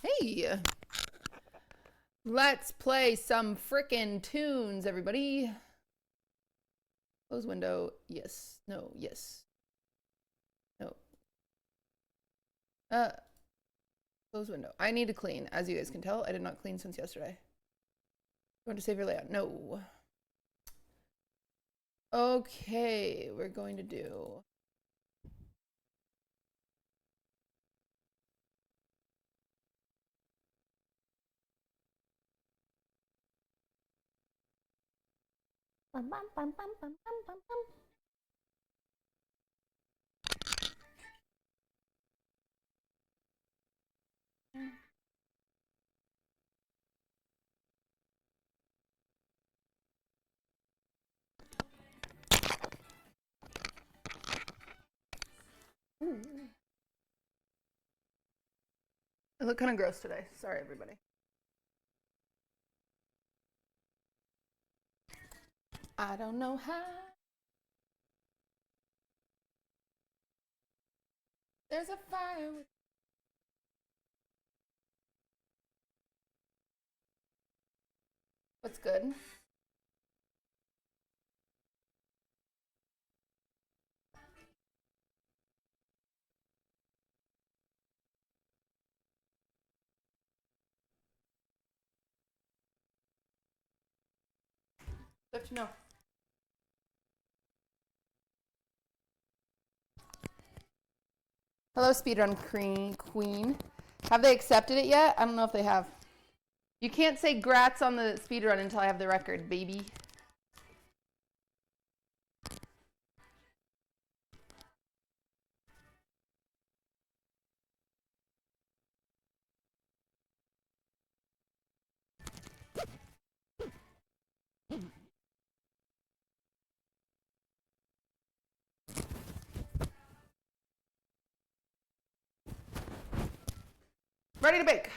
Hey! Let's play some frickin' tunes, everybody. Close window. Yes. No. Yes. No. Close window. I need to clean. As you guys can tell, I did not clean since yesterday. Going to save your layout. No. Okay, we're going to do... Bum, bum, bum, bum, bum, bum, bum, bum. Ooh. I look kind of gross today. Sorry, everybody. I don't know how. There's a fire with... What's good? Good to know. Hello, speedrun queen. Have they accepted it yet? I don't know if they have. You can't say grats on the speedrun until I have the record, baby. Ready to bake.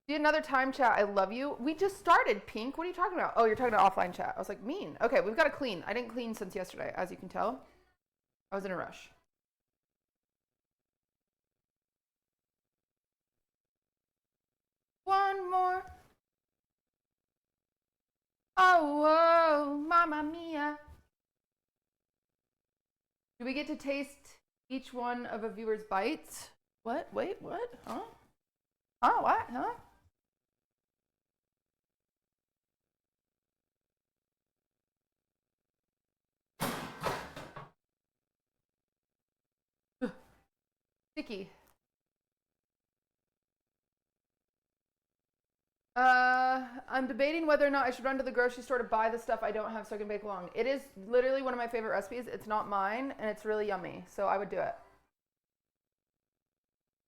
See another time chat. I love you. We just started, Pink. What are you talking about? Oh, you're talking about offline chat. I was like, mean. Okay, we've got to clean. I didn't clean since yesterday, as you can tell. I was in a rush. One more. Oh, whoa, mamma mia. Do we get to taste each one of a viewer's bites? What? Wait, what? Huh? Oh, what? Huh? Sticky. I'm debating whether or not I should run to the grocery store to buy the stuff I don't have so I can bake along. It is literally one of my favorite recipes. It's not mine, and it's really yummy, so I would do it.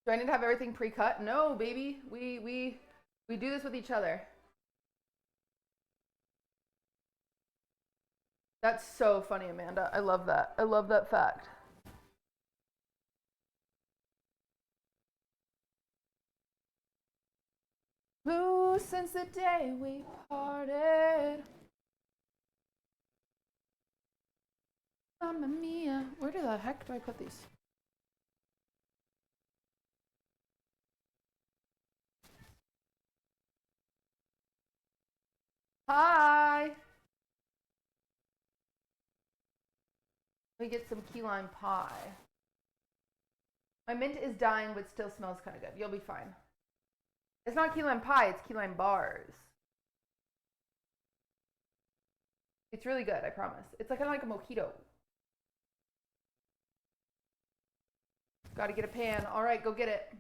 Do I need to have everything pre-cut? No, baby. We do this with each other. That's so funny, Amanda. I love that. I love that fact. Ooh, since the day we parted. Mamma mia. Where the heck do I put these? Hi. We get some key lime pie. My mint is dying, but still smells kind of good. You'll be fine. It's not key lime pie, it's key lime bars. It's really good, I promise. It's like kind of like a mojito. Gotta get a pan. All right, go get it.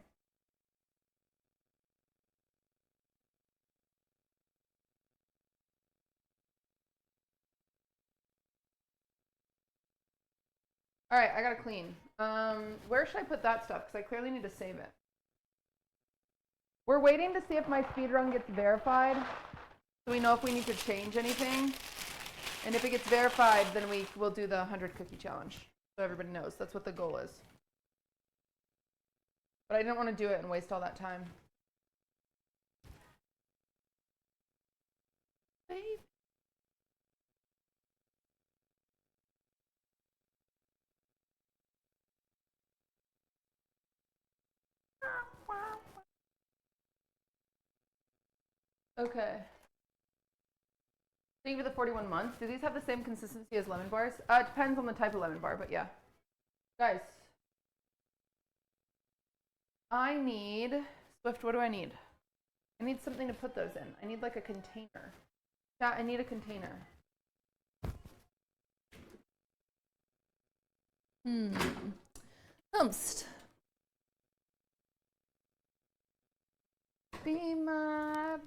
All right, I gotta clean. Where should I put that stuff? Because I clearly need to save it. We're waiting to see if my speedrun gets verified, so we know if we need to change anything. And if it gets verified, then we will do the 100 cookie challenge. So everybody knows. That's what the goal is. But I didn't want to do it and waste all that time. Babe. Okay. Thank you for the 41 months. Do these have the same consistency as lemon bars? It depends on the type of lemon bar, but yeah. Guys. I need... Swift, what do I need? I need something to put those in. I need like a container. Chat, I need a container. Humst. Be my...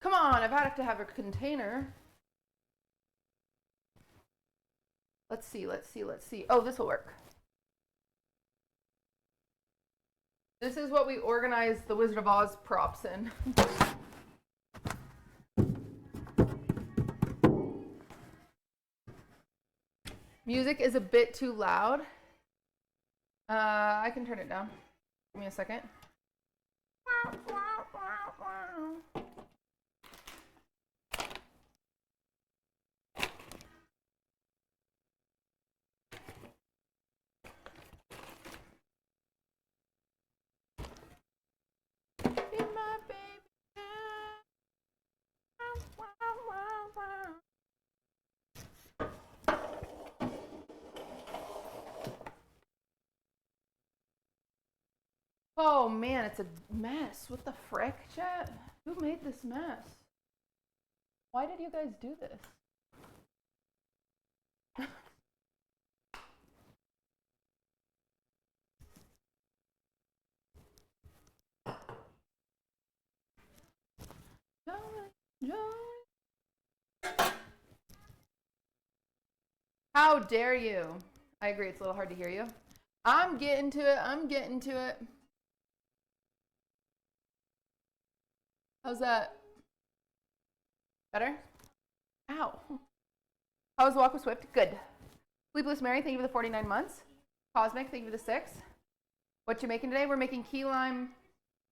Come on, I've had to have a container. Let's see. Oh, this will work. This is what we organized the Wizard of Oz props in. Music is a bit too loud. I can turn it down. Give me a second. Oh man, it's a mess. What the frick, chat? Who made this mess? Why did you guys do this? How dare you? I agree, it's a little hard to hear you. I'm getting to it. How's that? Better? Ow. How was the walk with Swift? Good. Sleepless Mary, thank you for the 49 months. Cosmic, thank you for the 6. What you making today? We're making key lime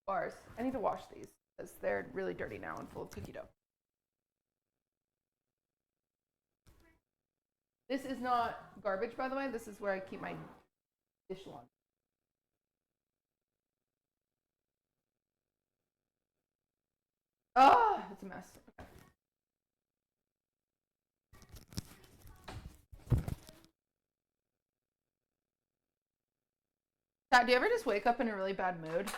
bars. I need to wash these because they're really dirty now and full of cookie dough. This is not garbage, by the way. This is where I keep my dish laundry. Oh, it's a mess. Okay. Dad, do you ever just wake up in a really bad mood? Do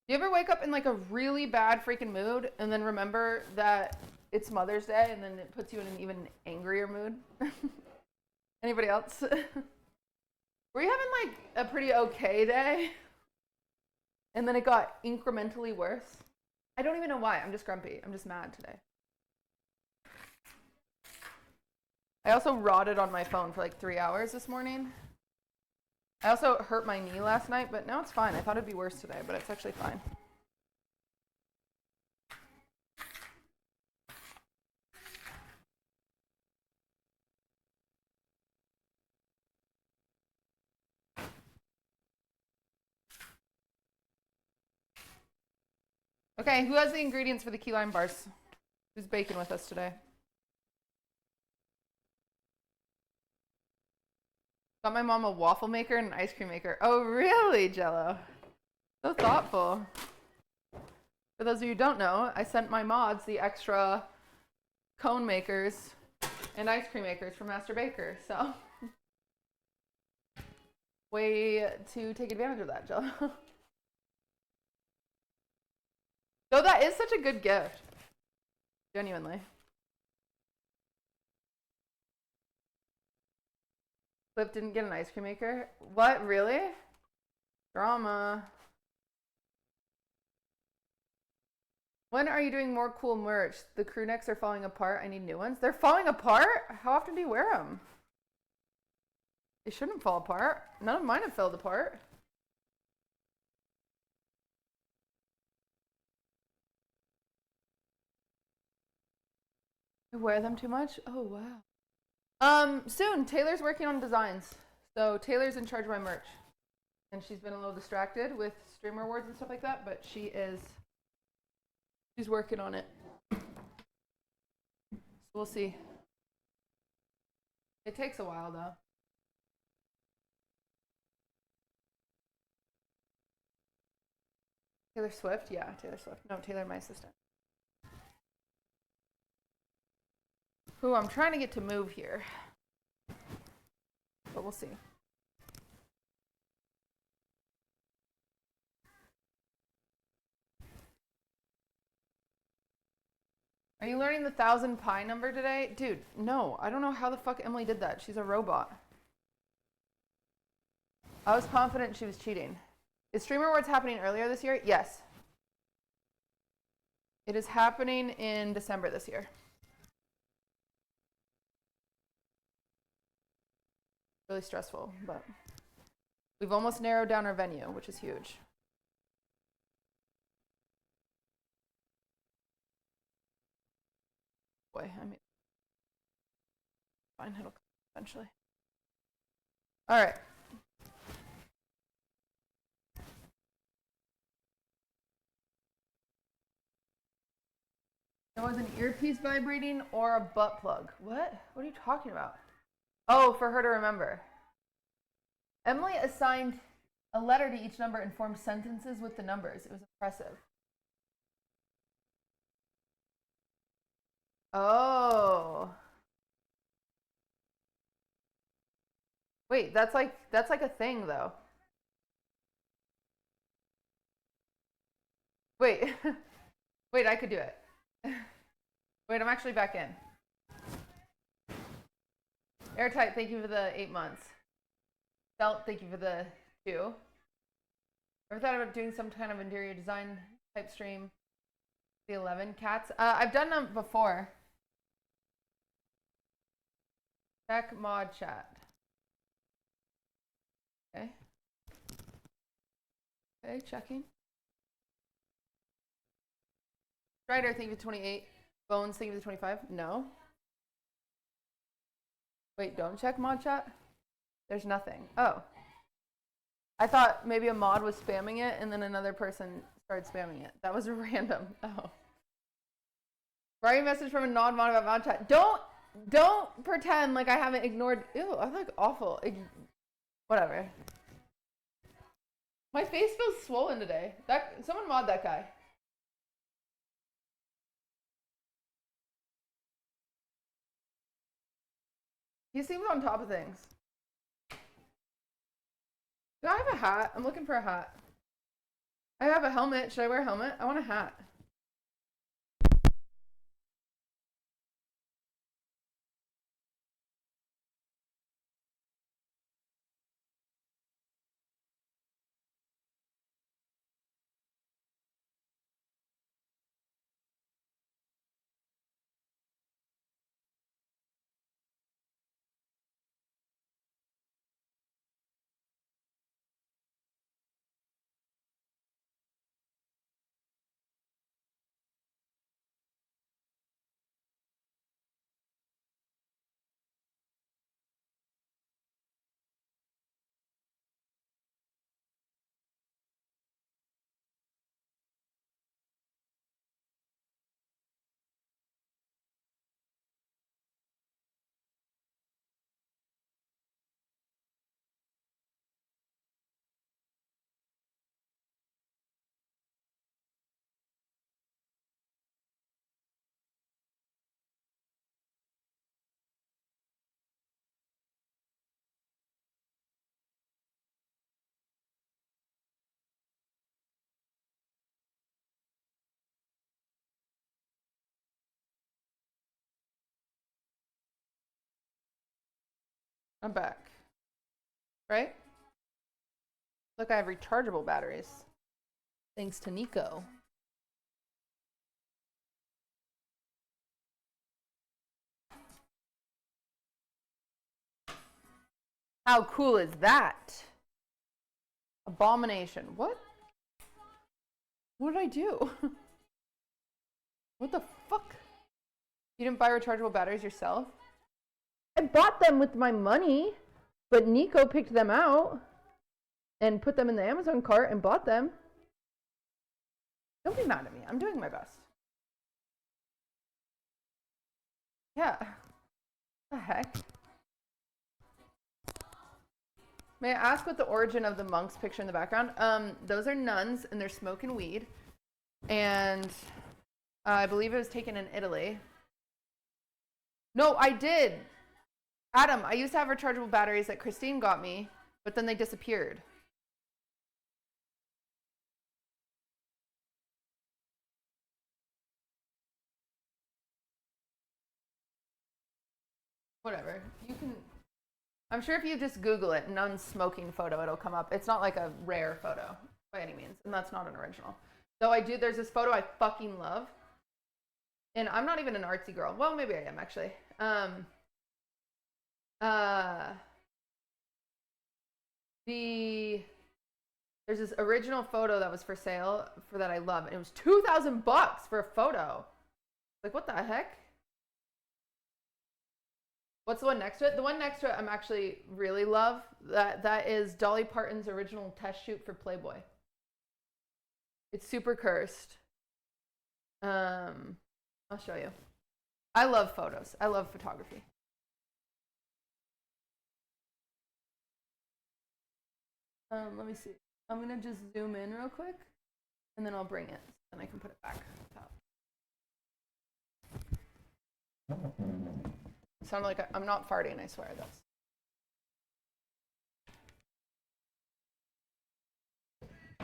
you ever wake up in like a really bad freaking mood and then remember that it's Mother's Day and then it puts you in an even angrier mood? Anybody else? Were you having like a pretty okay day? And then it got incrementally worse? I don't even know why. I'm just grumpy. I'm just mad today. I also rotted on my phone for like 3 hours this morning. I also hurt my knee last night, but now it's fine. I thought it'd be worse today, but it's actually fine. Okay, who has the ingredients for the key lime bars? Who's baking with us today? Got my mom a waffle maker and an ice cream maker. Oh, really, Jello? So thoughtful. For those of you who don't know, I sent my mods the extra cone makers and ice cream makers from Master Baker. So, way to take advantage of that, Jello. So that is such a good gift. Genuinely. Flip didn't get an ice cream maker? What, really? Drama. When are you doing more cool merch? The crew necks are falling apart. I need new ones. They're falling apart? How often do you wear them? They shouldn't fall apart. None of mine have fell apart. I wear them too much? Oh, wow. Soon. Taylor's working on designs. So Taylor's in charge of my merch. And she's been a little distracted with streamer awards and stuff like that, but she's working on it. We'll see. It takes a while though. Taylor Swift? Yeah, Taylor Swift. No, Taylor, my assistant. Who I'm trying to get to move here. But we'll see. Are you learning the 1000 pi number today? Dude, no. I don't know how the fuck Emily did that. She's a robot. I was confident she was cheating. Is Streamer Awards happening earlier this year? Yes. It is happening in December this year. Really stressful, but we've almost narrowed down our venue, which is huge. Boy, I mean, fine, it'll come eventually. All right. There was an earpiece vibrating or a butt plug. What? What are you talking about? Oh, for her to remember. Emily assigned a letter to each number and formed sentences with the numbers. It was impressive. Oh. Wait, that's like a thing though. Wait. Wait, I could do it. Wait, I'm actually back in. Airtight, thank you for the 8 months. Felt, thank you for the 2. Ever thought about doing some kind of interior design type stream? The 11 cats. I've done them before. Check mod chat. Okay. Okay, checking. Strider, thank you for 28. Bones, thank you for 25. No. Wait, don't check mod chat? There's nothing. Oh. I thought maybe a mod was spamming it and then another person started spamming it. That was random. Oh. Writing a message from a non-mod about mod chat. Don't pretend like I haven't ignored. Ew, I look awful. Whatever. My face feels swollen today. Someone mod that guy. He seems on top of things. Do I have a hat? I'm looking for a hat. I have a helmet. Should I wear a helmet? I want a hat. I'm back. Right? Look, I have rechargeable batteries. Thanks to Nico. How cool is that? Abomination. What? What did I do? What the fuck? You didn't buy rechargeable batteries yourself? I bought them with my money, but Nico picked them out and put them in the Amazon cart and bought them. Don't be mad at me. I'm doing my best. Yeah. The heck? May I ask what the origin of the monk's picture in the background? Those are nuns, and they're smoking weed. And I believe it was taken in Italy. No, I did. Adam, I used to have rechargeable batteries that Christine got me, but then they disappeared. Whatever. You can... I'm sure if you just Google it, nun smoking photo, it'll come up. It's not like a rare photo by any means, and that's not an original. Though there's this photo I fucking love, and I'm not even an artsy girl. Well, maybe I am actually. There's this original photo that was for sale for that I love, and it was $2,000 for a photo. Like, what the heck? What's the one next to it? The one next to it I'm actually really love. That is Dolly Parton's original test shoot for Playboy. It's super cursed. I'll show you. I love photos. I love photography. Let me see. I'm gonna just zoom in real quick, and then I'll bring it, and I can put it back up. Sound like I'm not farting, I swear.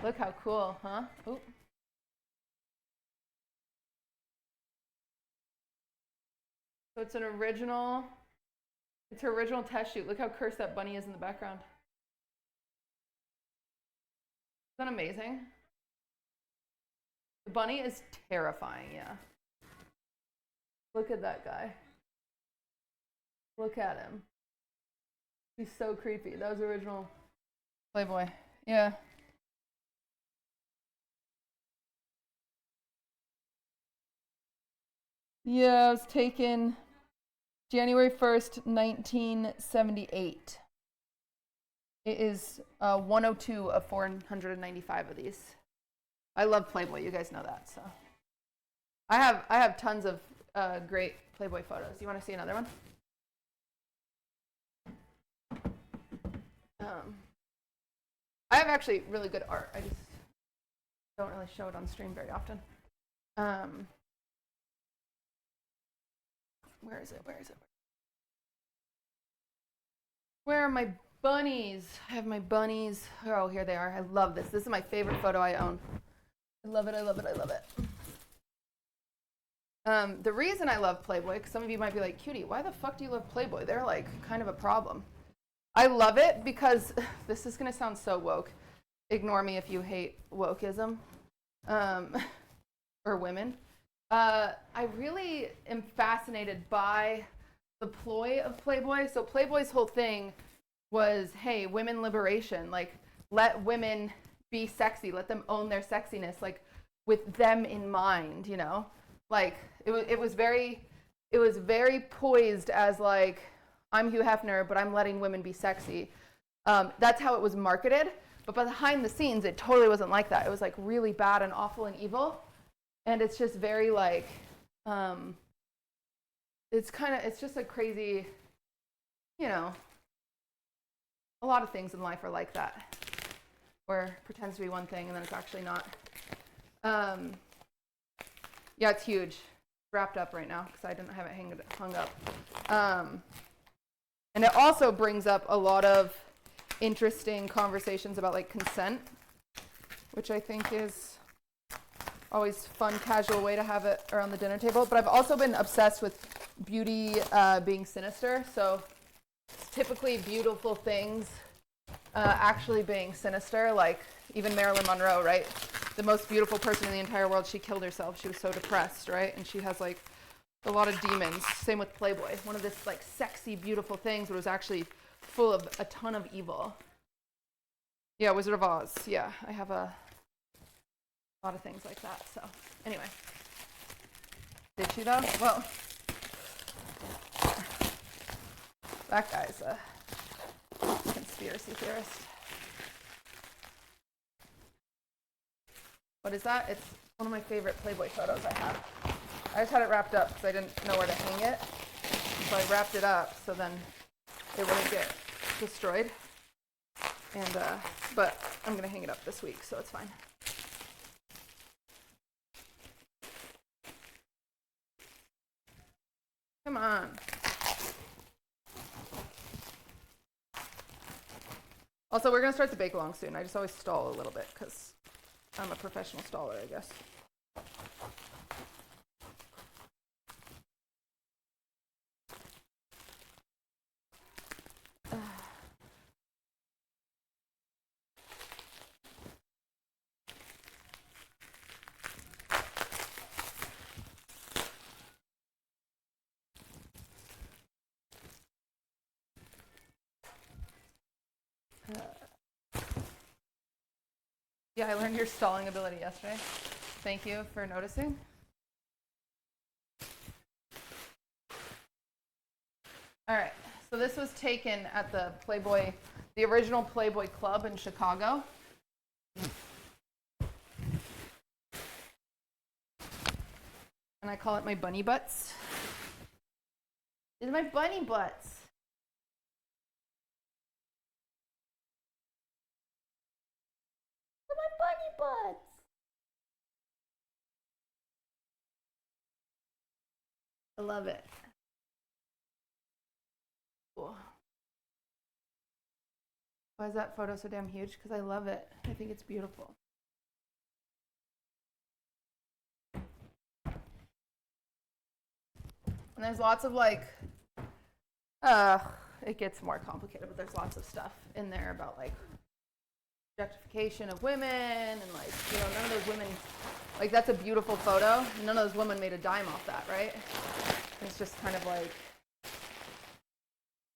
Look how cool, huh? Oop. So it's an original. It's her original test shoot. Look how cursed that bunny is in the background. Isn't that amazing? The bunny is terrifying, yeah. Look at that guy. Look at him. He's so creepy. That was original Playboy. Yeah. Yeah, it was taken January 1st, 1978. It is 102 of 495 of these. I love Playboy. You guys know that, so. I have tons of great Playboy photos. You want to see another one? I have actually really good art. I just don't really show it on stream very often. Where is it? Where are my bunnies? I have my bunnies. Oh, here they are. I love this. This is my favorite photo I own. I love it. The reason I love Playboy, because some of you might be like, Cutie, why the fuck do you love Playboy? They're like kind of a problem. I love it because this is going to sound so woke. Ignore me if you hate wokeism or women. I really am fascinated by the ploy of Playboy. So Playboy's whole thing was, hey, women liberation. Like, let women be sexy. Let them own their sexiness, like, with them in mind, you know? Like, it was very poised as, like, I'm Hugh Hefner, but I'm letting women be sexy. That's how it was marketed. But behind the scenes, it totally wasn't like that. It was, like, really bad and awful and evil. And it's just very, like, it's just a crazy, you know, a lot of things in life are like that, where it pretends to be one thing and then it's actually not. Yeah, it's huge. It's wrapped up right now because I didn't have it hung up. And it also brings up a lot of interesting conversations about, like, consent, which I think is always fun, casual way to have it around the dinner table. But I've also been obsessed with beauty being sinister. So typically beautiful things actually being sinister, like even Marilyn Monroe, right? The most beautiful person in the entire world, she killed herself. She was so depressed, right? And she has, like, a lot of demons. Same with Playboy. One of this, like, sexy, beautiful things, but it was actually full of a ton of evil. Yeah, Wizard of Oz. Yeah, I have a lot of things like that. So anyway, did she though? Well, that guy's a conspiracy theorist. What is that? It's one of my favorite Playboy photos I have. I just had it wrapped up because I didn't know where to hang it. so I wrapped it up so then it wouldn't get destroyed. And but I'm gonna hang it up this week, so it's fine. Come on. Also, we're gonna start the bake along soon. I just always stall a little bit because I'm a professional staller, I guess. Yeah, I learned your stalling ability yesterday. Thank you for noticing. All right, so this was taken at the Playboy, the original Playboy Club in Chicago. And I call it my bunny butts. These are my bunny butts. They're my bunny butts. I love it. Cool. Why is that photo so damn huge? Because I love it. I think it's beautiful. And there's lots of like, it gets more complicated, but there's lots of stuff in there about like objectification of women and like, you know, none of those women, like that's a beautiful photo. None of those women made a dime off that, right? It's just kind of like,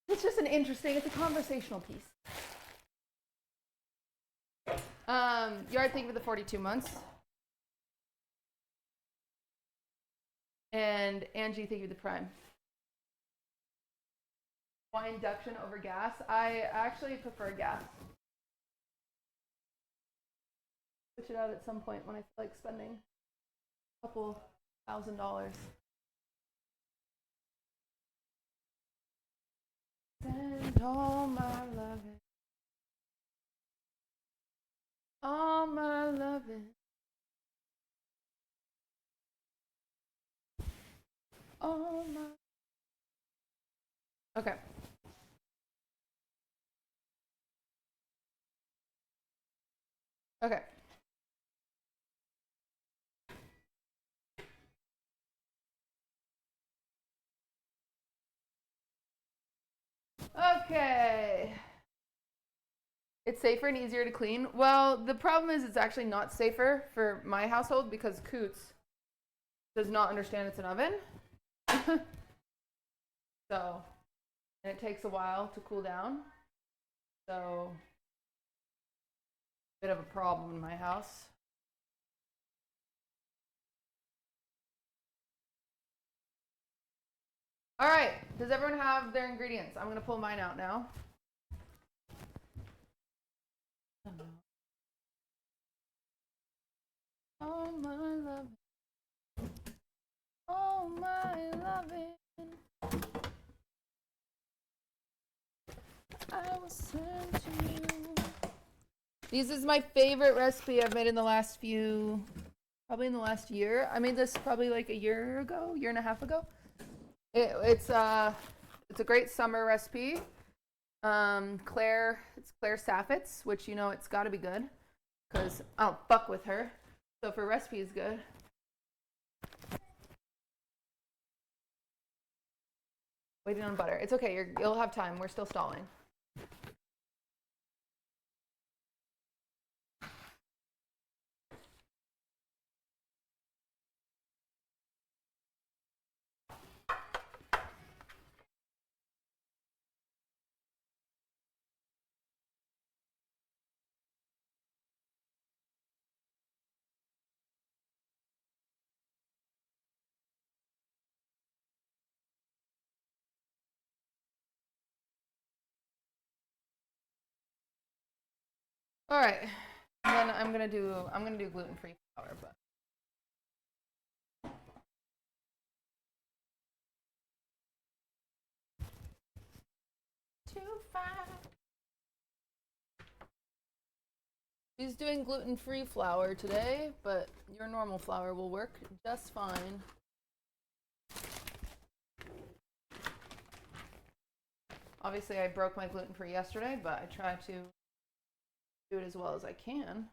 it's just an interesting, it's a conversational piece. Yard, thank you for the 42 months. And Angie, thank you for the prime. Why induction over gas? I actually prefer gas. Switch it out at some point when I feel like spending a couple $1,000. Send all my loving, all my loving, all my. Okay. Okay. Okay. It's safer and easier to clean. Well, the problem is it's actually not safer for my household because Coots does not understand it's an oven. So, and it takes a while to cool down. So, bit of a problem in my house. All right, does everyone have their ingredients? I'm gonna pull mine out now. Oh my love, oh my loving, I will send to you. This is my favorite recipe I've made in the last probably in the last year. I made this probably like a year and a half ago. It's a great summer recipe. It's Claire Saffitz, which you know it's got to be good because I don't fuck with her. So if her recipe is good. Waiting on butter. It's okay. You'll have time. We're still stalling. All right. And then I'm gonna do gluten-free flour, but. She's doing gluten-free flour today, but your normal flour will work just fine. Obviously, I broke my gluten-free yesterday, but I try to do it as well as I can.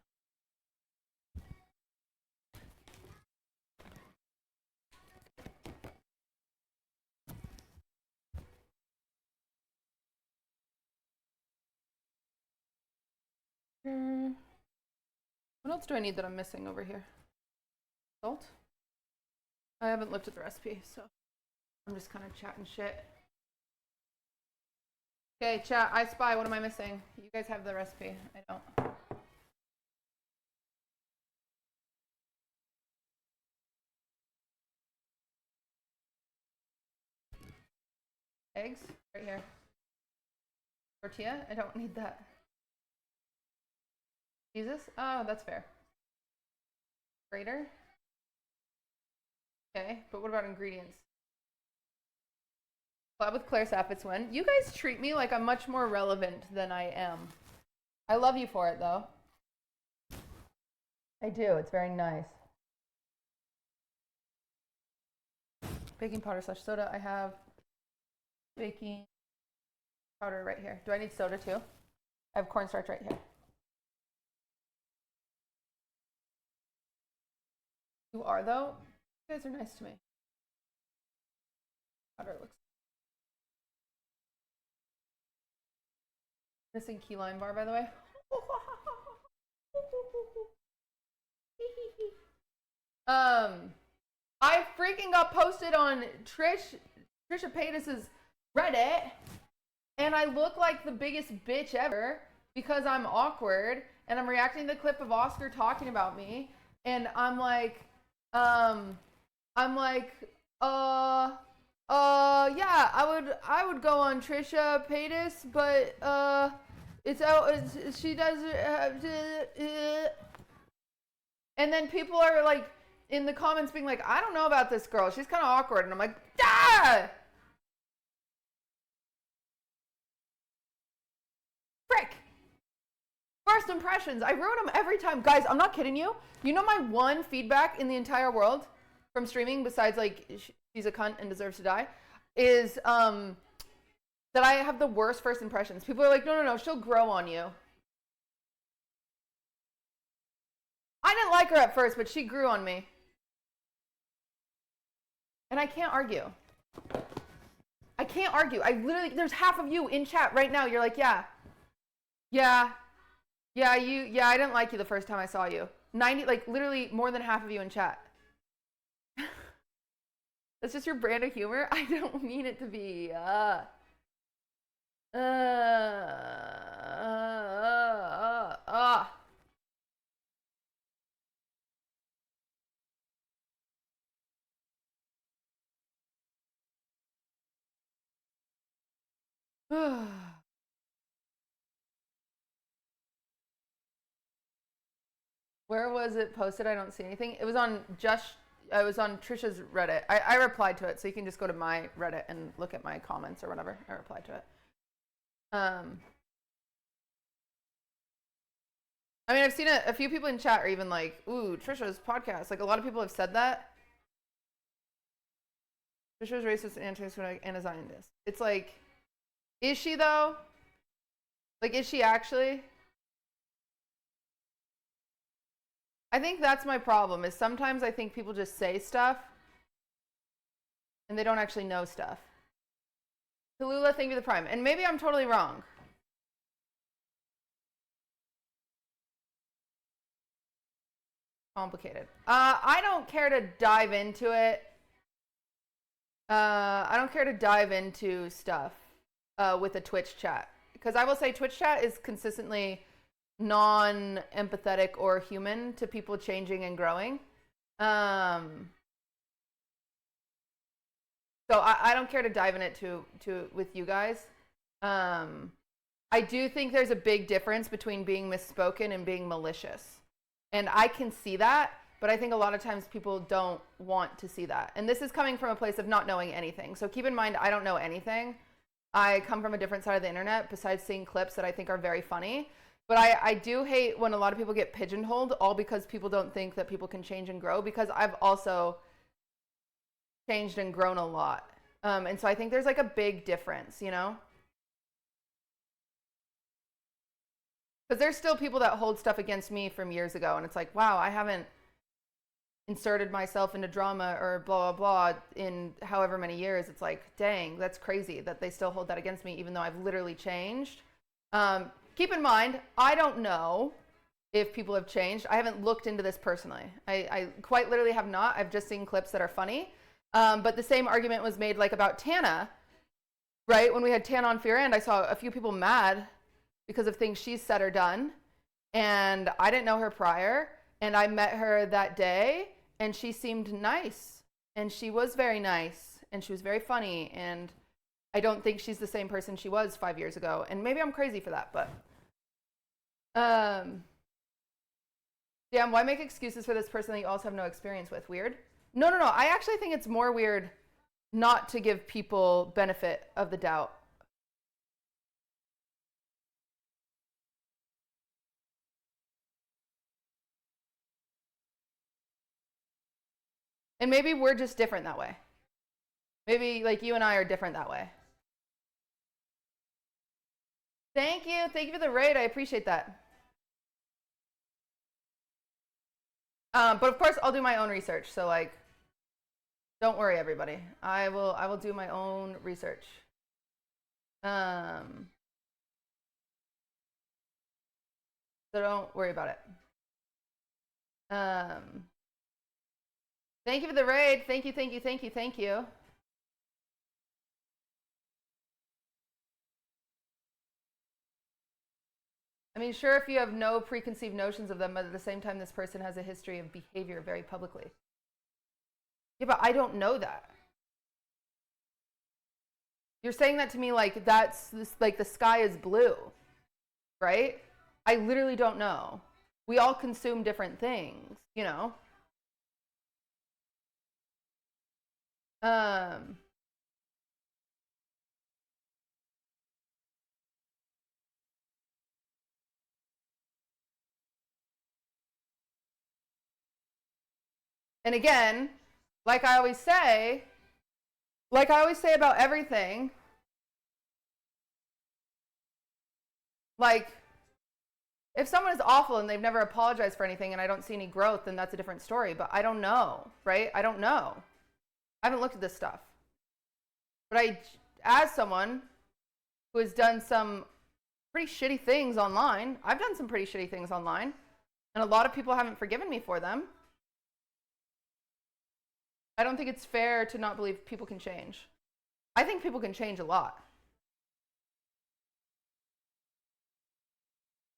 What else do I need that I'm missing over here? Salt? I haven't looked at the recipe, so I'm just kind of chatting shit. Okay, chat, I spy. What am I missing? You guys have the recipe. I don't. Eggs? Right here. Tortilla? I don't need that. Jesus? Oh, that's fair. Grater? Okay, but what about ingredients? Collab with Claire Sappitz when? You guys treat me like I'm much more relevant than I am. I love you for it, though. I do. It's very nice. Baking powder / soda. I have baking powder right here. Do I need soda, too? I have cornstarch right here. You are, though? You guys are nice to me. Powder looks missing key lime bar, by the way. I freaking got posted on Trisha Paytas's Reddit, and I look like the biggest bitch ever because I'm awkward, and I'm reacting to the clip of Oscar talking about me, and I'm like, yeah, I would go on Trisha Paytas, but she does and then people are like in the comments being like, I don't know about this girl, she's kind of awkward, and I'm like, ah! Frick! First impressions, I ruin them every time. Guys, I'm not kidding you. You know my one feedback in the entire world from streaming, besides like she's a cunt and deserves to die, is that I have the worst first impressions. People are like, no, she'll grow on you. I didn't like her at first, but she grew on me. And I can't argue. I can't argue. I literally, there's half of you in chat right now. You're like, yeah, I didn't like you the first time I saw you. 90, like literally more than half of you in chat. That's just your brand of humor. I don't mean it to be. Where was it posted? I don't see anything. It was on Trisha's Reddit. I replied to it, so you can just go to my Reddit and look at my comments or whatever. I replied to it. I mean, I've seen a few people in chat are even like, ooh, Trisha's podcast. Like, a lot of people have said that. Trisha's racist and anti-Semitic and a Zionist. It's like, is she though? Like, is she actually? I think that's my problem, is sometimes I think people just say stuff and they don't actually know stuff. Tallulah, thank you for the prime. And maybe I'm totally wrong. Complicated. I don't care to dive into it. I don't care to dive into stuff with a Twitch chat. Because I will say Twitch chat is consistently non-empathetic or human to people changing and growing. So I don't care to dive in it with you guys. I do think there's a big difference between being misspoken and being malicious. And I can see that, but I think a lot of times people don't want to see that. And this is coming from a place of not knowing anything. So keep in mind, I don't know anything. I come from a different side of the internet besides seeing clips that I think are very funny. But I do hate when a lot of people get pigeonholed all because people don't think that people can change and grow, because I've also changed and grown a lot. And so I think there's like a big difference, you know? Because there's still people that hold stuff against me from years ago. And it's like, wow, I haven't inserted myself into drama or blah, blah, blah in however many years. It's like, dang, that's crazy that they still hold that against me, even though I've literally changed. Keep in mind, I don't know if people have changed. I haven't looked into this personally. I quite literally have not. I've just seen clips that are funny. But the same argument was made like about Tana, right? When we had Tana on Fear End, I saw a few people mad because of things she's said or done. And I didn't know her prior. And I met her that day and she seemed nice. And she was very nice. And she was very funny. And I don't think she's the same person she was 5 years ago. And maybe I'm crazy for that, but damn, why make excuses for this person that you also have no experience with? Weird. No. I actually think it's more weird not to give people benefit of the doubt. And maybe we're just different that way. Maybe like you and I are different that way. Thank you. Thank you for the raid. I appreciate that. But of course, I'll do my own research. So like, don't worry, everybody. I will do my own research. So don't worry about it. Thank you for the raid. Thank you. I mean, sure, if you have no preconceived notions of them, but at the same time, this person has a history of behavior very publicly. Yeah, but I don't know that. You're saying that to me like that's like the sky is blue, right? I literally don't know. We all consume different things, you know? And again, like I always say about everything, like if someone is awful and they've never apologized for anything and I don't see any growth, then that's a different story. But I don't know, right? I don't know. I haven't looked at this stuff. But as someone who has done some pretty shitty things online, I've done some pretty shitty things online, and a lot of people haven't forgiven me for them. I don't think it's fair to not believe people can change. I think people can change a lot.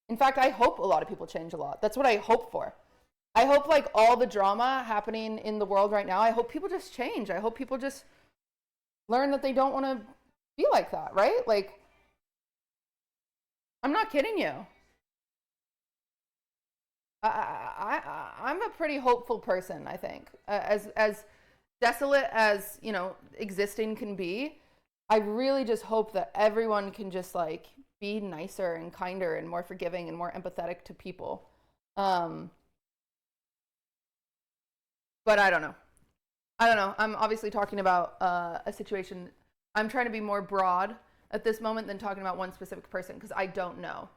In fact, I hope a lot of people change a lot. That's what I hope for. I hope like all the drama happening in the world right now, I hope people just change. I hope people just learn that they don't want to be like that, right? Like, I'm not kidding you. I'm a pretty hopeful person, I think. As desolate as, you know, existing can be, I really just hope that everyone can just like be nicer and kinder and more forgiving and more empathetic to people. But I don't know. I'm obviously talking about a situation. I'm trying to be more broad at this moment than talking about one specific person because I don't know.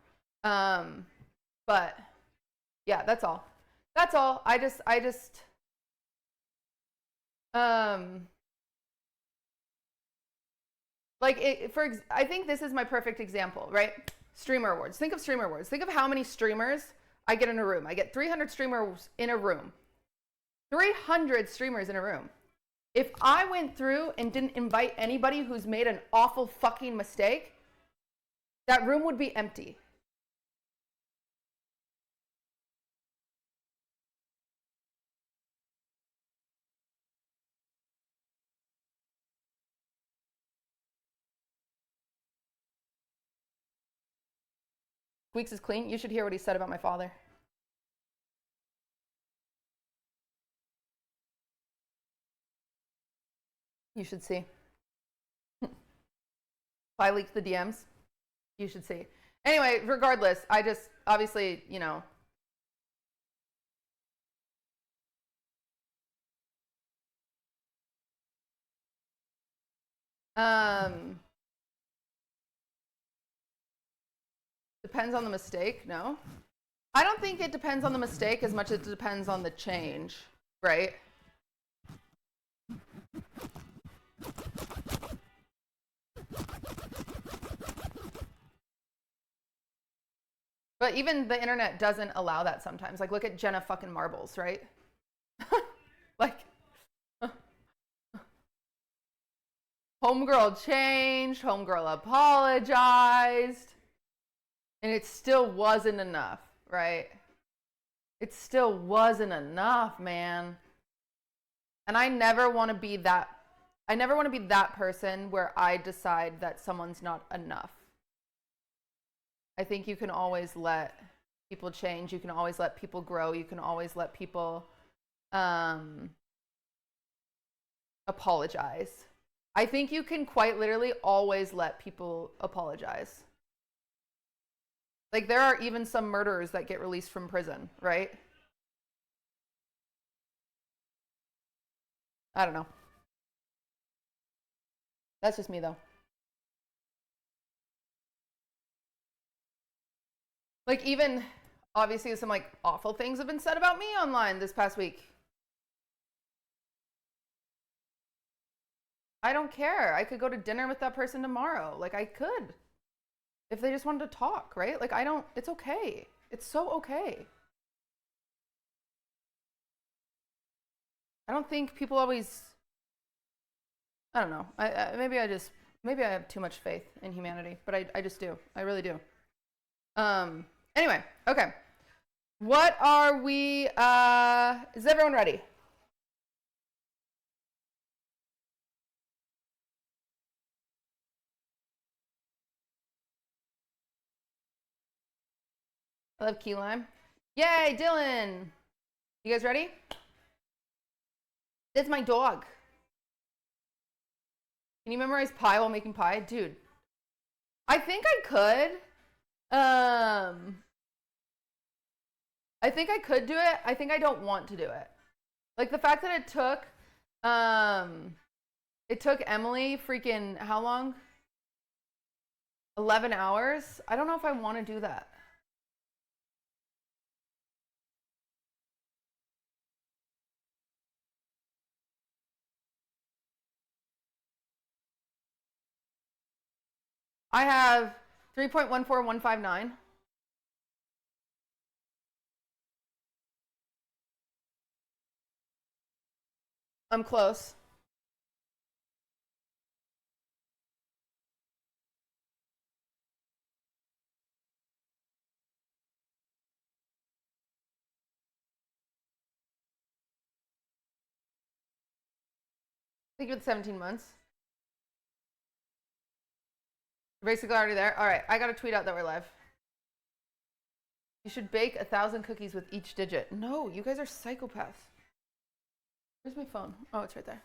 But yeah, that's all. I just like I think this is my perfect example, right? Streamer awards. Think of streamer awards. Think of how many streamers I get in a room. I get 300 streamers in a room. 300 streamers in a room. If I went through and didn't invite anybody who's made an awful fucking mistake, that room would be empty. Weeks is clean. You should hear what he said about my father. You should see. I leaked the DMs. You should see. Anyway, regardless, I just obviously, you know. Depends on the mistake. No, I don't think it depends on the mistake as much as it depends on the change, right? But even the internet doesn't allow that sometimes. Like, look at Jenna fucking Marbles, right? Like, homegirl changed, homegirl apologized, and it still wasn't enough, right? It still wasn't enough, man. And I never want to be that. I never want to be that person where I decide that someone's not enough. I think you can always let people change. You can always let people grow. You can always let people apologize. I think you can quite literally always let people apologize. Like, there are even some murderers that get released from prison, right? I don't know. That's just me, though. Like, even, obviously, some, like, awful things have been said about me online this past week. I don't care. I could go to dinner with that person tomorrow. Like, I could. If they just wanted to talk, right? Like, I don't, it's okay. It's so okay. I don't think people always, I don't know. Maybe I have too much faith in humanity, but I just do. I really do. Anyway, okay. What are we, is everyone ready? I love key lime. Yay, Dylan. You guys ready? That's my dog. Can you memorize pie while making pie? Dude, I think I could. I think I could do it. I think I don't want to do it. Like, the fact that it took Emily freaking, how long? 11 hours? I don't know if I want to do that. I have 3.14159. I'm close. I think it's 17 months. We're basically already there. All right, I got to tweet out that we're live. You should bake 1,000 cookies with each digit. No, you guys are psychopaths. Where's my phone? Oh, it's right there.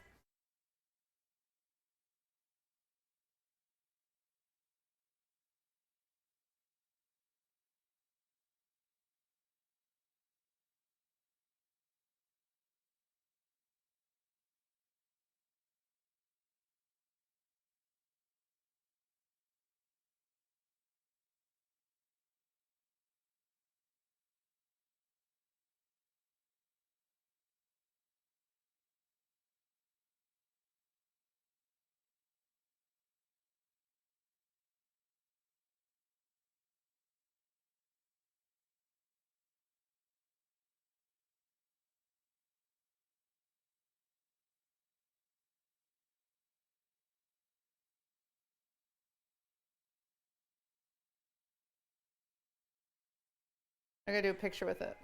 I gotta do a picture with it.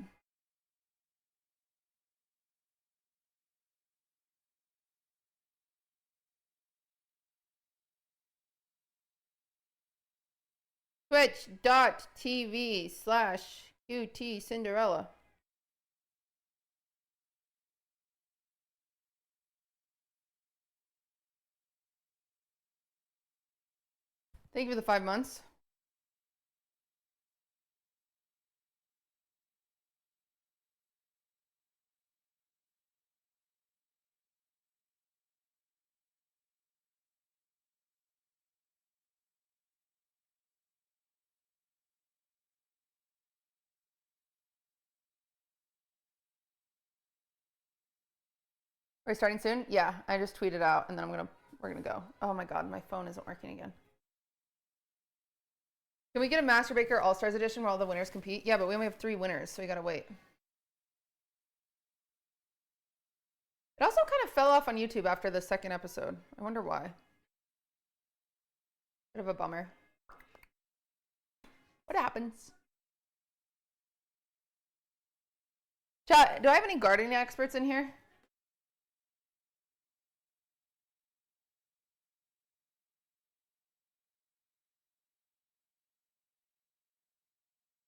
Twitch.tv/QTCinderella. Thank you for the 5 months. Are we starting soon? Yeah, I just tweeted out and then we're gonna go. Oh my god, my phone isn't working again. Can we get a Master Baker All-Stars edition where all the winners compete? Yeah, but we only have 3 winners, so we gotta wait. It also kind of fell off on YouTube after the 2nd episode. I wonder why. Bit of a bummer. What happens? Chat, do I have any gardening experts in here?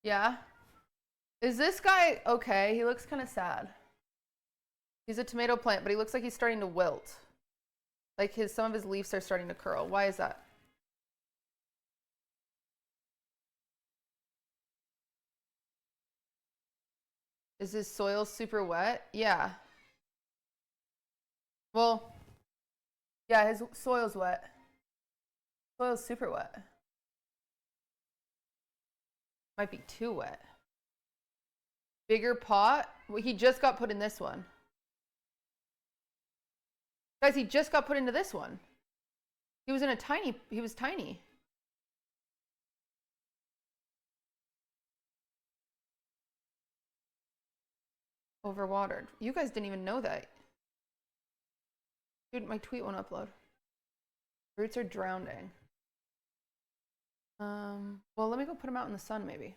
Yeah. Is this guy okay? He looks kind of sad. He's a tomato plant, but he looks like he's starting to wilt. Like some of his leaves are starting to curl. Why is that? Is his soil super wet? Yeah. Well, yeah, his soil's wet. Soil's super wet. Might be too wet. Bigger pot? Well, he just got put in this one. Guys, he just got put into this one. He was tiny. Overwatered. You guys didn't even know that. Dude, my tweet won't upload. Roots are drowning. Well, let me go put them out in the sun, maybe.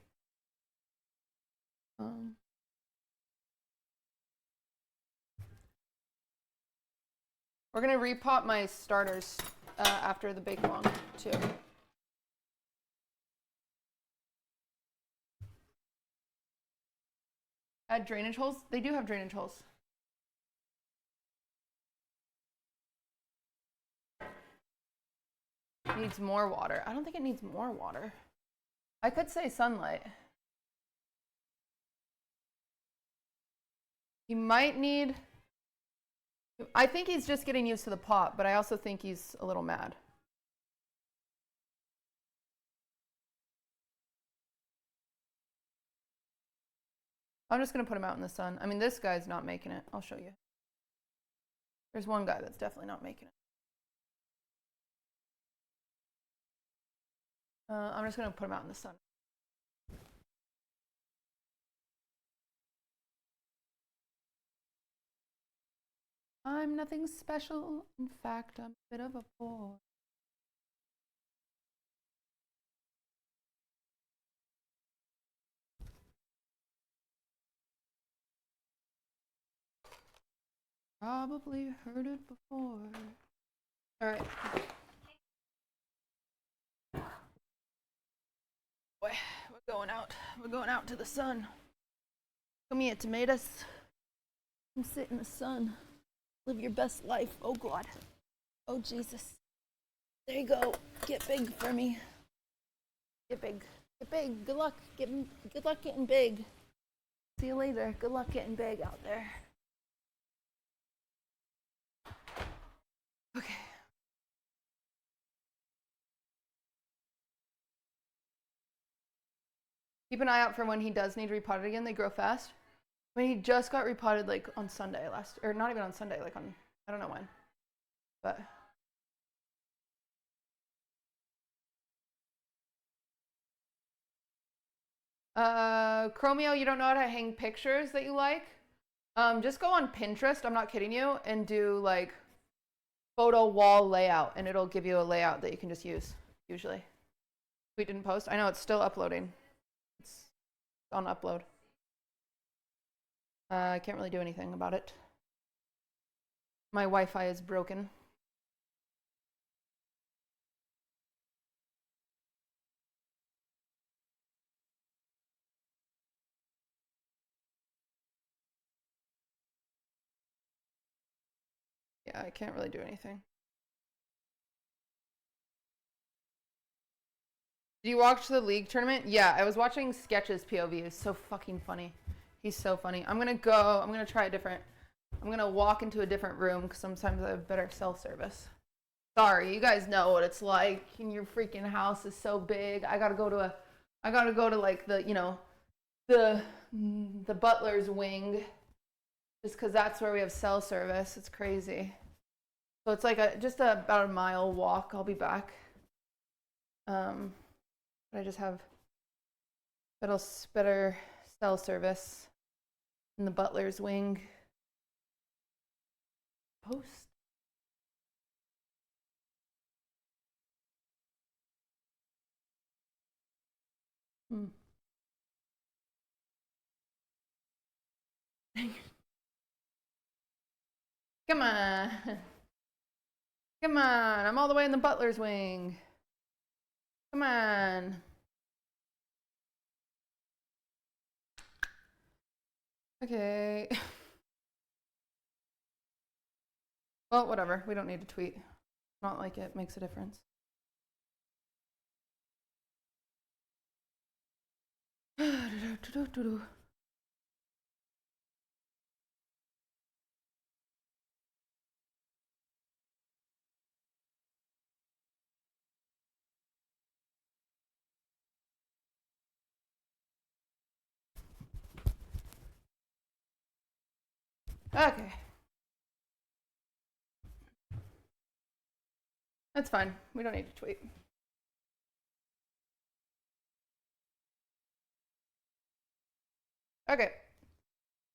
We're gonna repot my starters after the bake long too. Add drainage holes? They do have drainage holes. Needs more water. I don't think it needs more water. I could say sunlight. He might need... I think he's just getting used to the pot, but I also think he's a little mad. I'm just going to put him out in the sun. I mean, this guy's not making it. I'll show you. There's one guy that's definitely not making it. I'm just going to put him out in the sun. I'm nothing special. In fact, I'm a bit of a bore. Probably heard it before. All right. Boy, we're going out. We're going out to the sun. Come here, tomatoes. Come sit in the sun. Live your best life. Oh, God. Oh, Jesus. There you go. Get big for me. Get big. Get big. Good luck. Good luck getting big. See you later. Good luck getting big out there. Okay. Keep an eye out for when he does need repotted again. They grow fast. I mean, he just got repotted like on Sunday or not even on Sunday, like on, I don't know when, but. Chromio, you don't know how to hang pictures that you like? Just go on Pinterest, I'm not kidding you, and do like photo wall layout, and it'll give you a layout that you can just use, usually. We didn't post? I know, it's still uploading. It's on upload. I can't really do anything about it. My Wi-Fi is broken. Yeah, I can't really do anything. Did you watch the league tournament? Yeah, I was watching Sketch's POV. It's so fucking funny. He's so funny. I'm gonna try a different. I'm gonna walk into a different room because sometimes I have better cell service. Sorry, you guys know what it's like. And your freaking house is so big. I gotta go to like the, you know, the butler's wing, just because that's where we have cell service. It's crazy. So it's like just about a mile walk. I'll be back. I just have better cell service in the butler's wing. Post. Come on. Come on. I'm all the way in the butler's wing. Come on. Okay. Well, whatever. We don't need to tweet. Not like it makes a difference. Okay. That's fine. We don't need to tweet. Okay.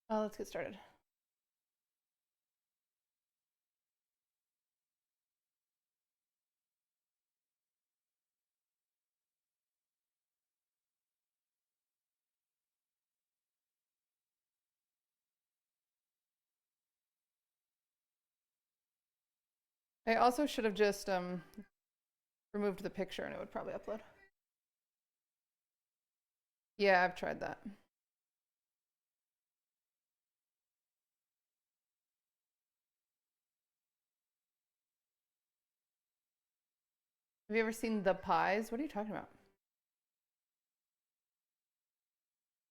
Let's get started. I also should have just removed the picture and it would probably upload. Yeah, I've tried that. Have you ever seen The Pies? What are you talking about?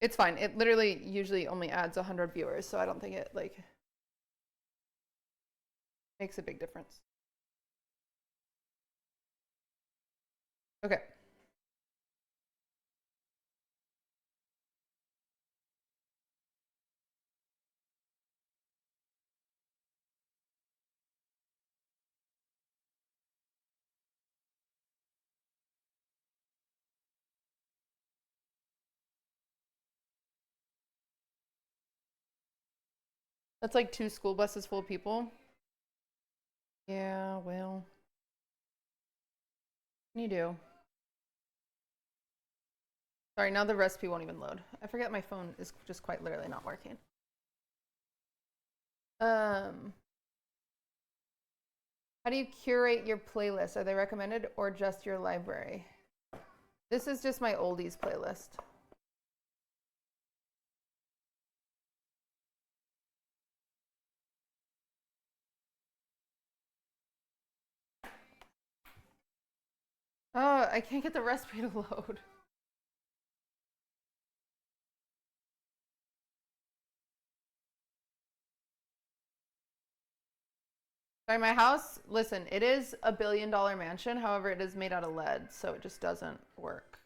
It's fine. It literally usually only adds 100 viewers, so I don't think it like makes a big difference. Okay. That's like 2 school buses full of people. Yeah, well. What can you do? Sorry, now the recipe won't even load. I forget my phone is just quite literally not working. How do you curate your playlist? Are they recommended or just your library? This is just my oldies playlist. Oh, I can't get the recipe to load. Sorry, my house, listen, it is a $1 billion mansion. However, it is made out of lead, so it just doesn't work.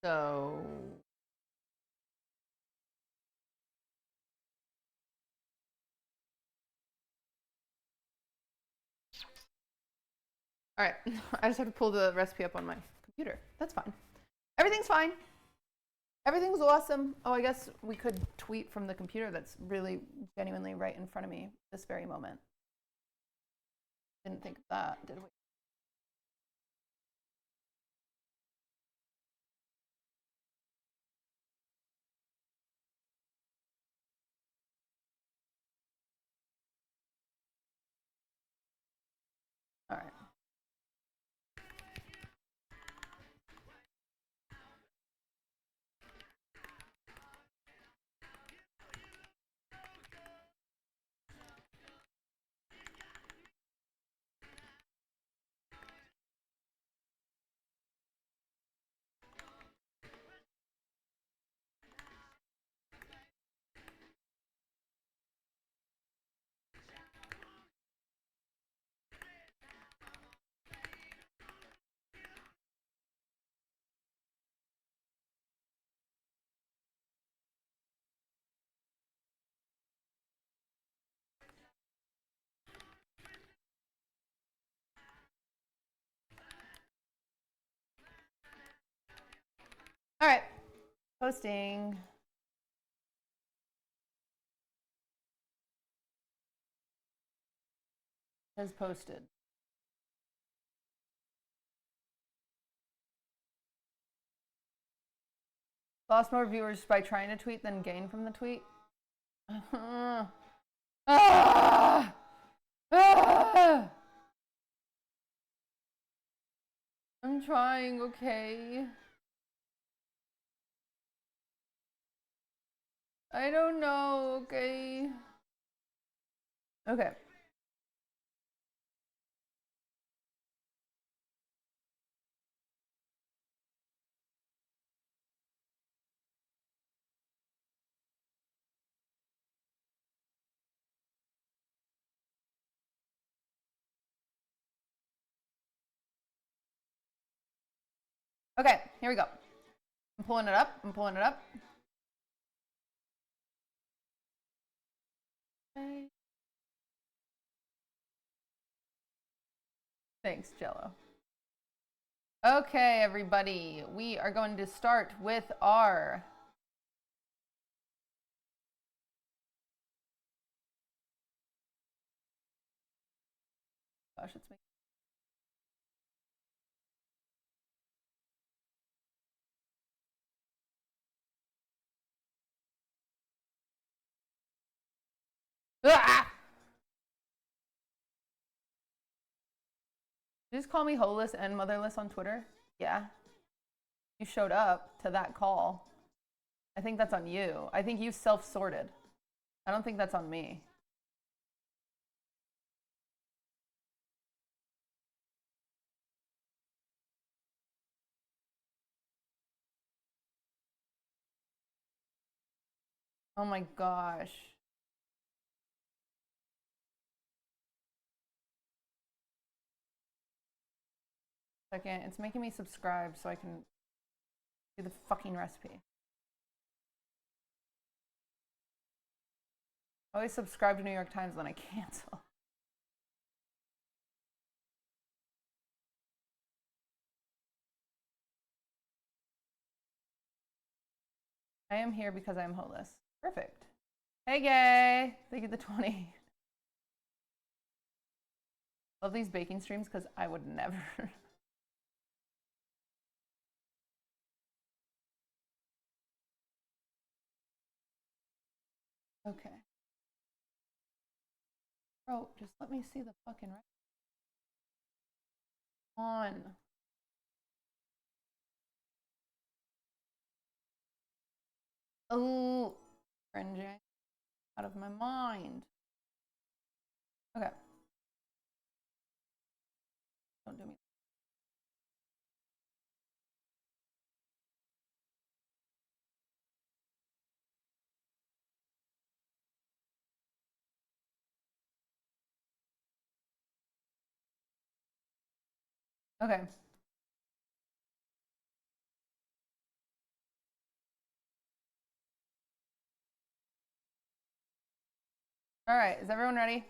So all right, I just have to pull the recipe up on my computer. That's fine. Everything's fine. Everything's awesome. Oh, I guess we could tweet from the computer that's really genuinely right in front of me this very moment. Didn't think of that, did we? All right. Posting. Has posted. Lost more viewers by trying to tweet than gain from the tweet. Ah! Ah! I'm trying, okay? I don't know, okay? Okay. Okay, here we go. I'm pulling it up. I'm pulling it up. Okay. Thanks, Jello. Okay, everybody. We are going to start with our gosh, it's making ah! Did you just call me holeless and motherless on Twitter? Yeah. You showed up to that call. I think that's on you. I think you self-sorted. I don't think that's on me. Oh my gosh. Second, it's making me subscribe so I can do the fucking recipe. I always subscribe to New York Times, then I cancel. I am here because I am holeless. Perfect. Hey, gay. Thank you, the 20. Love these baking streams because I would never. Okay. Bro, just let me see the fucking right on. Oh, cringing out of my mind. Okay. Don't do me. Okay. All right. Is everyone ready?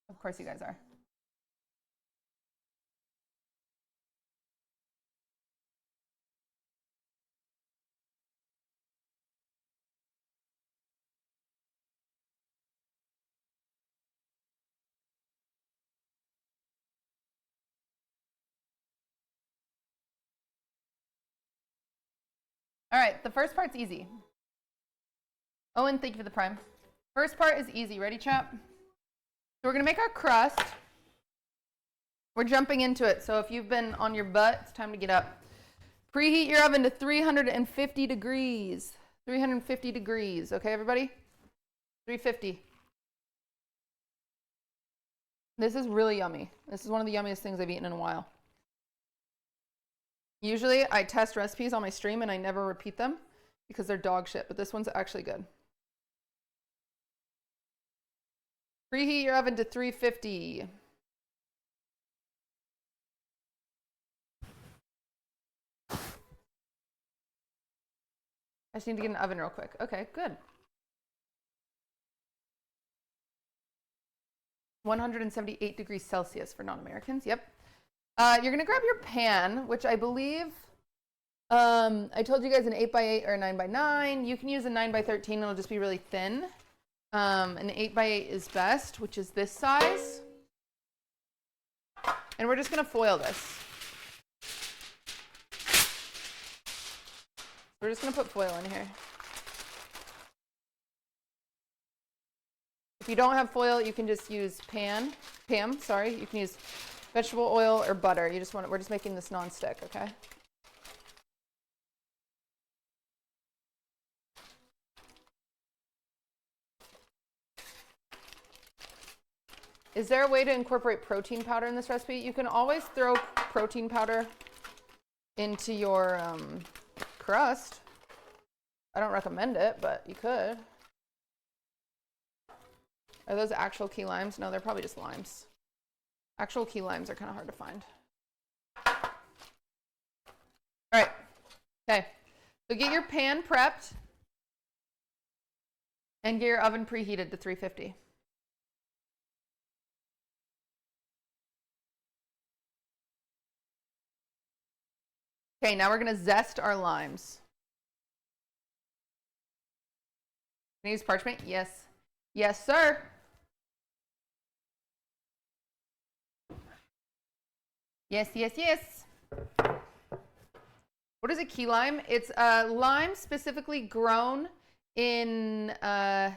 Of course you guys are. All right. The first part's easy. Owen, thank you for the prime. First part is easy. Ready, chap? So we're going to make our crust. We're jumping into it. So if you've been on your butt, it's time to get up. Preheat your oven to 350 degrees. 350 degrees. Okay, everybody? 350. This is really yummy. This is one of the yummiest things I've eaten in a while. Usually I test recipes on my stream and I never repeat them because they're dog shit, but this one's actually good. Preheat your oven to 350. I just need to get an oven real quick. Okay, good. 178 degrees Celsius for non-Americans. Yep. You're going to grab your pan, which I believe I told you guys an 8x8 or a 9x9. You can use a 9x13. It'll just be really thin. An 8x8 is best, which is this size. And we're just going to foil this. We're just going to put foil in here. If you don't have foil, you can just use Pam, sorry. You can use vegetable oil or butter. We're just making this non-stick, okay? Is there a way to incorporate protein powder in this recipe? You can always throw protein powder into your crust. I don't recommend it, but you could. Are those actual key limes? No, they're probably just limes. Actual key limes are kind of hard to find. All right. Okay. So get your pan prepped and get your oven preheated to 350. Okay, now we're going to zest our limes. Can I use parchment? Yes. Yes, sir. Yes, yes, yes. What is a key lime? It's a lime specifically grown in the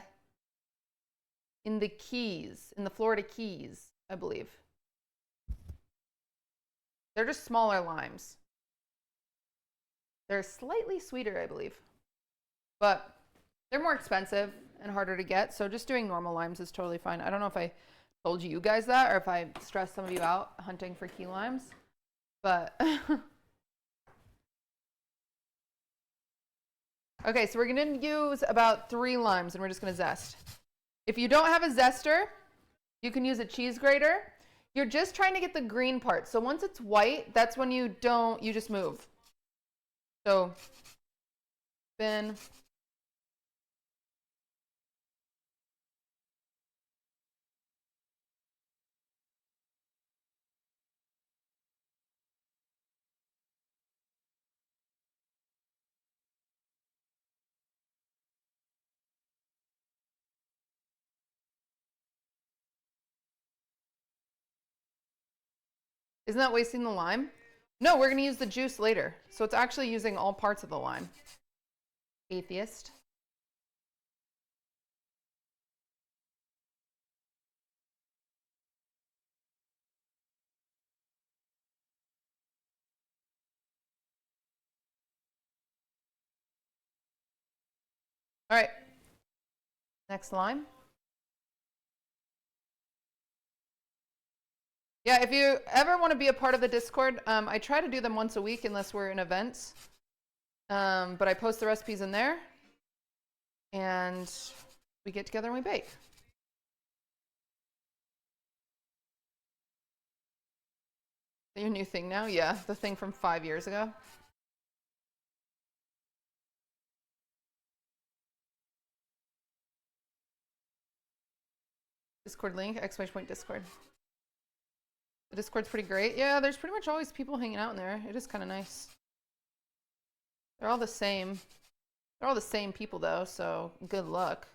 Keys, in the Florida Keys, I believe. They're just smaller limes. They're slightly sweeter, I believe. But they're more expensive and harder to get, so just doing normal limes is totally fine. I don't know if I told you guys that or if I stressed some of you out hunting for key limes, but okay, so we're gonna use about 3 limes and we're just gonna zest. If you don't have a zester, you can use a cheese grater. You're just trying to get the green part. So once it's white, that's when you just move. So spin. Isn't that wasting the lime? No, we're going to use the juice later. So it's actually using all parts of the lime. Atheist. All right. Next lime. Yeah, if you ever want to be a part of the Discord, I try to do them once a week unless we're in events. But I post the recipes in there. And we get together and we bake. Your new thing now? Yeah, the thing from 5 years ago. Discord link, ! Discord. The Discord's pretty great. Yeah, there's pretty much always people hanging out in there. It is kind of nice. They're all the same. They're all the same people though, so good luck.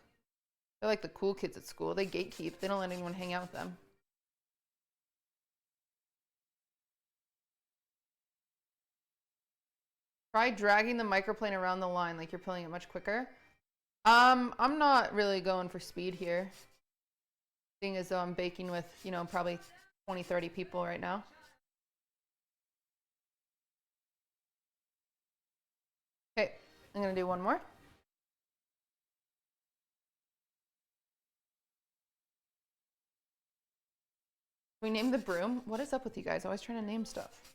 They're like the cool kids at school. They gatekeep. They don't let anyone hang out with them. Try dragging the microplane around the line like you're pulling it much quicker. I'm not really going for speed here. Seeing as though I'm baking with, you know, probably 20, 30 people right now. Okay, I'm gonna do one more. We named the broom. What is up with you guys? Always trying to name stuff.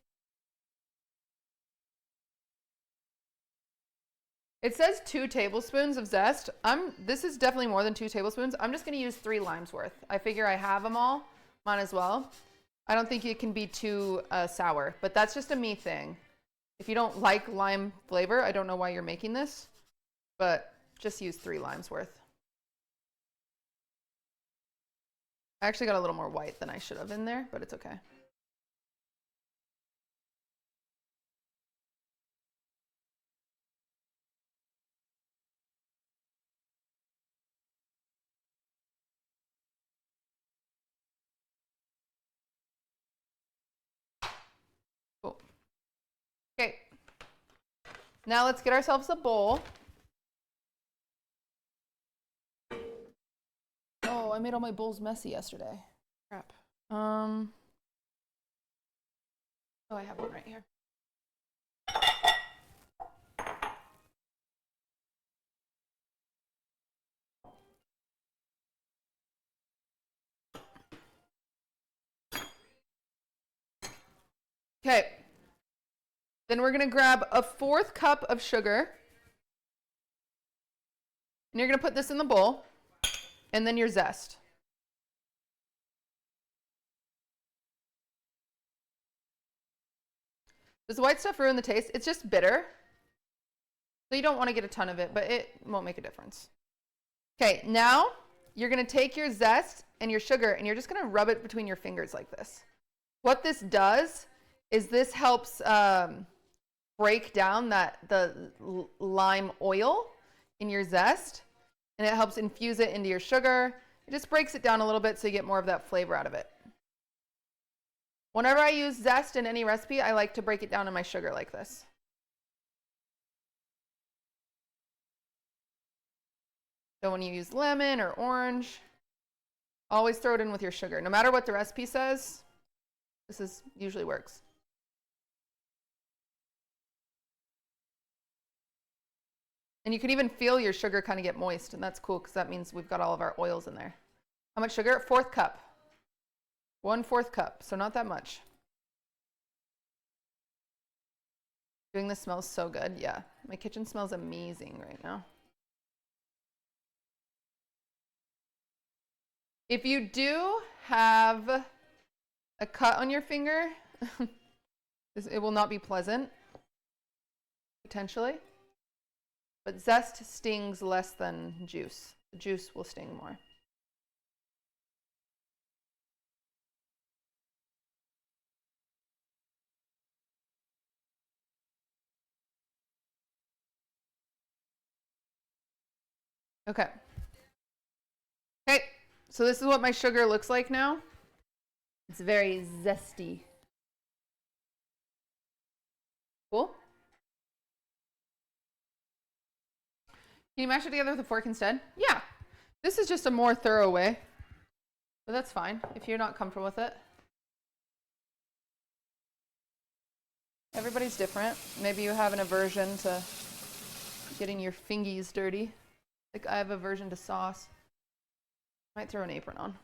It says 2 tablespoons of zest. This is definitely more than 2 tablespoons. I'm just gonna use 3 limes worth. I figure I have them all. Might as well. I don't think it can be too sour, but that's just a me thing. If you don't like lime flavor, I don't know why you're making this, but just use 3 limes worth. I actually got a little more white than I should have in there, but it's okay. Cool. Okay. Now let's get ourselves a bowl. Oh, I made all my bowls messy yesterday. Crap. Oh, I have one right here. Okay. Then we're gonna grab a 1/4 cup of sugar. And you're gonna put this in the bowl. And then your zest. Does the white stuff ruin the taste? It's just bitter. So you don't want to get a ton of it, but it won't make a difference. Okay, now you're going to take your zest and your sugar and you're just going to rub it between your fingers like this. What this does is this helps break down the lime oil in your zest, and it helps infuse it into your sugar. It just breaks it down a little bit so you get more of that flavor out of it. Whenever I use zest in any recipe, I like to break it down in my sugar like this. So when you use lemon or orange, always throw it in with your sugar. No matter what the recipe says, this usually works. And you can even feel your sugar kind of get moist, and that's cool because that means we've got all of our oils in there. How much sugar? 1/4 cup. 1/4 cup, so not that much. Doing this smells so good. Yeah, my kitchen smells amazing right now. If you do have a cut on your finger, it will not be pleasant, potentially. But zest stings less than juice. The juice will sting more. Okay. Okay, so this is what my sugar looks like now. It's very zesty. Cool. Can you mash it together with a fork instead? Yeah. This is just a more thorough way. But that's fine if you're not comfortable with it. Everybody's different. Maybe you have an aversion to getting your fingies dirty. Like I have aversion to sauce. Might throw an apron on.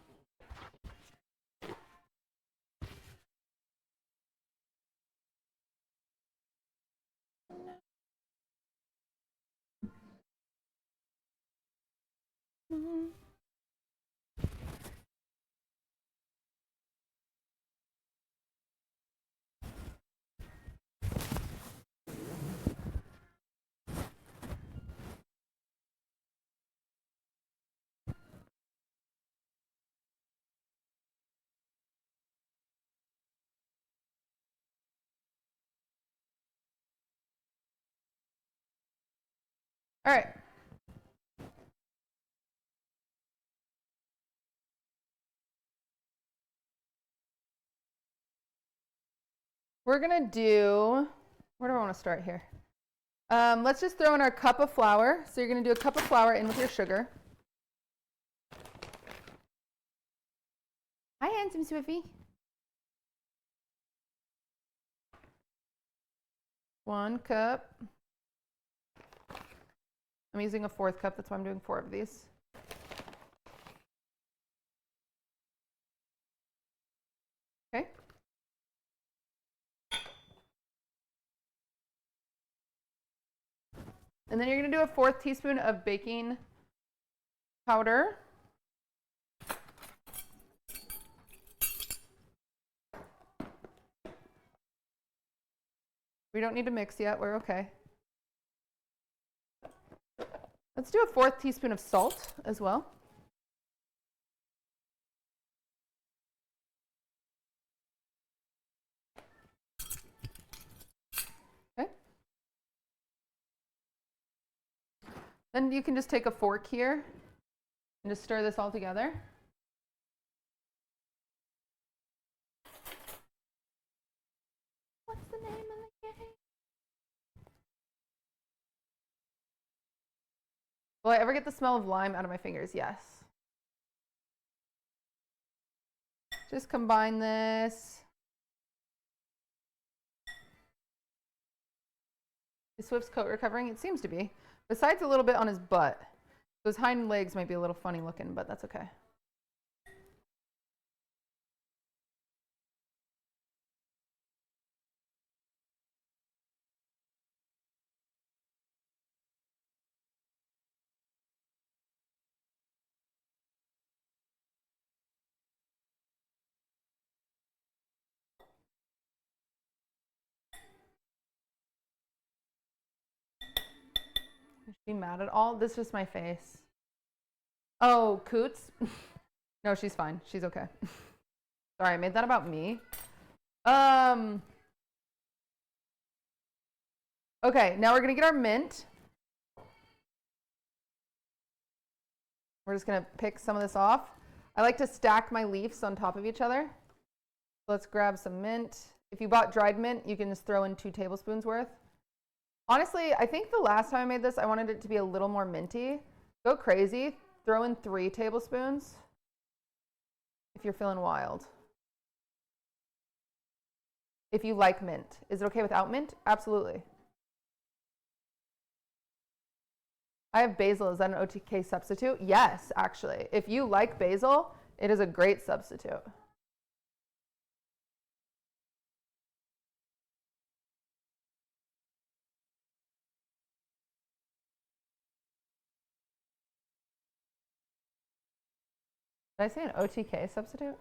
All right. We're gonna do, where do I want to start here? Let's just throw in our cup of flour. So you're gonna do a cup of flour in with your sugar. Hi, handsome Swiffy. 1 cup. I'm using a 1/4 cup, that's why I'm doing 4 of these. Okay. And then you're gonna do a 1/4 teaspoon of baking powder. We don't need to mix yet, we're okay. Let's do a 1/4 teaspoon of salt as well. Okay. Then you can just take a fork here and just stir this all together. What's the Will I ever get the smell of lime out of my fingers? Yes. Just combine this. Is Swift's coat recovering? It seems to be. Besides a little bit on his butt. Those hind legs might be a little funny looking, but that's okay. Is she mad at all? This is just my face. Oh, Coots? No, she's fine. She's okay. Sorry, I made that about me. Okay, now we're gonna get our mint. We're just gonna pick some of this off. I like to stack my leaves on top of each other. Let's grab some mint. If you bought dried mint, you can just throw in 2 tablespoons worth. Honestly, I think the last time I made this, I wanted it to be a little more minty. Go crazy. Throw in 3 tablespoons if you're feeling wild. If you like mint. Is it okay without mint? Absolutely. I have basil. Is that an OTK substitute? Yes, actually. If you like basil, it is a great substitute. Did I say an OTK substitute?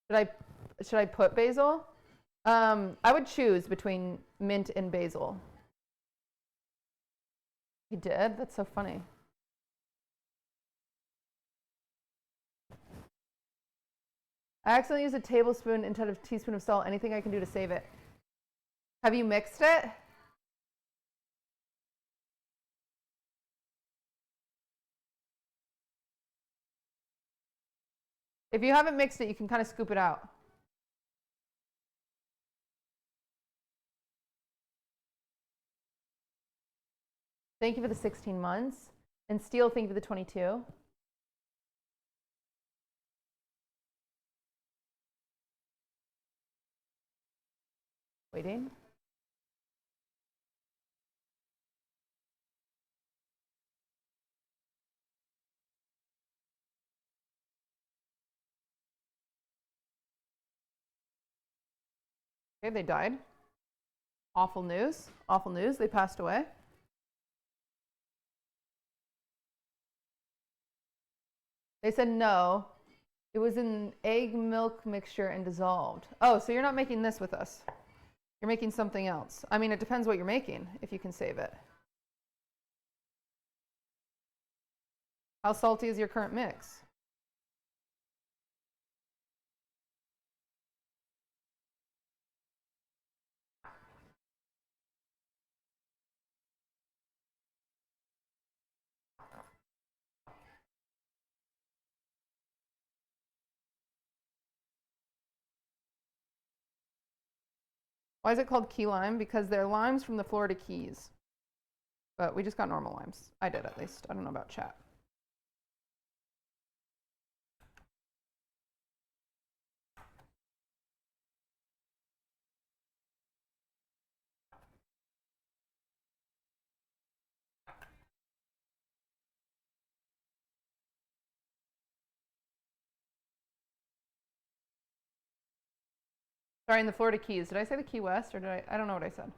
Should I put basil? I would choose between mint and basil. He did? That's so funny. I accidentally used a tablespoon instead of a teaspoon of salt. Anything I can do to save it? Have you mixed it? If you haven't mixed it, you can kind of scoop it out. Thank you for the 16 months. And Steele, thank you for the 22. Waiting. Okay, they died. Awful news. Awful news. They passed away. They said no. It was an egg milk mixture and dissolved. Oh, so you're not making this with us. You're making something else. I mean, it depends what you're making, if you can save it. How salty is your current mix? Why is it called key lime? Because they're limes from the Florida Keys. But we just got normal limes. I did, at least. I don't know about chat. Sorry, in the Florida Keys. Did I say the Key West or did I don't know what I said.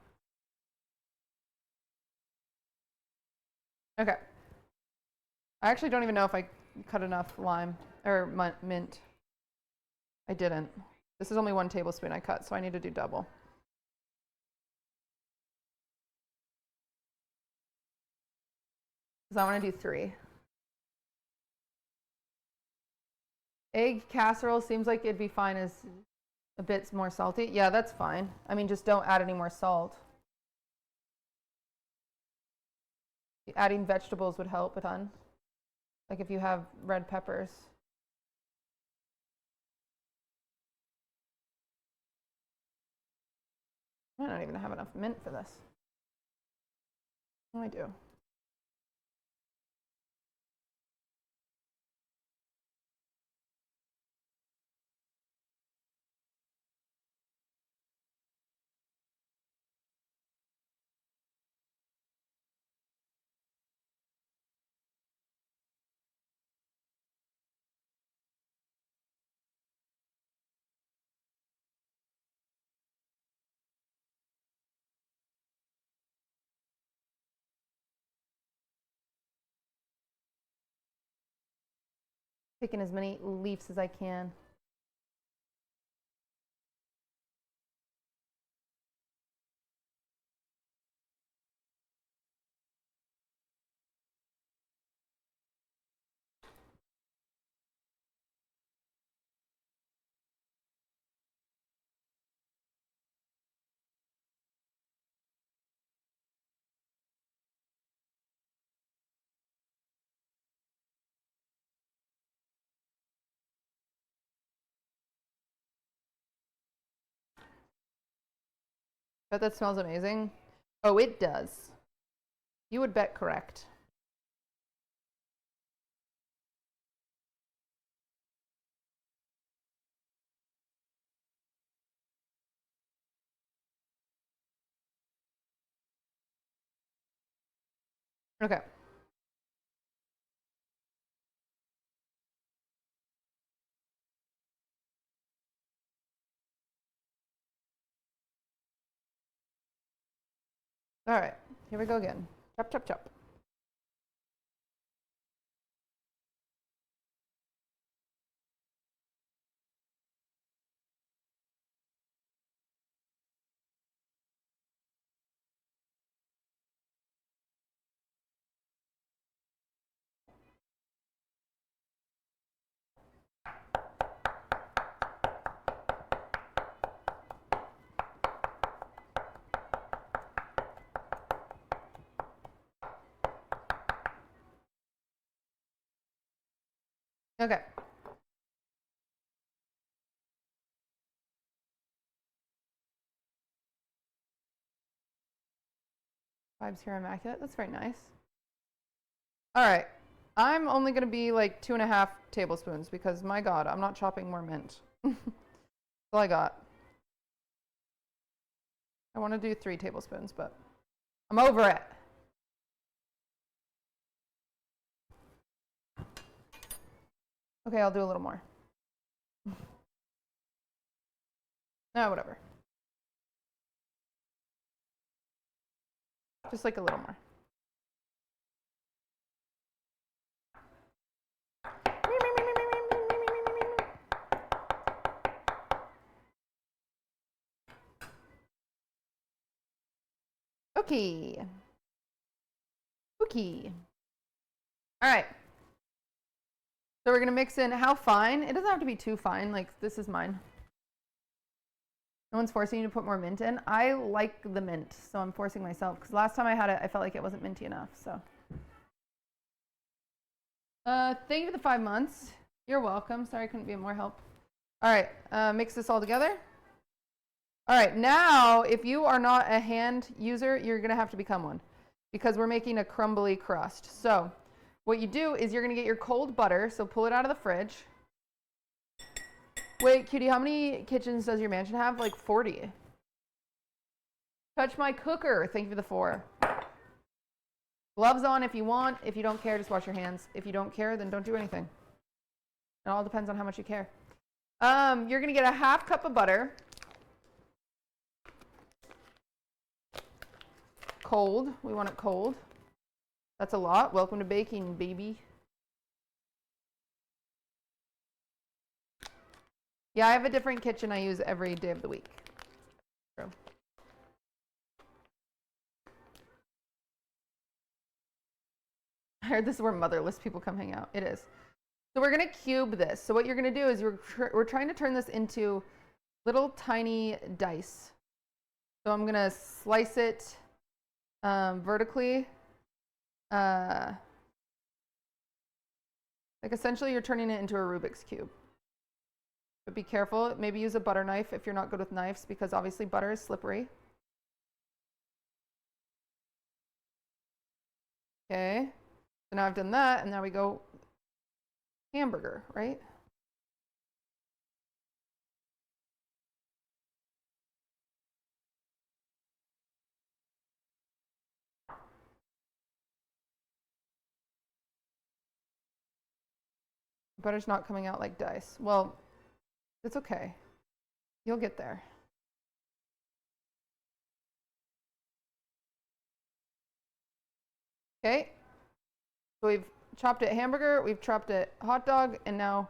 Okay. I actually don't even know if I cut enough lime or mint. I didn't. This is only 1 tablespoon I cut, so I need to do double. Because I want to do 3. Egg casserole seems like it'd be fine as a bit more salty. Yeah, that's fine. I mean, just don't add any more salt. Adding vegetables would help a ton. Like if you have red peppers. I don't even have enough mint for this. Oh, I do. Picking as many leaves as I can. Bet that smells amazing. Oh, it does. You would bet correct. Okay. All right, here we go again. Chop, chop, chop. Okay. Vibes here immaculate. That's very nice. All right. I'm only going to be like 2.5 tablespoons because, my God, I'm not chopping more mint. That's all I got. I want to do 3 tablespoons, but I'm over it. Okay, I'll do a little more. No, whatever. Just like a little more. Okay. Okay. All right. So we're going to mix in how fine. It doesn't have to be too fine. Like, this is mine. No one's forcing you to put more mint in. I like the mint, so I'm forcing myself. Because last time I had it, I felt like it wasn't minty enough. So, thank you for the 5 months. You're welcome. Sorry I couldn't be of more help. All right, mix this all together. All right, now if you are not a hand user, you're going to have to become one because we're making a crumbly crust. So what you do is you're going to get your cold butter. So pull it out of the fridge. Wait, Cutie, how many kitchens does your mansion have? Like 40. Touch my cooker. Thank you for the 4. Gloves on if you want. If you don't care, just wash your hands. If you don't care, then don't do anything. It all depends on how much you care. You're going to get a 1/2 cup of butter. Cold. We want it cold. That's a lot. Welcome to baking, baby. Yeah, I have a different kitchen I use every day of the week. True. I heard this is where motherless people come hang out. It is. So we're going to cube this. So what you're going to do is we're trying to turn this into little tiny dice. So I'm going to slice it vertically. Like essentially you're turning it into a Rubik's Cube. But be careful. Maybe use a butter knife if you're not good with knives because obviously butter is slippery. Okay. So now I've done that, and now we go hamburger, right? Butter's not coming out like dice. Well, it's okay. You'll get there. Okay. So we've chopped it hamburger, we've chopped it hot dog, and now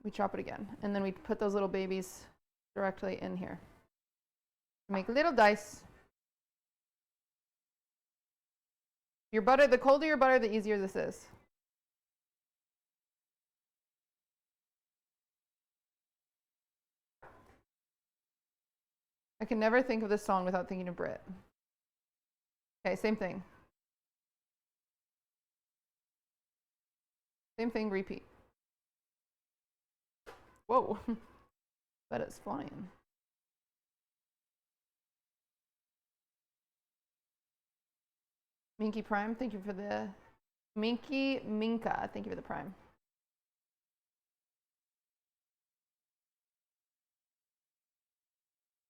we chop it again. And then we put those little babies directly in here. Make little dice. Your butter, the colder your butter, the easier this is. I can never think of this song without thinking of Brit. Okay, same thing. Same thing, repeat. Whoa, but it's flying. Minky Prime, thank you for the Minka, thank you for the Prime.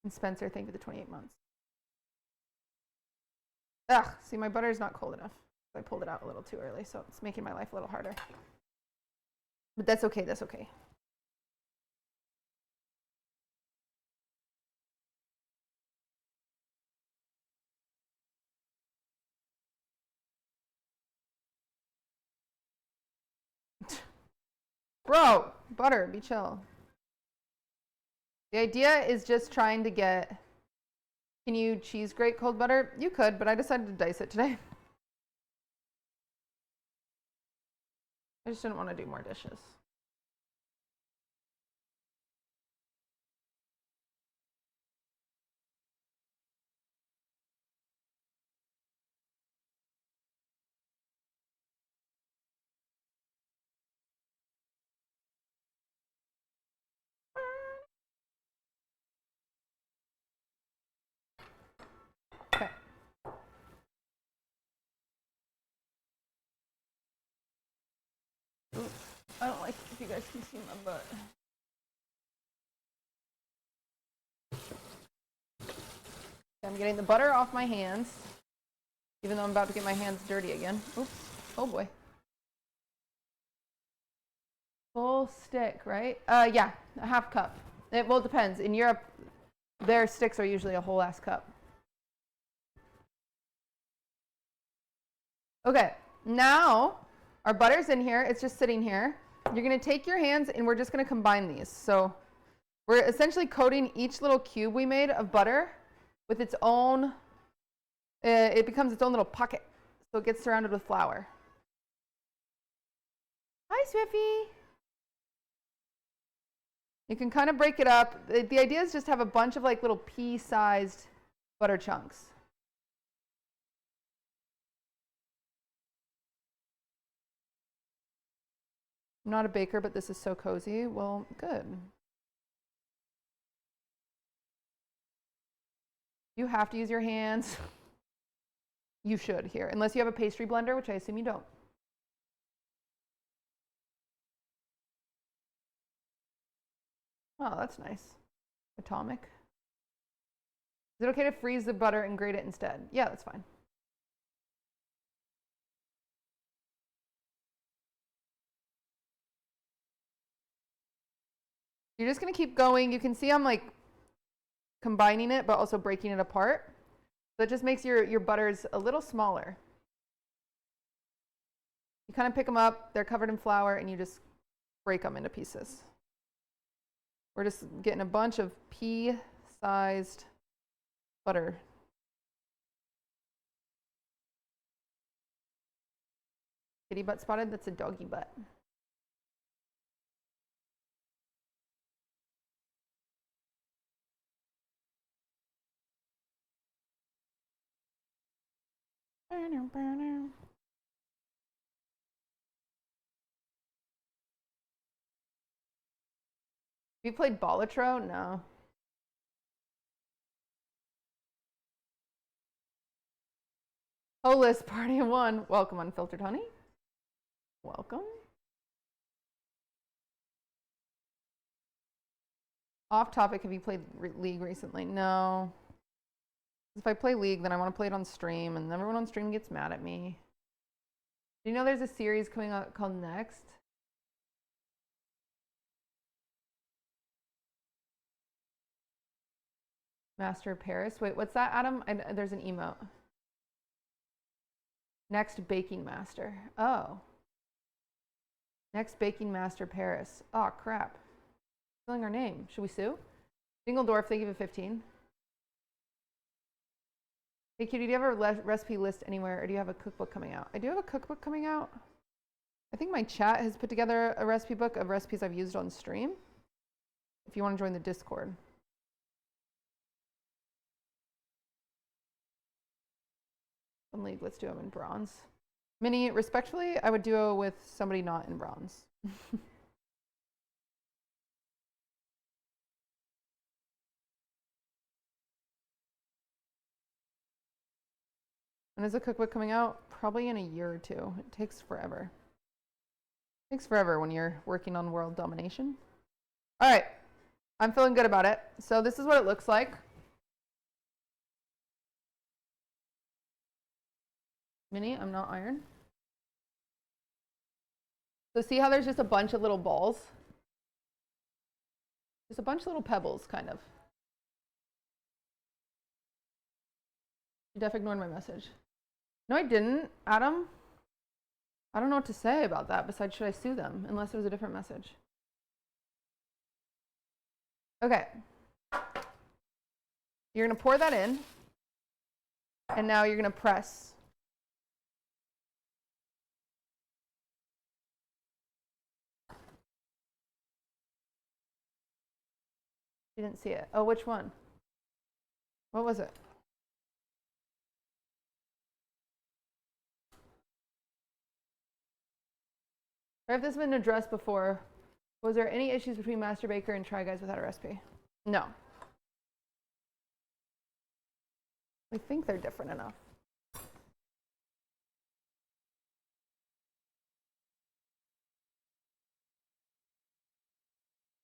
And Spencer, thank you for the 28 months. Ugh, see, my butter is not cold enough. I pulled it out a little too early, so it's making my life a little harder. But that's okay, that's okay. Bro, butter, be chill. The idea is just trying to get... Can you cheese grate cold butter? You could, but I decided to dice it today. I just didn't want to do more dishes. Okay. Ooh, I don't like if you guys can see my butt. I'm getting the butter off my hands, even though I'm about to get my hands dirty again. Oops. Oh boy. Full stick, right? Yeah, a half cup. Well, it depends. In Europe, their sticks are usually a whole ass cup. Okay, now our butter's in here. It's just sitting here. You're gonna take your hands and we're just gonna combine these. So we're essentially coating each little cube we made of butter with its own, it becomes its own little pocket. So it gets surrounded with flour. Hi, Swiffy. You can kind of break it up. The idea is just have a bunch of like little pea-sized butter chunks. I'm not a baker, but this is so cozy. Well, good. You have to use your hands. You should here, unless you have a pastry blender, which I assume you don't. Oh, that's nice. Atomic. Is it okay to freeze the butter and grate it instead? Yeah, that's fine. You're just gonna keep going. You can see I'm like combining it, but also breaking it apart. So it just makes your butters a little smaller. You kind of pick them up, they're covered in flour, and you just break them into pieces. We're just getting a bunch of pea-sized butter. Kitty butt spotted? That's a doggy butt. Have you played Bollatro? No. Holist party of one. Welcome, Unfiltered Honey. Welcome. Off topic, have you played League recently? No. If I play League, then I want to play it on stream, and everyone on stream gets mad at me. Do you know there's a series coming out called Next? Master of Paris. Wait, what's that, Adam? There's an emote. Next Baking Master. Oh. Next Baking Master Paris. Oh, crap. Spelling our name. Should we sue? Dingledorf, thank you for 15. Hey, Cutie, do you have a recipe list anywhere, or do you have a cookbook coming out? I do have a cookbook coming out. I think my chat has put together a recipe book of recipes I've used on stream. If you want to join the Discord. On League, let's do them in bronze. Mini, respectfully, I would duo with somebody not in bronze. When is the cookbook coming out? Probably in a year or two. It takes forever. It takes forever when you're working on world domination. All right. I'm feeling good about it. So this is what it looks like. Mini, I'm not iron. So see how there's just a bunch of little balls? Just a bunch of little pebbles, kind of. You def ignored my message. No, I didn't, Adam. I don't know what to say about that besides should I sue them, unless it was a different message. Okay. You're going to pour that in. And now you're going to press. You didn't see it. Oh, which one? What was it? Or if this has been addressed before, was there any issues between Master Baker and Try Guys without a recipe? No. We think they're different enough.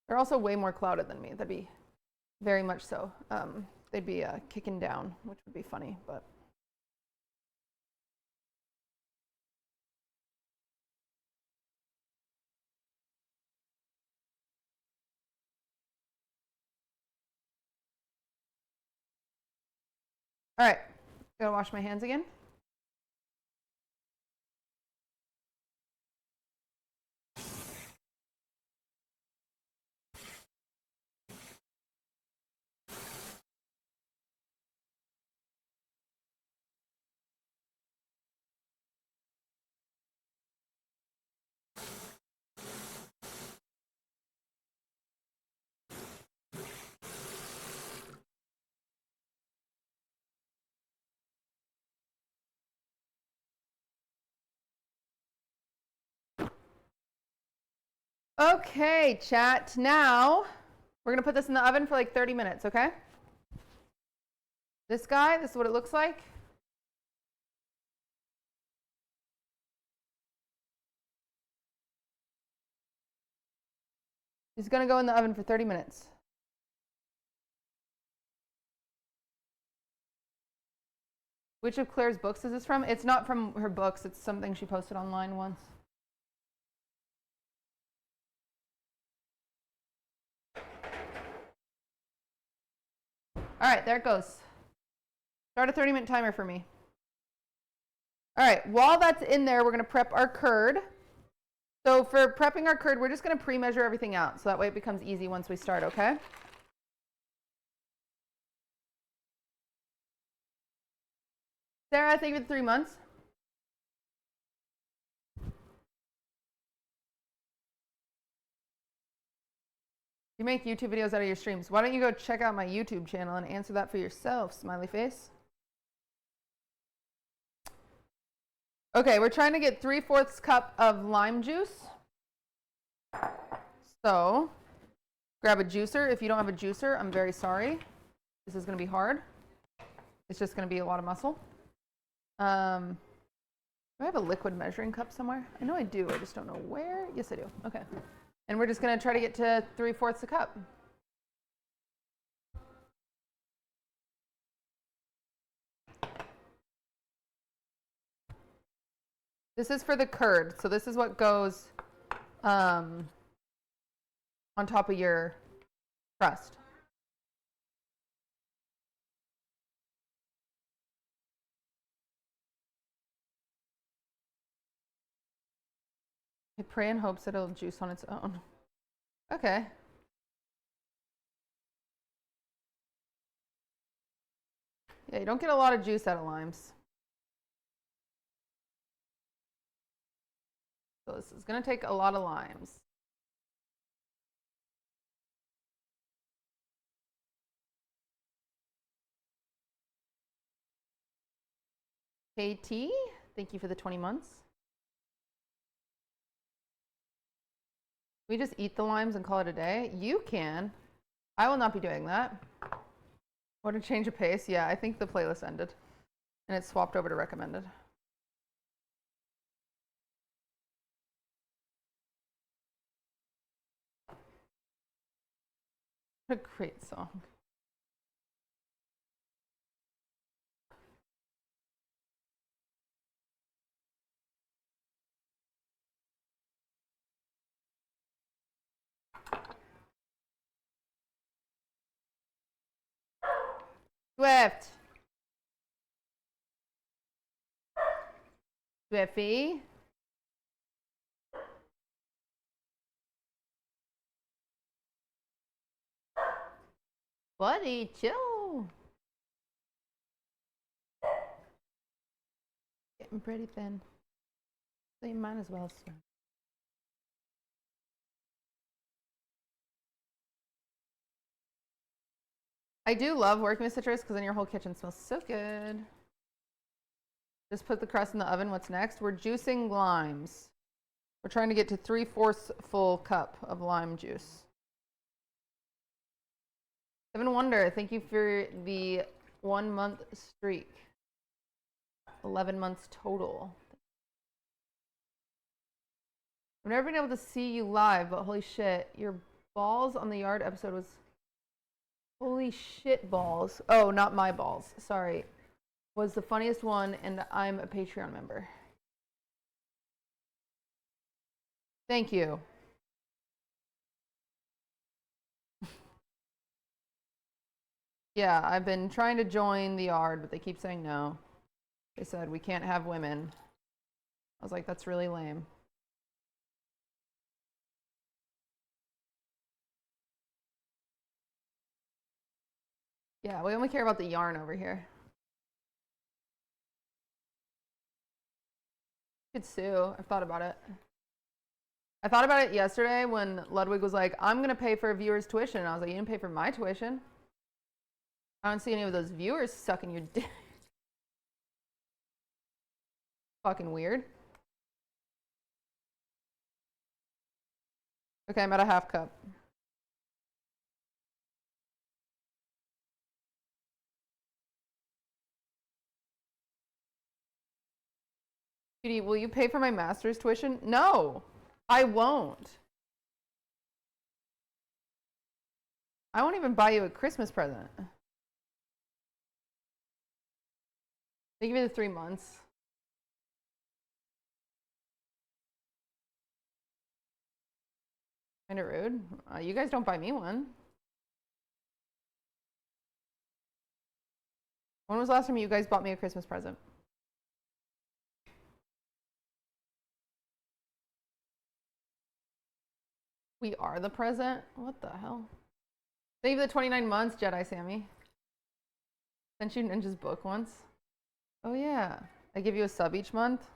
They're also way more clouded than me. That'd be very much so. They'd be kicking down, which would be funny, but. All right, gotta wash my hands again. Okay, chat. Now, we're going to put this in the oven for like 30 minutes, okay? This guy, this is what it looks like. He's going to go in the oven for 30 minutes. Which of Claire's books is this from? It's not from her books. It's something she posted online once. All right, there it goes. Start a 30-minute timer for me. All right, while that's in there, we're going to prep our curd. So for prepping our curd, we're just going to pre-measure everything out. So that way it becomes easy once we start, okay? Sarah, thank you for the 3 months. You make YouTube videos out of your streams. Why don't you go check out my YouTube channel and answer that for yourself, smiley face. Okay, we're trying to get 3/4 cup of lime juice. So, grab a juicer. If you don't have a juicer, I'm very sorry. This is going to be hard. It's just going to be a lot of muscle. Do I have a liquid measuring cup somewhere? I know I do, I just don't know where. Yes, I do. Okay. And we're just gonna try to get to 3/4 a cup. This is for the curd, so this is what goes on top of your crust. I pray and hopes that it'll juice on its own. Okay. Yeah, you don't get a lot of juice out of limes. So this is gonna take a lot of limes. KT, thank you for the 20 months. We just eat the limes and call it a day? You can. I will not be doing that. What a change of pace. Yeah, I think the playlist ended. And it swapped over to recommended. What a great song. Swift. Swiffy. Buddy, chill. Getting pretty thin. So you might as well swim. I do love working with citrus because then your whole kitchen smells so good. Just put the crust in the oven. What's next? We're juicing limes. We're trying to get to 3/4 full cup of lime juice. Seven Wonder, thank you for the 1 month streak. 11 months total. I've never been able to see you live, but holy shit, your balls on the yard episode was holy shit balls. Oh, not my balls. Sorry. Was the funniest one, and I'm a Patreon member. Thank you. Yeah, I've been trying to join the yard, but they keep saying no. They said we can't have women. I was like, that's really lame. Yeah, we only care about the yarn over here. You could sue. I've thought about it. I thought about it yesterday when Ludwig was like, I'm going to pay for a viewer's tuition. And I was like, you didn't pay for my tuition. I don't see any of those viewers sucking your dick. Fucking weird. Okay, I'm at a half cup. Judy, will you pay for my master's tuition? No, I won't. I won't even buy you a Christmas present. They give you the 3 months. Kind of rude. You guys don't buy me one. When was the last time you guys bought me a Christmas present? We are the present? What the hell? Save the 29 months, Jedi Sammy. Sent you Ninja's book once. Oh yeah. I give you a sub each month?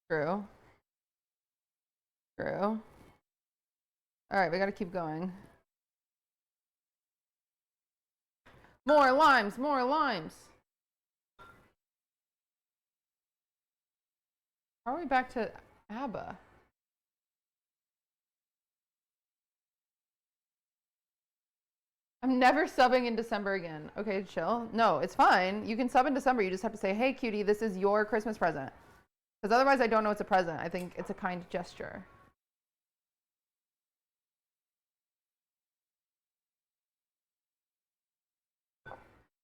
True. True. Alright, we gotta keep going. More limes, more limes. How are we back to ABBA? I'm never subbing in December again. Okay, chill. No, it's fine. You can sub in December. You just have to say, hey, cutie, this is your Christmas present. Because otherwise I don't know it's a present. I think it's a kind gesture.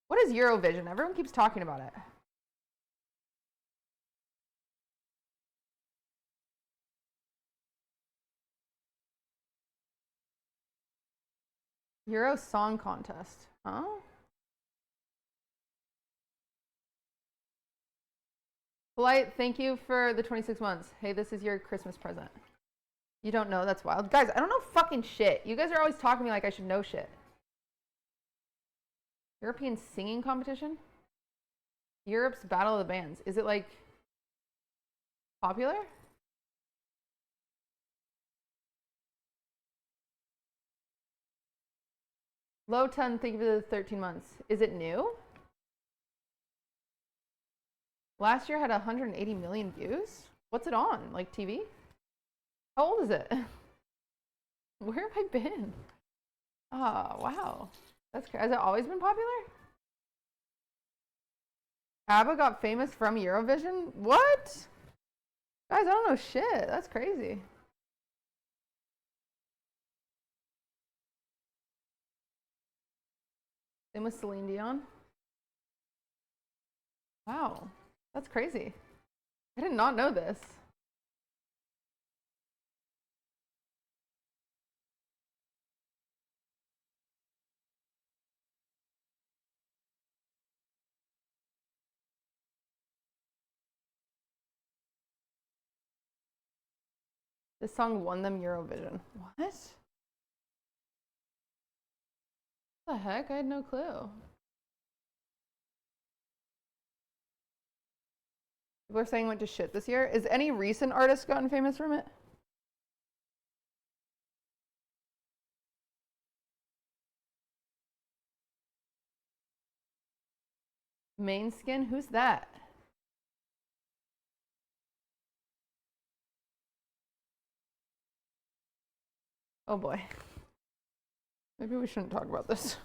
What is Eurovision? Everyone keeps talking about it. Euro Song Contest. Huh? Polite, thank you for the 26 months. Hey, this is your Christmas present. You don't know? That's wild. Guys, I don't know fucking shit. You guys are always talking to me like I should know shit. European singing competition? Europe's Battle of the Bands. Is it like popular? Low ton, thank you for the 13 months. Is it new? Last year had 180 million views? What's it on? Like TV? How old is it? Where have I been? Oh, wow. That's crazy. Has it always been popular? ABBA got famous from Eurovision? What? Guys, I don't know shit. That's crazy. Same with Celine Dion. Wow. That's crazy. I did not know this. This song won them Eurovision. What? What the heck? I had no clue. People are saying it went to shit this year. Is any recent artist gotten famous from it? Main Skin? Who's that? Oh boy. Maybe we shouldn't talk about this.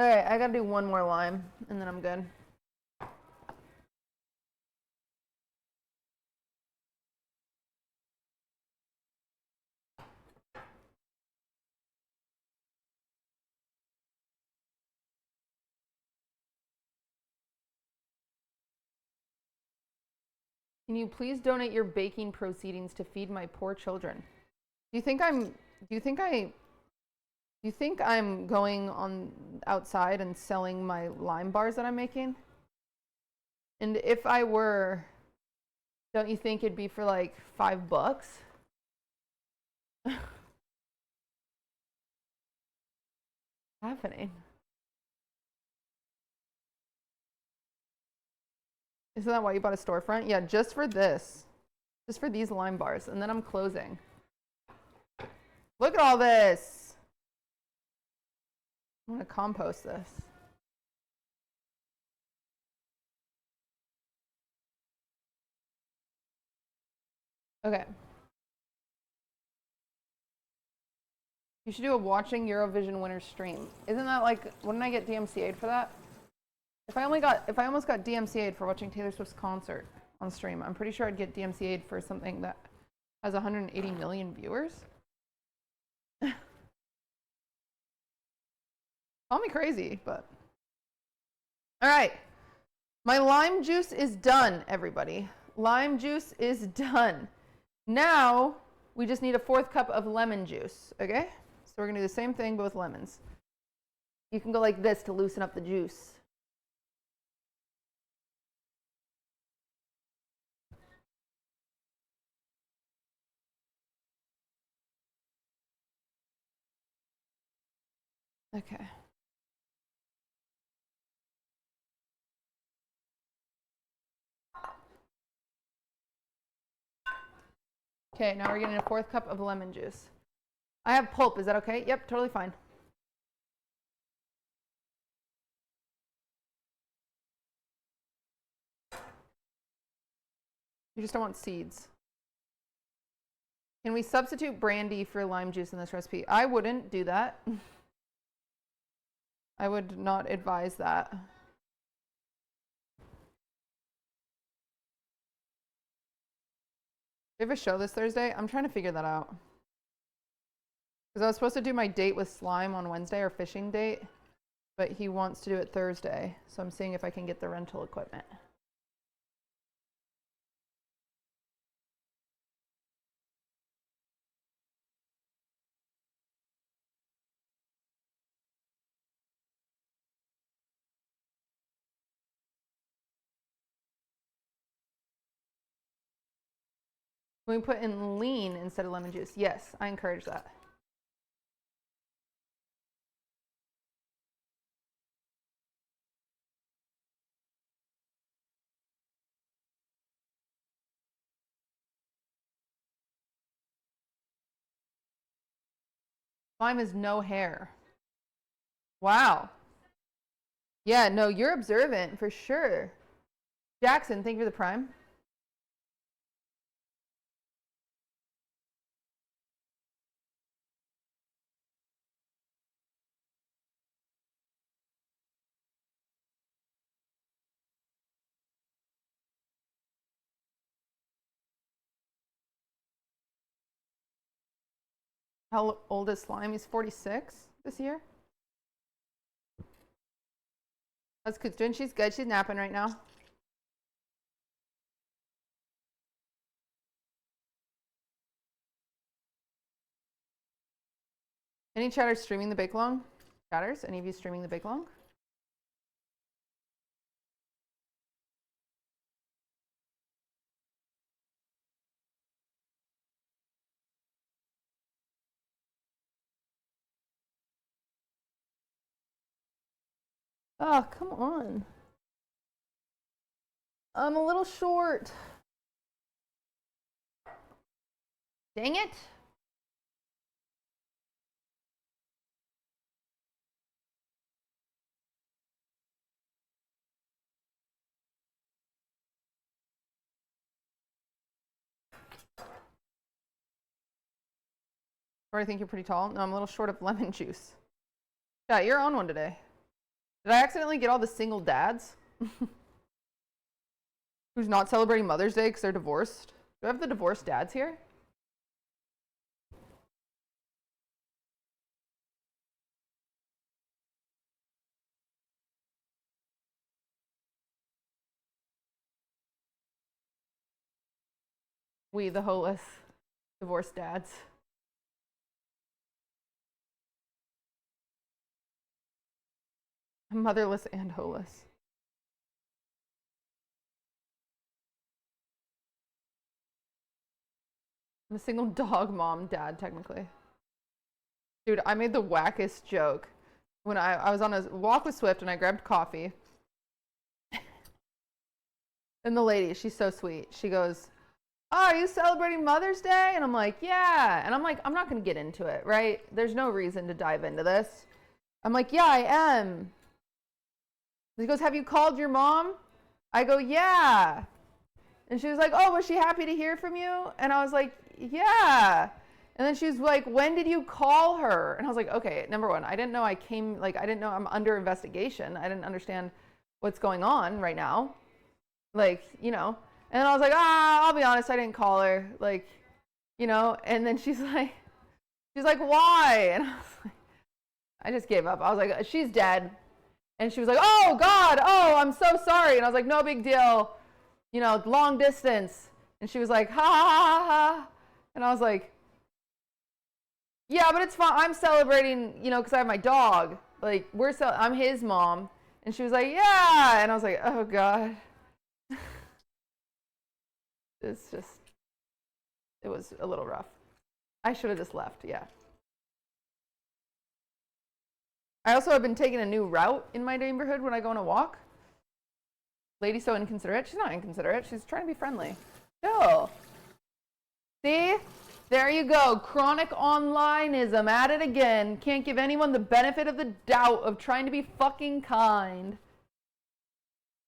Alright, I gotta do one more lime, and then I'm good. Can you please donate your baking proceedings to feed my poor children? Do you think I'm going on outside and selling my lime bars that I'm making? And if I were, don't you think it'd be for like $5? Happening. Isn't that why you bought a storefront? Yeah, just for this. Just for these lime bars. And then I'm closing. Look at all this. I'm going to compost this. Okay. You should do a watching Eurovision winner stream. Isn't that like, wouldn't I get DMCA'd for that? If I almost got DMCA'd for watching Taylor Swift's concert on stream, I'm pretty sure I'd get DMCA'd for something that has 180 million viewers. Call me crazy, but. All right. My lime juice is done, everybody. Lime juice is done. Now, we just need a 4th cup of lemon juice, okay? So we're gonna do the same thing, but with lemons. You can go like this to loosen up the juice. Okay. Okay, now we're getting a 4th cup of lemon juice. I have pulp, is that okay? Yep, totally fine. You just don't want seeds. Can we substitute brandy for lime juice in this recipe? I wouldn't do that. I would not advise that. We have a show this Thursday. I'm trying to figure that out. Because I was supposed to do my date with Slime on Wednesday, our fishing date. But he wants to do it Thursday. So I'm seeing if I can get the rental equipment. Can we put in lean instead of lemon juice? Yes, I encourage that. Slime is no hair. Wow. Yeah, no, you're observant for sure. Jackson, thank you for the prime. How old is Slime? He's 46 this year. That's good. She's good. She's napping right now. Any chatters streaming the bake along? Chatters? Any of you streaming the bake along? Oh, come on. I'm a little short. Dang it. Or I think you're pretty tall. No, I'm a little short of lemon juice. Yeah, you're on one today. Did I accidentally get all the single dads? Who's not celebrating Mother's Day because they're divorced? Do I have the divorced dads here? We, the holeless divorced dads. Motherless and holeless. I'm a single dog mom dad, technically. Dude, I made the wackest joke. When I was on a walk with Swift and I grabbed coffee. And the lady, she's so sweet. She goes, "Oh, are you celebrating Mother's Day?" And I'm like, "Yeah." And I'm like, I'm not going to get into it, right? There's no reason to dive into this. I'm like, "Yeah, I am." He goes, "Have you called your mom?" I go, "Yeah." And she was like, "Oh, was she happy to hear from you?" And I was like, "Yeah." And then she was like, "When did you call her?" And I was like, okay, number one, I didn't know I didn't know I'm under investigation. I didn't understand what's going on right now. Like, you know. And then I was like, I'll be honest, I didn't call her. Like, you know. And then she's like, "Why?" And I was like, I just gave up. I was like, "She's dead." And she was like, "Oh, God. Oh, I'm so sorry." And I was like, "No big deal. You know, long distance." And she was like, "Ha, ha, ha, ha." And I was like, "Yeah, but it's fine. I'm celebrating, you know, because I have my dog. Like, I'm his mom." And she was like, "Yeah." And I was like, "Oh, God." It's just, it was a little rough. I should have just left, yeah. I also have been taking a new route in my neighborhood when I go on a walk. Lady's so inconsiderate. She's not inconsiderate. She's trying to be friendly. Chill. See? There you go. Chronic onlineism at it again. Can't give anyone the benefit of the doubt of trying to be fucking kind.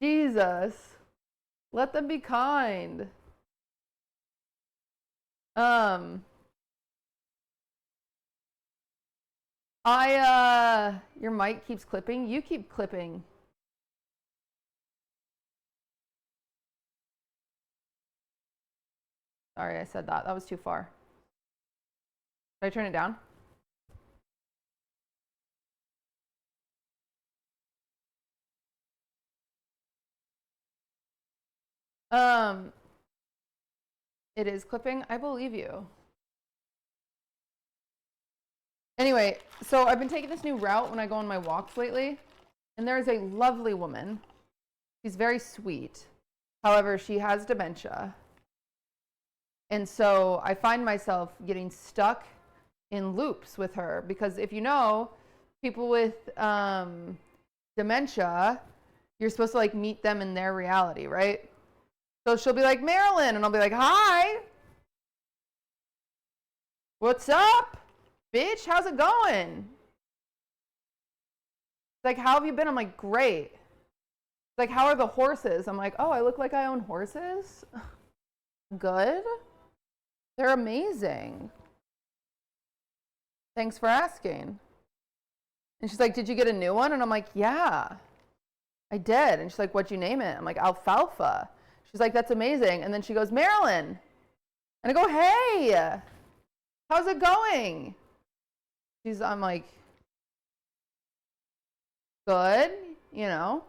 Jesus. Let them be kind. Your mic keeps clipping. You keep clipping. Sorry, I said that. That was too far. Should I turn it down? It is clipping. I believe you. Anyway, so I've been taking this new route when I go on my walks lately, and there is a lovely woman. She's very sweet. However, she has dementia. And so I find myself getting stuck in loops with her because if you know, people with dementia, you're supposed to like meet them in their reality, right? So she'll be like, Marilyn, and I'll be like, hi. What's up, bitch? How's it going? Like, how have you been? I'm like, great. Like, how are the horses? I'm like, oh, I look like I own horses? Good. They're amazing. Thanks for asking. And she's like, did you get a new one? And I'm like, yeah, I did. And she's like, what'd you name it? I'm like, Alfalfa. She's like, that's amazing. And then she goes, Marilyn. And I go, hey, how's it going? I'm like, good, you know.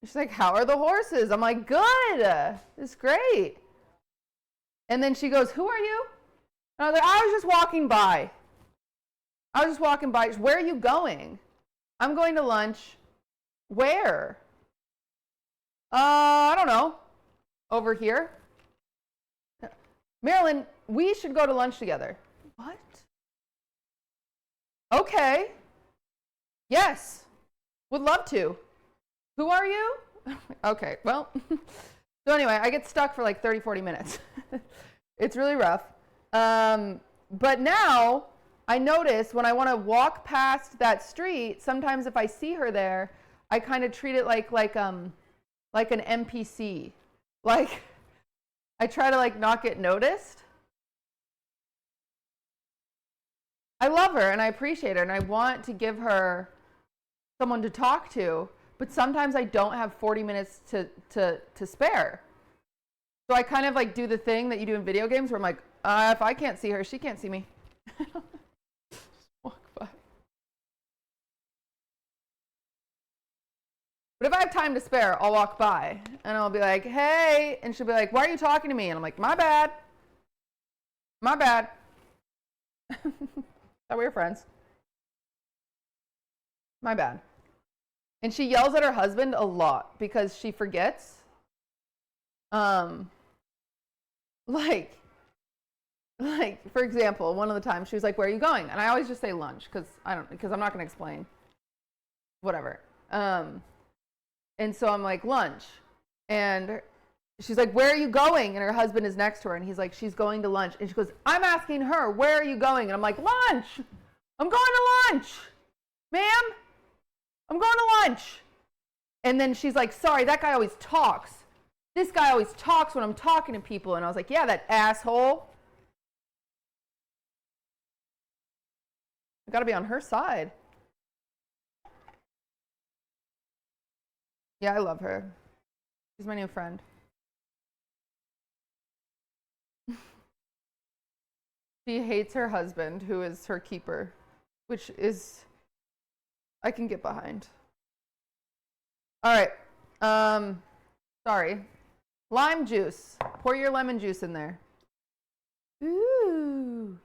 She's like, how are the horses? I'm like, good. It's great. And then she goes, who are you? And I was like, I was just walking by. Where are you going? I'm going to lunch. Where? I don't know. Over here. Marilyn, we should go to lunch together. What? Okay. Yes. Would love to. Who are you? Okay, well. So anyway, I get stuck for like 30, 40 minutes. It's really rough. But now I notice when I want to walk past that street, sometimes if I see her there, I kind of treat it like an NPC. Like I try to like not get noticed. I love her and I appreciate her and I want to give her someone to talk to, but sometimes I don't have 40 minutes to spare. So I kind of like do the thing that you do in video games where I'm like, if I can't see her, she can't see me. Just walk by. But if I have time to spare, I'll walk by and I'll be like, hey, and she'll be like, why are you talking to me? And I'm like, my bad. My bad. That we're friends. My bad. And she yells at her husband a lot because she forgets. Like for example, one of the times she was like, where are you going? And I always just say lunch because I'm not going to explain. Whatever. And so I'm like, lunch. And she's like, where are you going? And her husband is next to her and he's like, she's going to lunch. And she goes, I'm asking her, where are you going? And I'm like, lunch. I'm going to lunch. Ma'am, I'm going to lunch. And then she's like, sorry, that guy always talks. This guy always talks when I'm talking to people. And I was like, yeah, that asshole. I got to be on her side. Yeah, I love her. She's my new friend. She hates her husband, who is her keeper, which is, I can get behind. All right. Sorry. Lime juice. Pour your lemon juice in there. Ooh.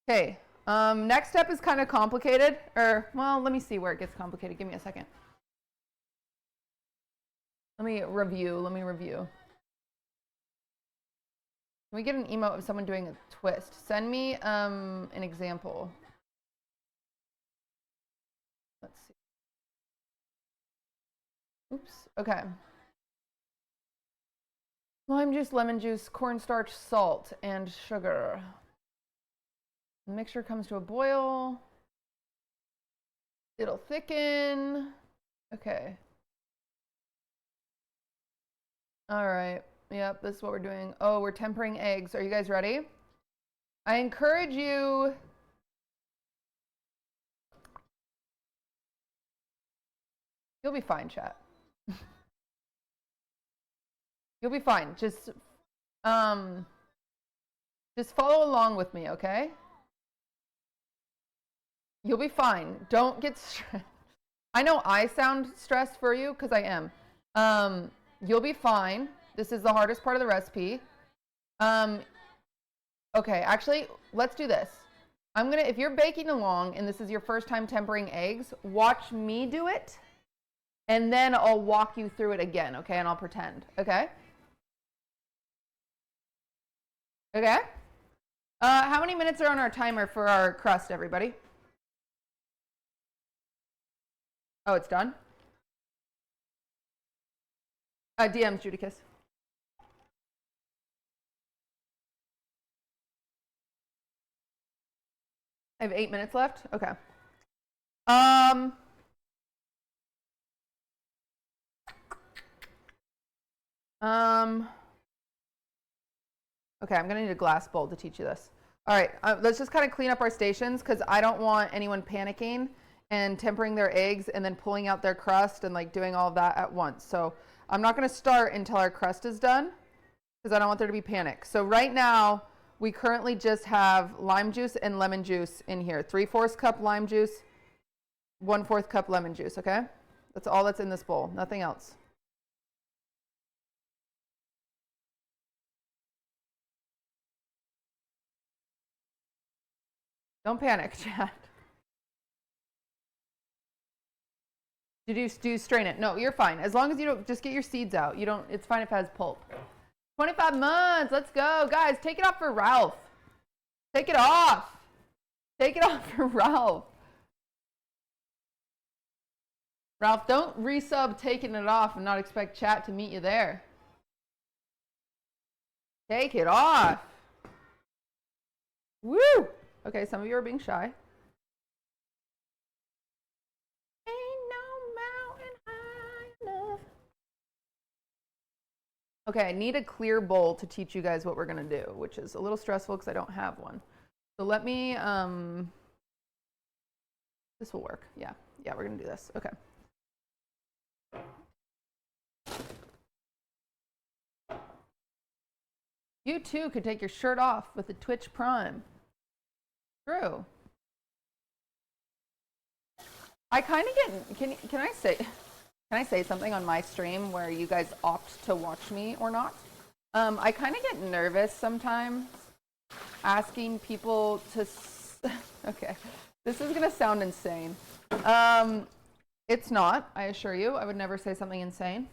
Okay. Next step is kind of complicated. Well, let me see where it gets complicated. Give me a second. Let me review. Can we get an emote of someone doing a twist? Send me an example. Let's see. Oops. Okay. Lime juice, lemon juice, cornstarch, salt, and sugar. The mixture comes to a boil. It'll thicken. Okay. All right. Yep, this is what we're doing. Oh, we're tempering eggs. Are you guys ready? I encourage you. You'll be fine, chat. You'll be fine. Just follow along with me, okay? You'll be fine. Don't get stressed. I know I sound stressed for you because I am. You'll be fine. This is the hardest part of the recipe. Okay, actually, let's do this. If you're baking along and this is your first time tempering eggs, watch me do it. And then I'll walk you through it again, okay? And I'll pretend, okay? Okay? How many minutes are on our timer for our crust, everybody? Oh, it's done? DMs, Judicus. I have 8 minutes left? Okay. Okay, I'm gonna need a glass bowl to teach you this. All right, let's just kind of clean up our stations because I don't want anyone panicking and tempering their eggs and then pulling out their crust and like doing all of that at once. So I'm not gonna start until our crust is done because I don't want there to be panic. So right now, we currently just have lime juice and lemon juice in here. 3/4 cup lime juice, 1/4 cup lemon juice, okay? That's all that's in this bowl, nothing else. Don't panic, chat. Do you strain it? No, you're fine. As long as you don't, just get your seeds out. You don't, it's fine if it has pulp. 25 months, let's go. Guys, take it off for Ralph. Take it off. Take it off for Ralph. Ralph, don't resub taking it off and not expect chat to meet you there. Take it off. Woo! Okay, some of you are being shy. Ain't no mountain high enough. Okay, I need a clear bowl to teach you guys what we're gonna do, which is a little stressful because I don't have one. So let me, this will work. Yeah, we're gonna do this. Okay. You too could take your shirt off with the Twitch Prime. True. I kind of get, can I say something on my stream where you guys opt to watch me or not? I kind of get nervous sometimes asking people to, okay, this is gonna sound insane. It's not, I assure you, I would never say something insane.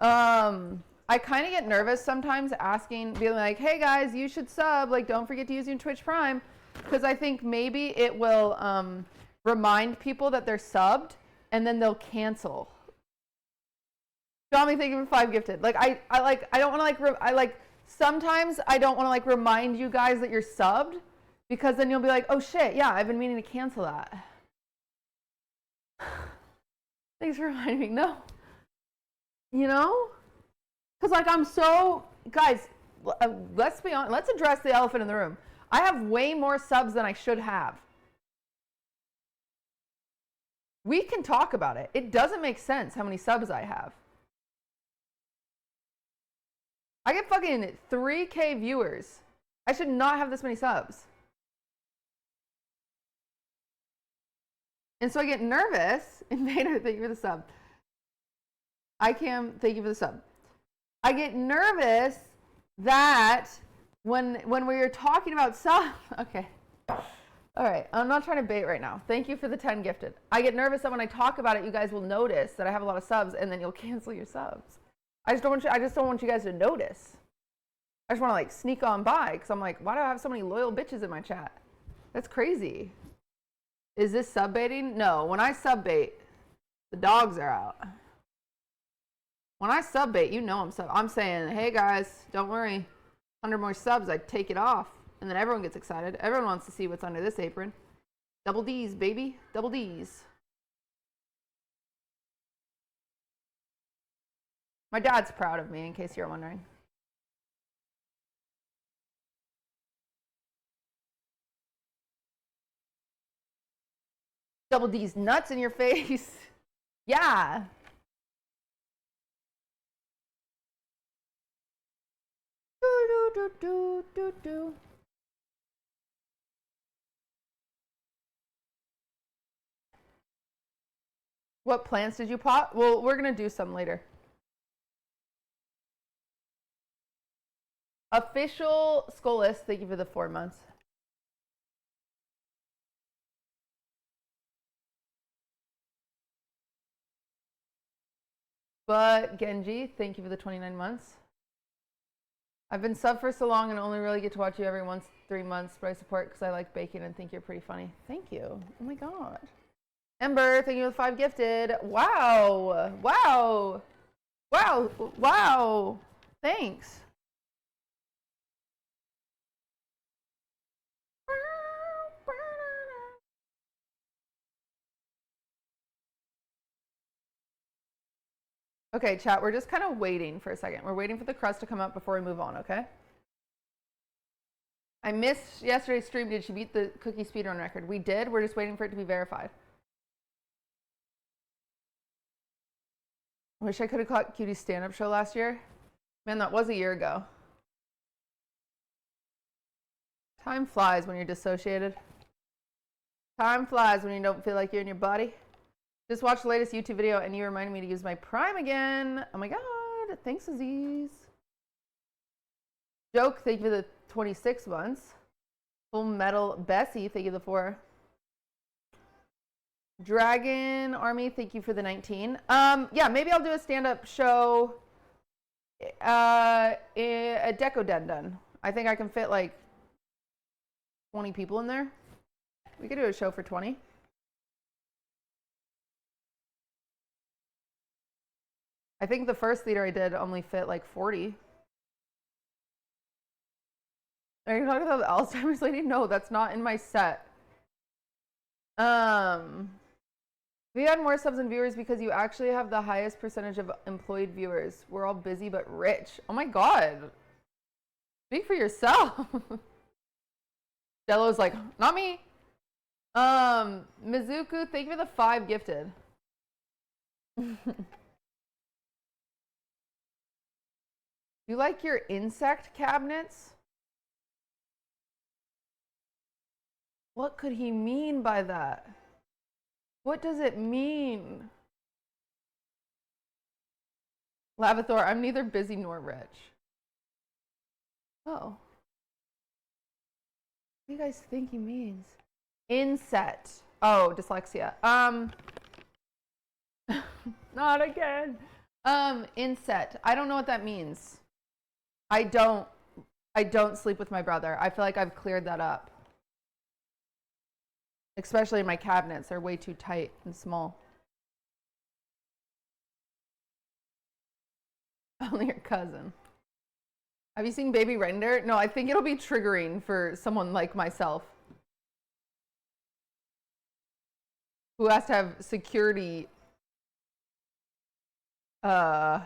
I kind of get nervous sometimes being like, hey guys, you should sub, like don't forget to use your Twitch Prime, because I think maybe it will remind people that they're subbed and then they'll cancel. Tommy, thank you for 5 gifted. Like I don't want to sometimes I don't want to like remind you guys that you're subbed, because then you'll be like, oh shit, yeah, I've been meaning to cancel that. Thanks for reminding me. No. You know? Because like I'm so, guys, let's be honest, let's address the elephant in the room. I have way more subs than I should have. We can talk about it. It doesn't make sense how many subs I have. I get fucking 3K viewers. I should not have this many subs. And so I get nervous. Invader, thank you for the sub. ICAM, thank you for the sub. I get nervous that when we were talking about sub, okay. All right, I'm not trying to bait right now. Thank you for the 10 gifted. I get nervous that when I talk about it, you guys will notice that I have a lot of subs, and then you'll cancel your subs. I just don't want you guys to notice. I just want to like sneak on by, because I'm like, why do I have so many loyal bitches in my chat? That's crazy. Is this sub baiting? No, when I sub bait, the dogs are out. When I sub bait, you know I'm saying, hey guys, don't worry. 100 more subs, I take it off. And then everyone gets excited. Everyone wants to see what's under this apron. Double D's, baby. Double D's. My dad's proud of me, in case you're wondering. Double D's nuts in your face. Yeah. Do. What plants did you pot? Well, we're gonna do some later. Official Skolis, thank you for the 4 months. But Genji, thank you for the 29 months. I've been sub for so long and only really get to watch you every 3 months, but I support because I like baking and think you're pretty funny. Thank you. Oh my god. Ember, thank you for the 5 gifted. Wow. Wow. Wow. Wow. Thanks. Okay, chat, we're just kind of waiting for a second. We're waiting for the crust to come up before we move on, okay? I missed yesterday's stream. Did she beat the cookie speedrun record? We did. We're just waiting for it to be verified. I wish I could have caught Cutie's stand-up show last year. Man, that was a year ago. Time flies when you're dissociated. Time flies when you don't feel like you're in your body. Just watched the latest YouTube video and you reminded me to use my Prime again. Oh my god. Thanks, Aziz. Joke, thank you for the 26 months. Full Metal Bessie, thank you for the 4. Dragon Army, thank you for the 19. Yeah, maybe I'll do a stand-up show at Decodendon. I think I can fit like 20 people in there. We could do a show for 20. I think the first theater I did only fit like 40. Are you talking about the Alzheimer's lady? No, that's not in my set. We had more subs and viewers because you actually have the highest percentage of employed viewers. We're all busy but rich. Oh my god. Speak for yourself. Jello's like, not me. Mizuku, thank you for the 5 gifted. You like your insect cabinets? What could he mean by that? What does it mean? Lavathor, I'm neither busy nor rich. Oh. What do you guys think he means? Inset. Oh, dyslexia. Not again. Inset. I don't know what that means. I don't sleep with my brother. I feel like I've cleared that up. Especially my cabinets. They're way too tight and small. Only your cousin. Have you seen Baby Render? No, I think it'll be triggering for someone like myself. Who has to have security. Never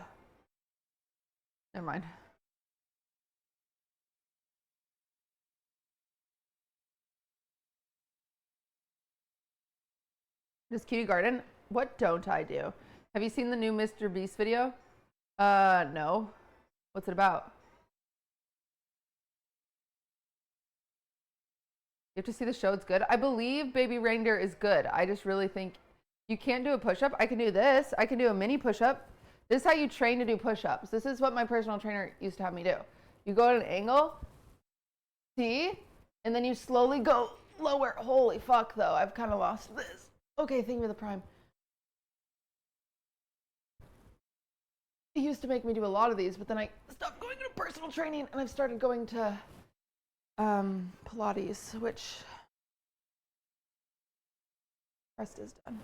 mind. Does Cutie Garden? What don't I do? Have you seen the new Mr. Beast video? No. What's it about? You have to see the show, it's good. I believe Baby Reindeer is good. I just really think you can't do a push-up. I can do this. I can do a mini push-up. This is how you train to do push-ups. This is what my personal trainer used to have me do. You go at an angle, see? And then you slowly go lower. Holy fuck, though. I've kind of lost this. Okay, thank you for the Prime. He used to make me do a lot of these, but then I stopped going to personal training and I've started going to Pilates, which rest is done.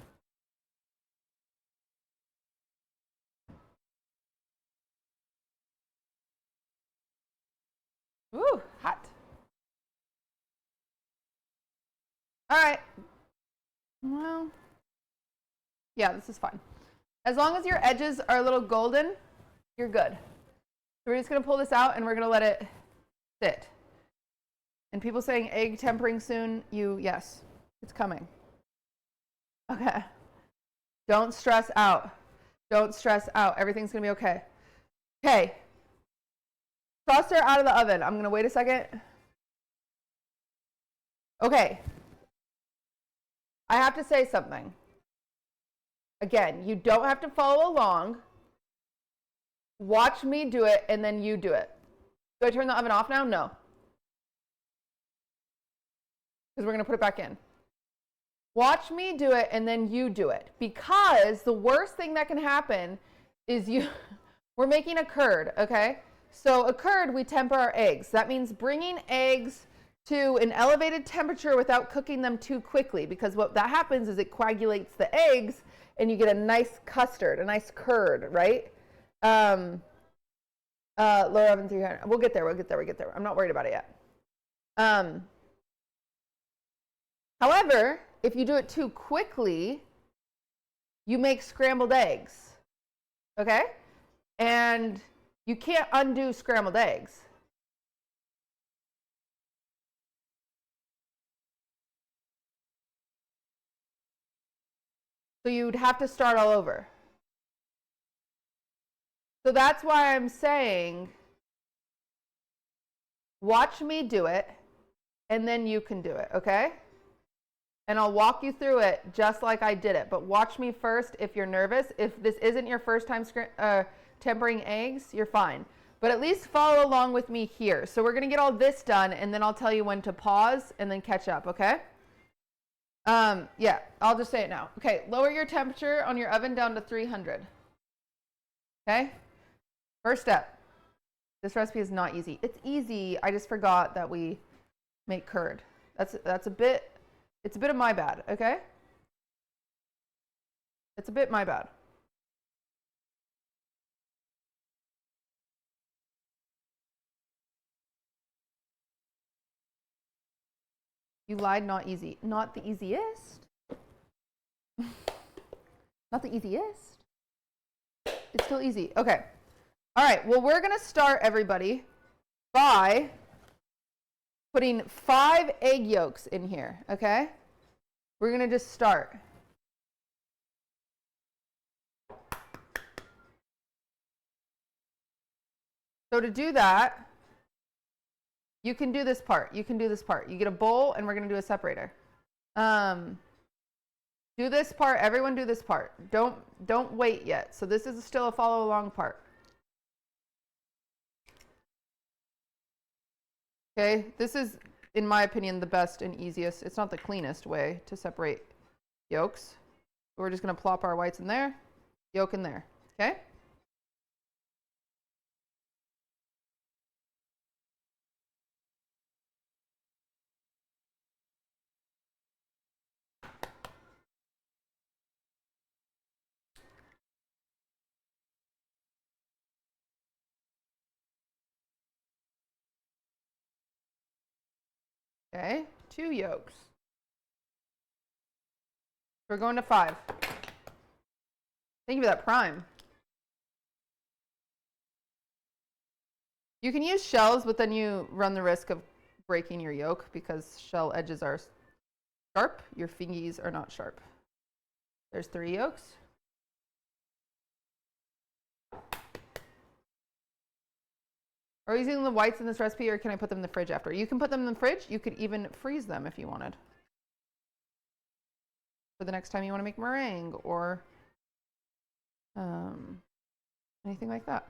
Ooh, hot. All right. Well, yeah, this is fine. As long as your edges are a little golden, you're good. So we're just gonna pull this out and we're gonna let it sit. And people saying egg tempering soon, yes, it's coming. Okay. Don't stress out. Don't stress out. Everything's going to be okay. Okay. Toss her out of the oven. I'm going to wait a second. Okay. I have to say something. Again, you don't have to follow along. Watch me do it, and then you do it. Do I turn the oven off now? No. Because we're going to put it back in. Watch me do it, and then you do it. Because the worst thing that can happen is we're making a curd, okay? So a curd, we temper our eggs. That means bringing eggs to an elevated temperature without cooking them too quickly. Because what that happens is it coagulates the eggs, and you get a nice custard, a nice curd, right? Lower oven 300. We'll get there. I'm not worried about it yet. However, if you do it too quickly, you make scrambled eggs, okay? And you can't undo scrambled eggs. So you'd have to start all over. So that's why I'm saying, watch me do it, and then you can do it, okay? And I'll walk you through it just like I did it. But watch me first if you're nervous. If this isn't your first time tempering eggs, you're fine. But at least follow along with me here. So we're going to get all this done, and then I'll tell you when to pause and then catch up, okay? Yeah, I'll just say it now. Okay, lower your temperature on your oven down to 300. Okay? First step. This recipe is not easy. It's easy. I just forgot that we make curd. That's a bit... It's a bit of my bad, okay? It's a bit my bad. You lied, not easy. Not the easiest. Not the easiest. It's still easy. Okay. All right, well, we're going to start, everybody, by putting 5 egg yolks in here, okay? We're going to just start. So to do that, you can do this part. You can do this part. You get a bowl, and we're going to do a separator. Do this part. Everyone do this part. Don't wait yet. So this is still a follow along part. Okay, this is, in my opinion, the best and easiest. It's not the cleanest way to separate yolks. We're just going to plop our whites in there, yolk in there, okay? Okay, 2 yolks. We're going to 5. Thank you for that prime. You can use shells, but then you run the risk of breaking your yolk because shell edges are sharp. Your fingies are not sharp. There's 3 yolks. Are you using the whites in this recipe, or can I put them in the fridge after? You can put them in the fridge. You could even freeze them if you wanted. For the next time you want to make meringue or anything like that.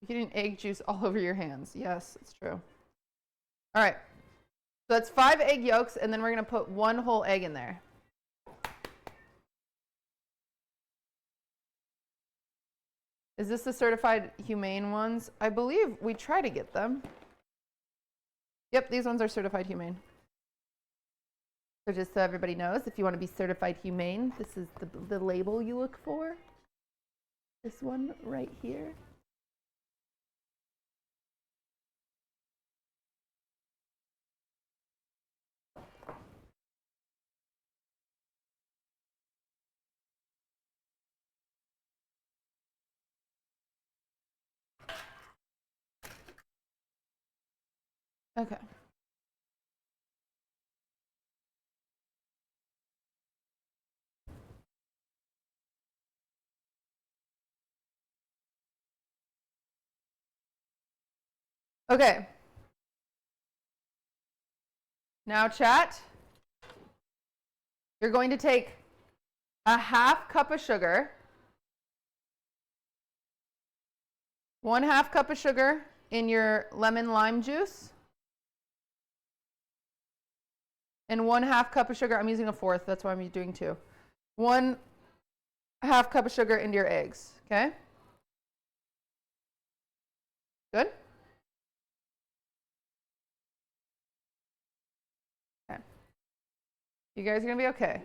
You're getting egg juice all over your hands. Yes, it's true. All right. So that's 5 egg yolks, and then we're going to put 1 whole egg in there. Is this the certified humane ones? I believe we try to get them. Yep, these ones are certified humane. So just so everybody knows, if you want to be certified humane, this is the label you look for. This one right here. Okay. Okay. Now chat, you're going to take a half cup of sugar, 1/2 cup of sugar in your lemon lime juice, and 1/2 cup of sugar, I'm using a fourth, that's why I'm doing 2. 1/2 cup of sugar into your eggs, okay? Good? Okay. You guys are gonna be okay.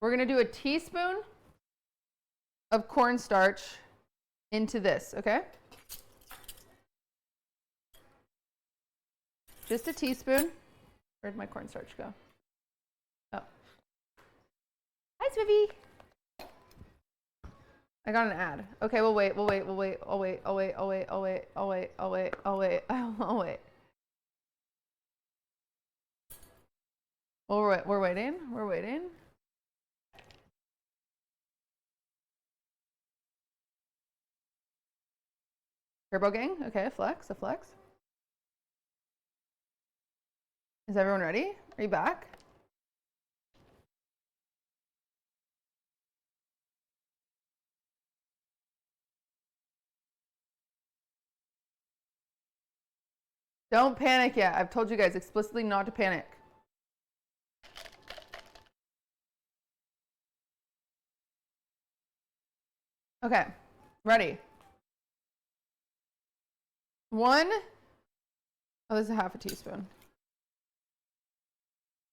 We're gonna do a teaspoon of cornstarch into this, okay? Just a teaspoon. Where'd my cornstarch go? Oh. Hi, Swivy. I got an ad. Okay, we'll wait. I'll wait. We're waiting. Turbo gang. Okay, a flex. Is everyone ready? Are you back? Don't panic yet. I've told you guys explicitly not to panic. Okay, ready. 1. Oh, this is 1/2 teaspoon.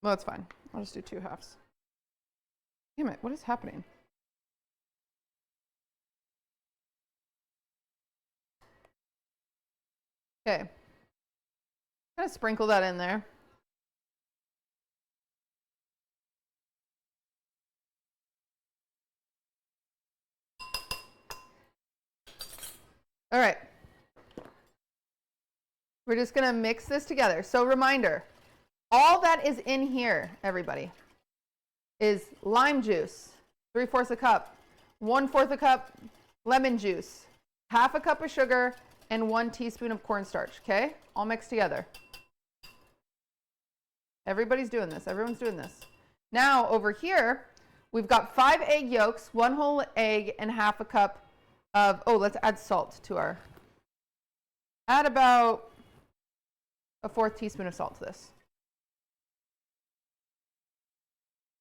Well, that's fine. I'll just do 2 halves. Damn it, what is happening? Okay. Kind of sprinkle that in there. All right. We're just gonna mix this together. So reminder, all that is in here, everybody, is lime juice, 3/4 a cup, 1/4 a cup lemon juice, 1/2 cup of sugar, and 1 teaspoon of cornstarch, okay? All mixed together. Everybody's doing this, everyone's doing this. Now over here, we've got 5 egg yolks, 1 whole egg, and 1/2 cup of, oh, let's add salt to our, add about a 1/4 teaspoon of salt to this.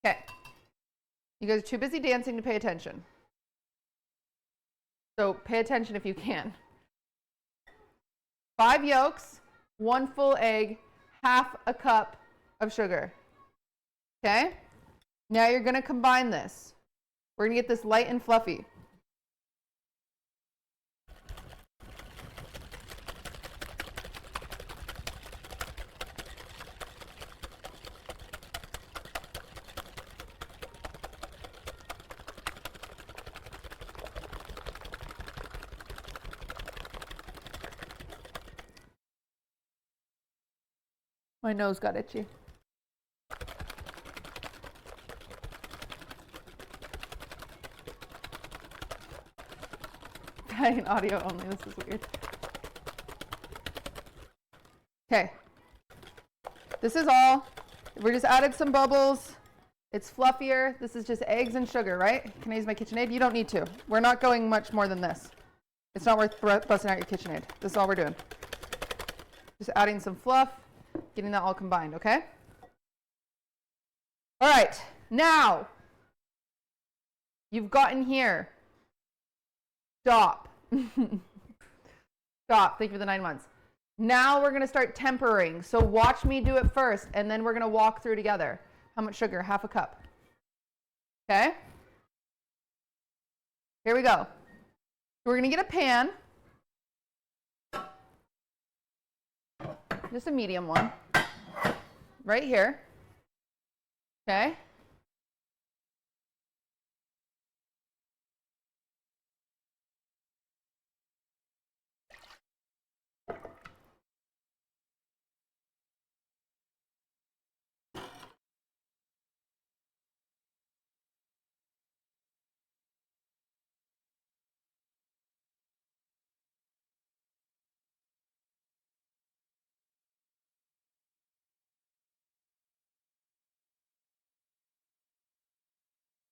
Okay. You guys are too busy dancing to pay attention. So pay attention if you can. 5 yolks, 1 full egg, 1/2 cup of sugar. Okay? Now you're going to combine this. We're going to get this light and fluffy. My nose got itchy. Dying audio only, this is weird. Okay. This is all. We just added some bubbles. It's fluffier. This is just eggs and sugar, right? Can I use my KitchenAid? You don't need to. We're not going much more than this. It's not worth busting out your KitchenAid. This is all we're doing. Just adding some fluff. Getting that all combined, okay? All right, now you've gotten here. Stop. Stop. Thank you for the 9 months. Now we're going to start tempering. So watch me do it first, and then we're going to walk through together. How much sugar? 1/2 cup. Okay? Here we go. We're going to get a pan. Just a medium one. Right here. Okay?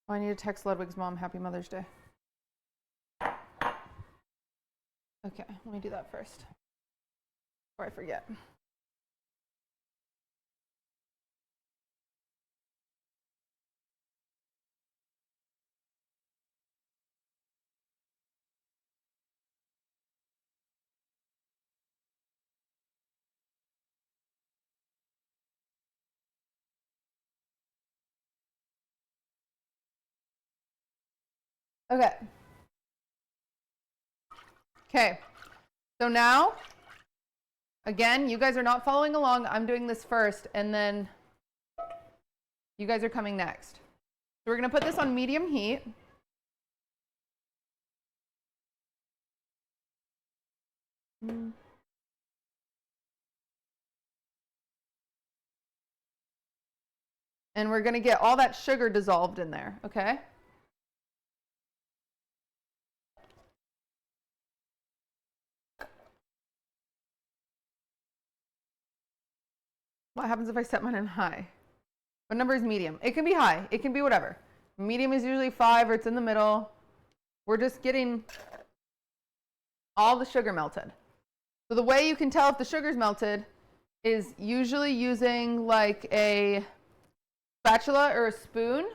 Oh, I need to text Ludwig's mom Happy Mother's Day. Okay, let me do that first before I forget. Okay. Okay. So now, again, you guys are not following along. I'm doing this first, and then you guys are coming next. So we're going to put this on medium heat. And we're going to get all that sugar dissolved in there, okay? What happens if I set mine in high? What number is medium? It can be high. It can be whatever. Medium is usually 5 or it's in the middle. We're just getting all the sugar melted. So the way you can tell if the sugar's melted is usually using like a spatula or a spoon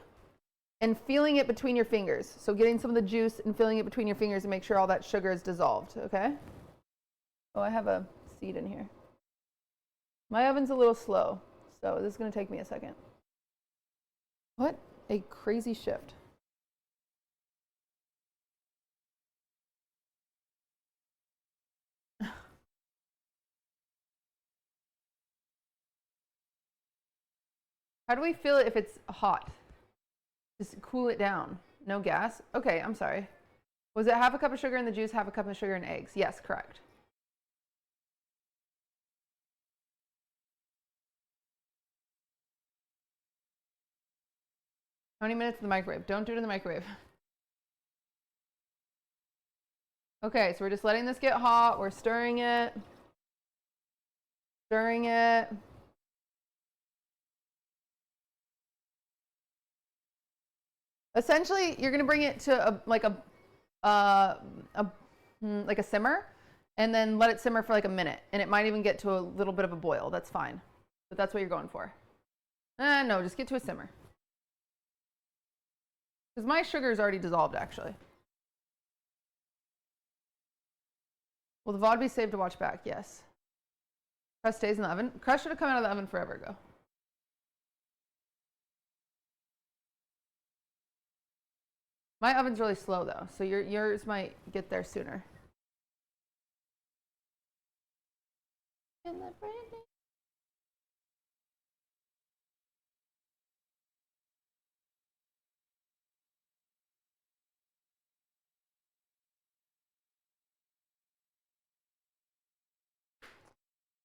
and feeling it between your fingers. So getting some of the juice and feeling it between your fingers and make sure all that sugar is dissolved, okay? Oh, I have a seed in here. My oven's a little slow, so this is going to take me a second. What a crazy shift. How do we feel it if it's hot? Just cool it down. No gas? Okay, I'm sorry. Was it half a cup of sugar in the juice, half a cup of sugar in eggs? Yes, correct. How many minutes in the microwave? Don't do it in the microwave. Okay, so we're just letting this get hot. We're stirring it. Stirring it. Essentially, you're going to bring it to like a simmer, and then let it simmer for like a minute. And it might even get to a little bit of a boil. That's fine. But that's what you're going for. No, just get to a simmer. Because my sugar is already dissolved, actually. Will the VOD be saved to watch back? Yes. Crust stays in the oven. Crust should have come out of the oven forever ago. My oven's really slow though, so yours might get there sooner.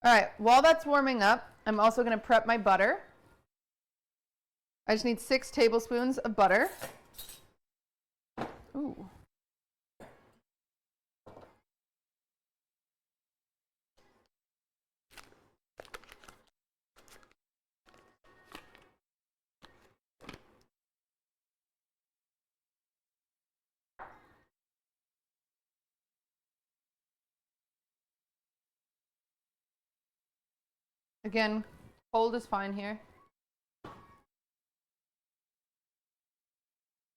All right, while that's warming up, I'm also going to prep my butter. I just need 6 tablespoons of butter. Ooh. Again, cold is fine here.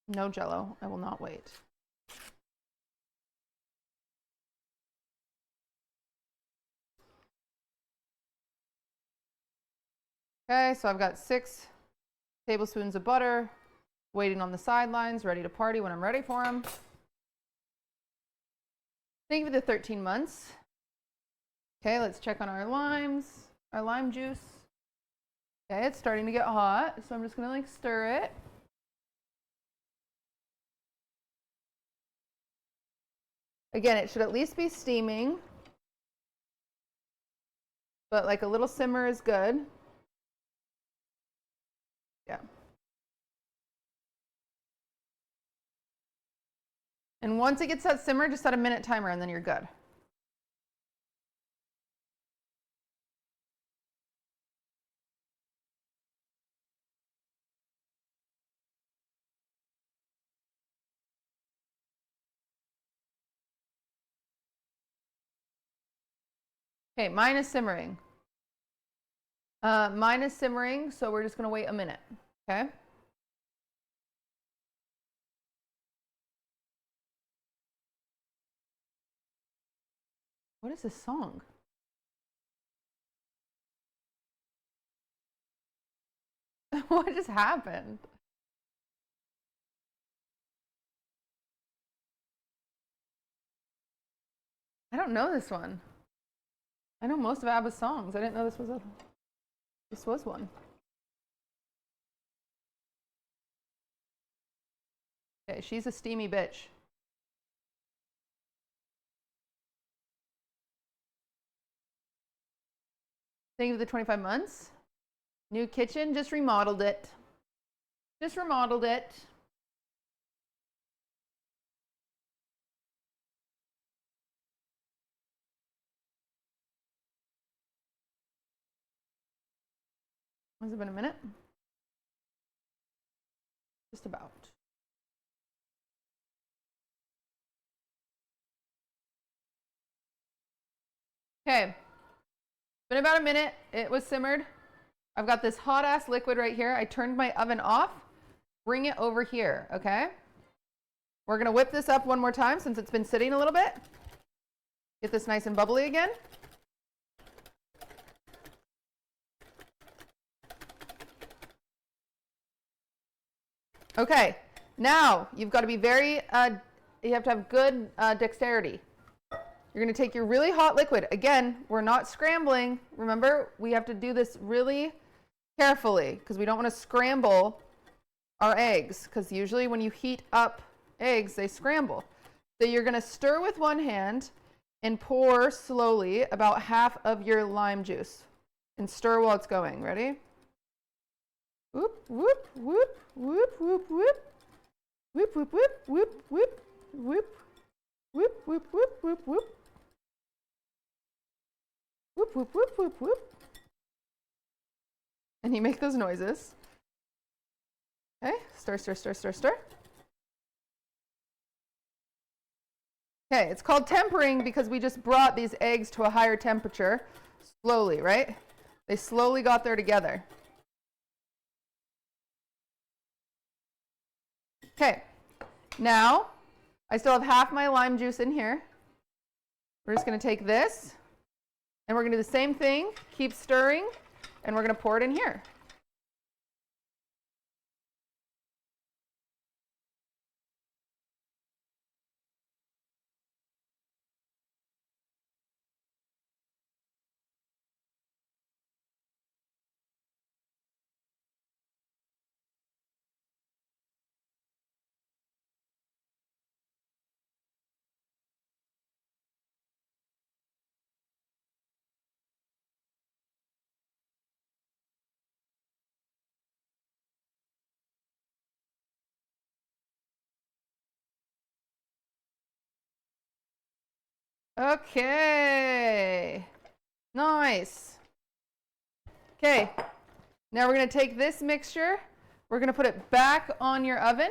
No Jell-O. I will not wait. Okay, so I've got 6 tablespoons of butter waiting on the sidelines, ready to party when I'm ready for them. Thank you for the 13 months. Okay, let's check on our limes, our lime juice. Okay, it's starting to get hot, so I'm just gonna like stir it. Again, it should at least be steaming, but like a little simmer is good. Yeah. And once it gets that simmer, just set a minute timer and then you're good. Okay, mine is simmering. Mine is simmering, so we're just gonna wait a minute, okay? What is this song? What just happened? I don't know this one. I know most of ABBA's songs. I didn't know this was one. Okay, she's a steamy bitch. Thank you for the 25 months. New kitchen, just remodeled it. Just remodeled it. Has it been a minute? Just about. Okay. Been about a minute. It was simmered. I've got this hot ass liquid right here. I turned my oven off. Bring it over here, okay? We're gonna whip this up one more time since it's been sitting a little bit. Get this nice and bubbly again. Okay, now you've got to be very, you have to have good dexterity. You're going to take your really hot liquid. Again, we're not scrambling. Remember, we have to do this really carefully because we don't want to scramble our eggs, because usually when you heat up eggs, they scramble. So you're going to stir with one hand and pour slowly about half of your lime juice and stir while it's going. Ready? Whoop, whoop, whoop, whoop, whoop, whoop. Whoop, whoop, whoop, whoop, whoop, whoop. Whoop, whoop, whoop, whoop, whoop. Whoop, whoop, whoop, whoop, whoop. And you make those noises. Okay, stir, stir, stir, stir, stir. Okay, it's called tempering because we just brought these eggs to a higher temperature slowly, right? They slowly got there together. Okay, now I still have half my lime juice in here. We're just going to take this and we're going to do the same thing, keep stirring, and we're going to pour it in here. Okay, nice. Okay, now we're going to take this mixture, we're going to put it back on your oven.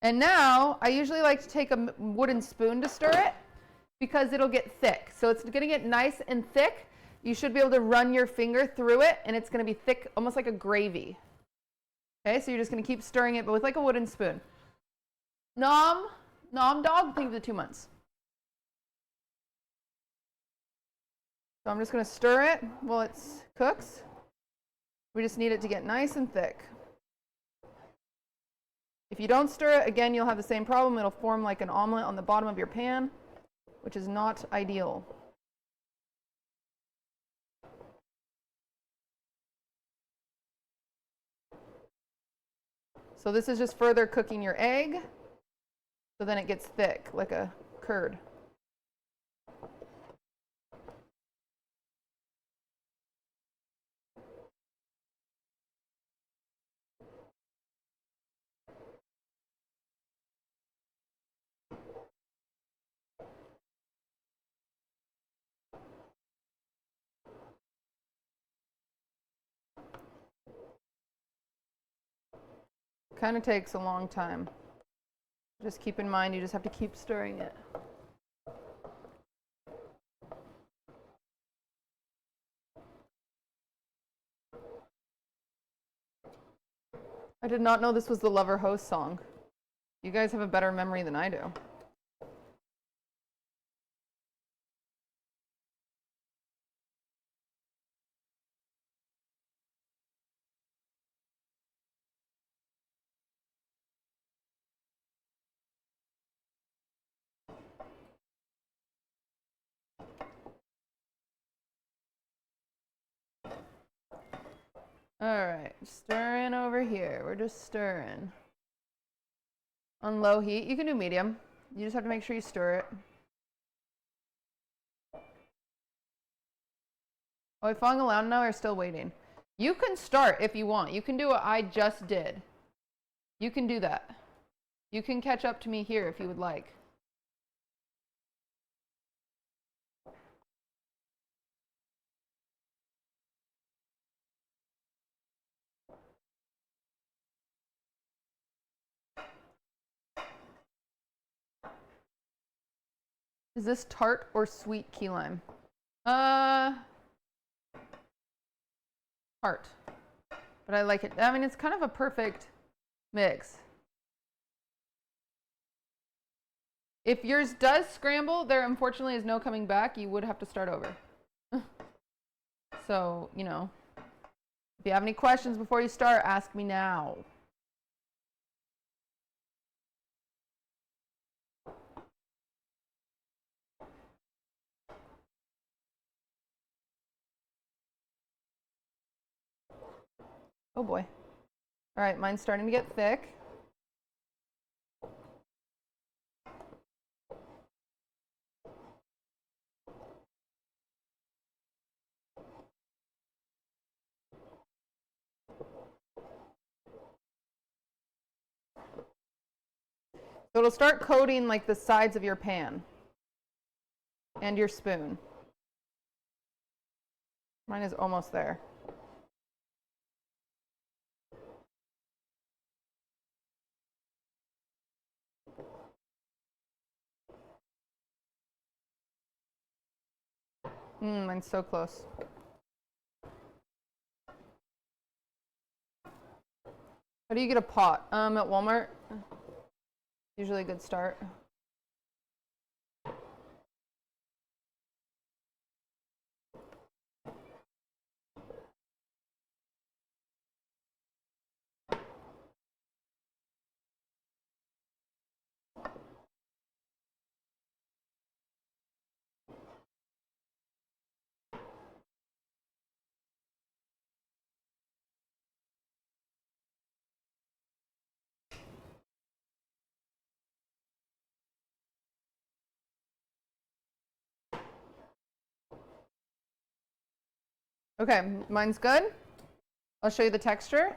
And now I usually like to take a wooden spoon to stir it because it'll get thick. So it's going to get nice and thick. You should be able to run your finger through it and it's going to be thick, almost like a gravy. Okay, so you're just going to keep stirring it, but with like a wooden spoon. Nom dog, think of the 2 months. So I'm just going to stir it while it cooks. We just need it to get nice and thick. If you don't stir it, again, you'll have the same problem. It'll form like an omelet on the bottom of your pan, which is not ideal. So this is just further cooking your egg, so then it gets thick, like a curd. Kind of takes a long time. Just keep in mind, you just have to keep stirring it. I did not know this was the Lover Host song. You guys have a better memory than I do. All right, stirring over here. We're just stirring. On low heat, you can do medium. You just have to make sure you stir it. Are we falling around now or still waiting? You can start if you want. You can do what I just did. You can do that. You can catch up to me here if you would like. Is this tart or sweet key lime? Tart. But I like it. I mean, it's kind of a perfect mix. If yours does scramble, there unfortunately is no coming back. You would have to start over. So, you know, if you have any questions before you start, ask me now. Oh boy. All right, mine's starting to get thick. So it'll start coating like the sides of your pan and your spoon. Mine is almost there. Mine's so close. How do you get a pot? At Walmart. Usually a good start. Okay, mine's good. I'll show you the texture.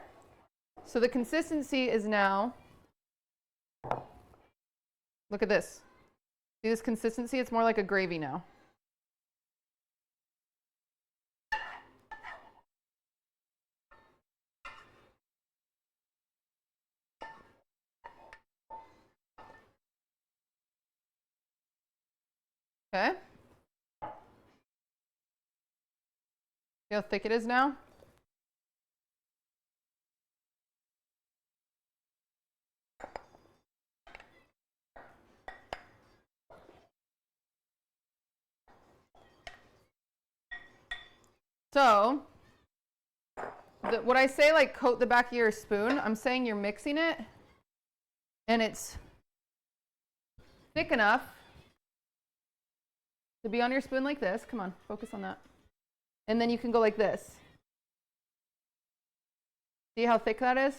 So the consistency is now, look at this. See this consistency? It's more like a gravy now. Okay. See how thick it is now? So, what I say, like, coat the back of your spoon, I'm saying you're mixing it, and it's thick enough to be on your spoon like this. Come on, focus on that. And then you can go like this. See how thick that is?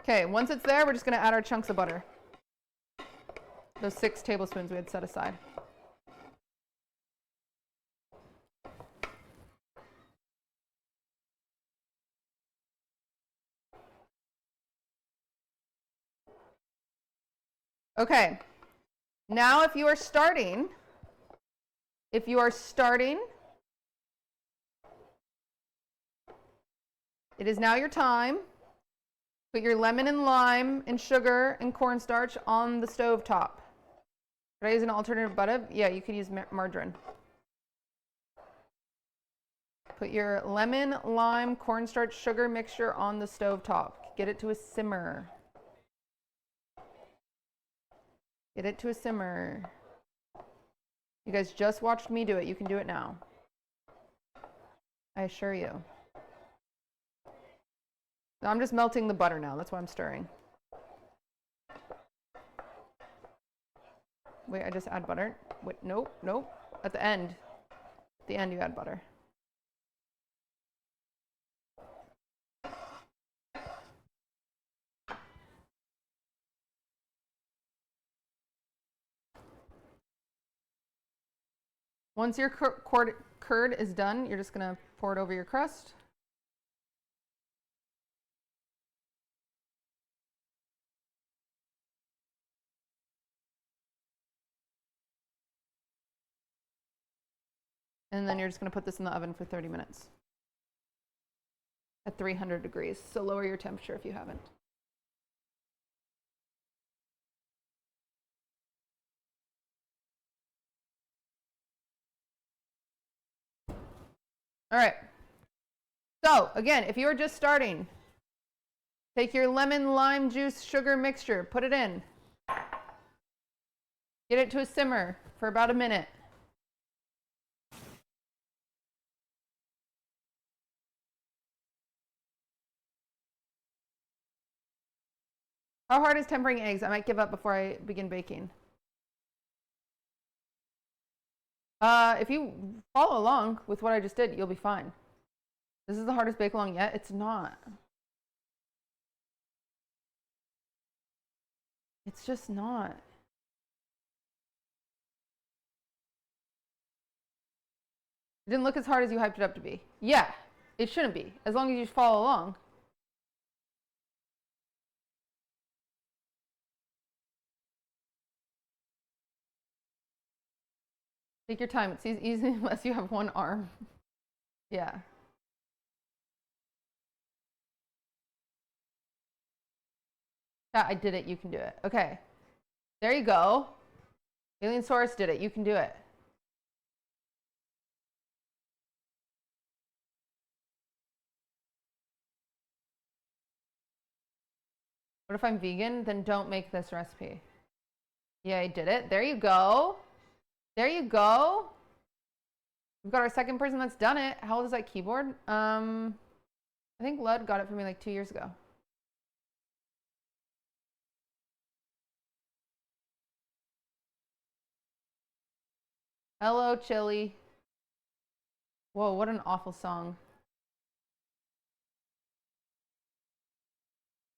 Okay, once it's there, we're just going to add our chunks of butter. Those 6 tablespoons we had set aside. Okay, now if you are starting, It is now your time. Put your lemon and lime and sugar and cornstarch on the stove top. Could I use an alternative butter? Yeah, you could use margarine. Put your lemon, lime, cornstarch, sugar mixture on the stove top. Get it to a simmer. Get it to a simmer. You guys just watched me do it. You can do it now. I assure you. I'm just melting the butter now. That's why I'm stirring. Wait, I just add butter? Wait, nope, nope. At the end. At the end, you add butter. Once your curd is done, you're just going to pour it over your crust. And then you're just going to put this in the oven for 30 minutes at 300 degrees. So lower your temperature if you haven't. All right. So again, if you are just starting, take your lemon, lime juice, sugar mixture, put it in. Get it to a simmer for about a minute. How hard is tempering eggs? I might give up before I begin baking. If you follow along with what I just did, you'll be fine. This is the hardest bake along yet. It's not. It's just not. It didn't look as hard as you hyped it up to be. Yeah, it shouldn't be, as long as you follow along. Take your time. It's easy unless you have one arm. Yeah. Yeah, I did it. You can do it. Okay. There you go. Aliensaurus did it. You can do it. What if I'm vegan? Then don't make this recipe. Yeah, I did it. There you go. There you go. We've got our second person that's done it. How old is that keyboard? I think Lud got it for me like 2 years ago. Hello, Chili. Whoa, what an awful song.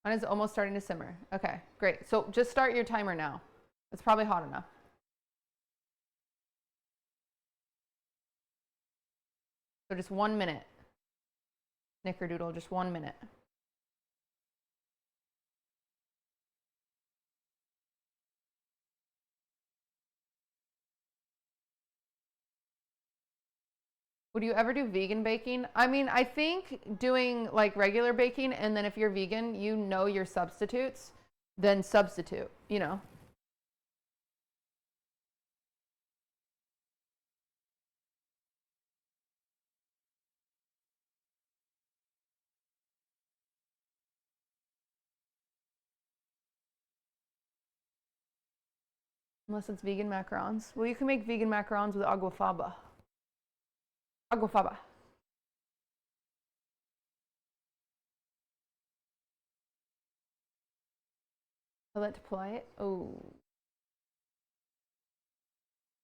Mine is almost starting to simmer. Okay, great. So just start your timer now. It's probably hot enough. So just 1 minute. Snickerdoodle, just 1 minute. Would you ever do vegan baking? I mean, I think doing like regular baking, and then if you're vegan, you know your substitutes, then substitute, you know. Unless it's vegan macarons. Well, you can make vegan macarons with agua faba. Agua faba. Tell that to play it. Oh.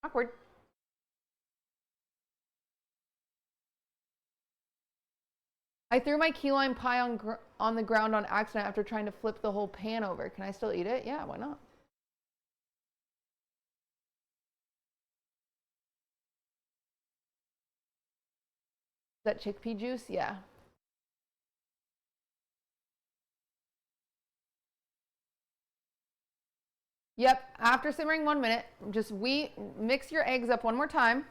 Awkward. I threw my key lime pie on the ground on accident after trying to flip the whole pan over. Can I still eat it? Yeah, why not? Is that chickpea juice? Yeah. Yep, after simmering 1 minute, just mix your eggs up one more time.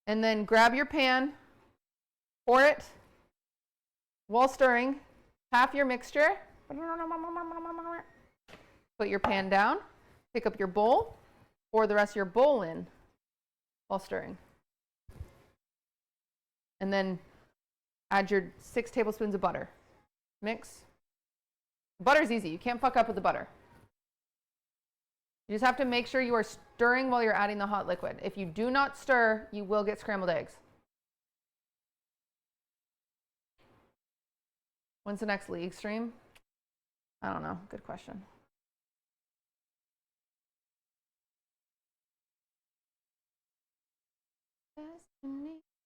And then grab your pan, pour it While stirring, half your mixture. Put your pan down, pick up your bowl, pour the rest of your bowl in while stirring. And then add your 6 tablespoons of butter. Mix. Butter's easy. You can't fuck up with the butter. You just have to make sure you are stirring while you're adding the hot liquid. If you do not stir, you will get scrambled eggs. When's the next league stream? I don't know. Good question.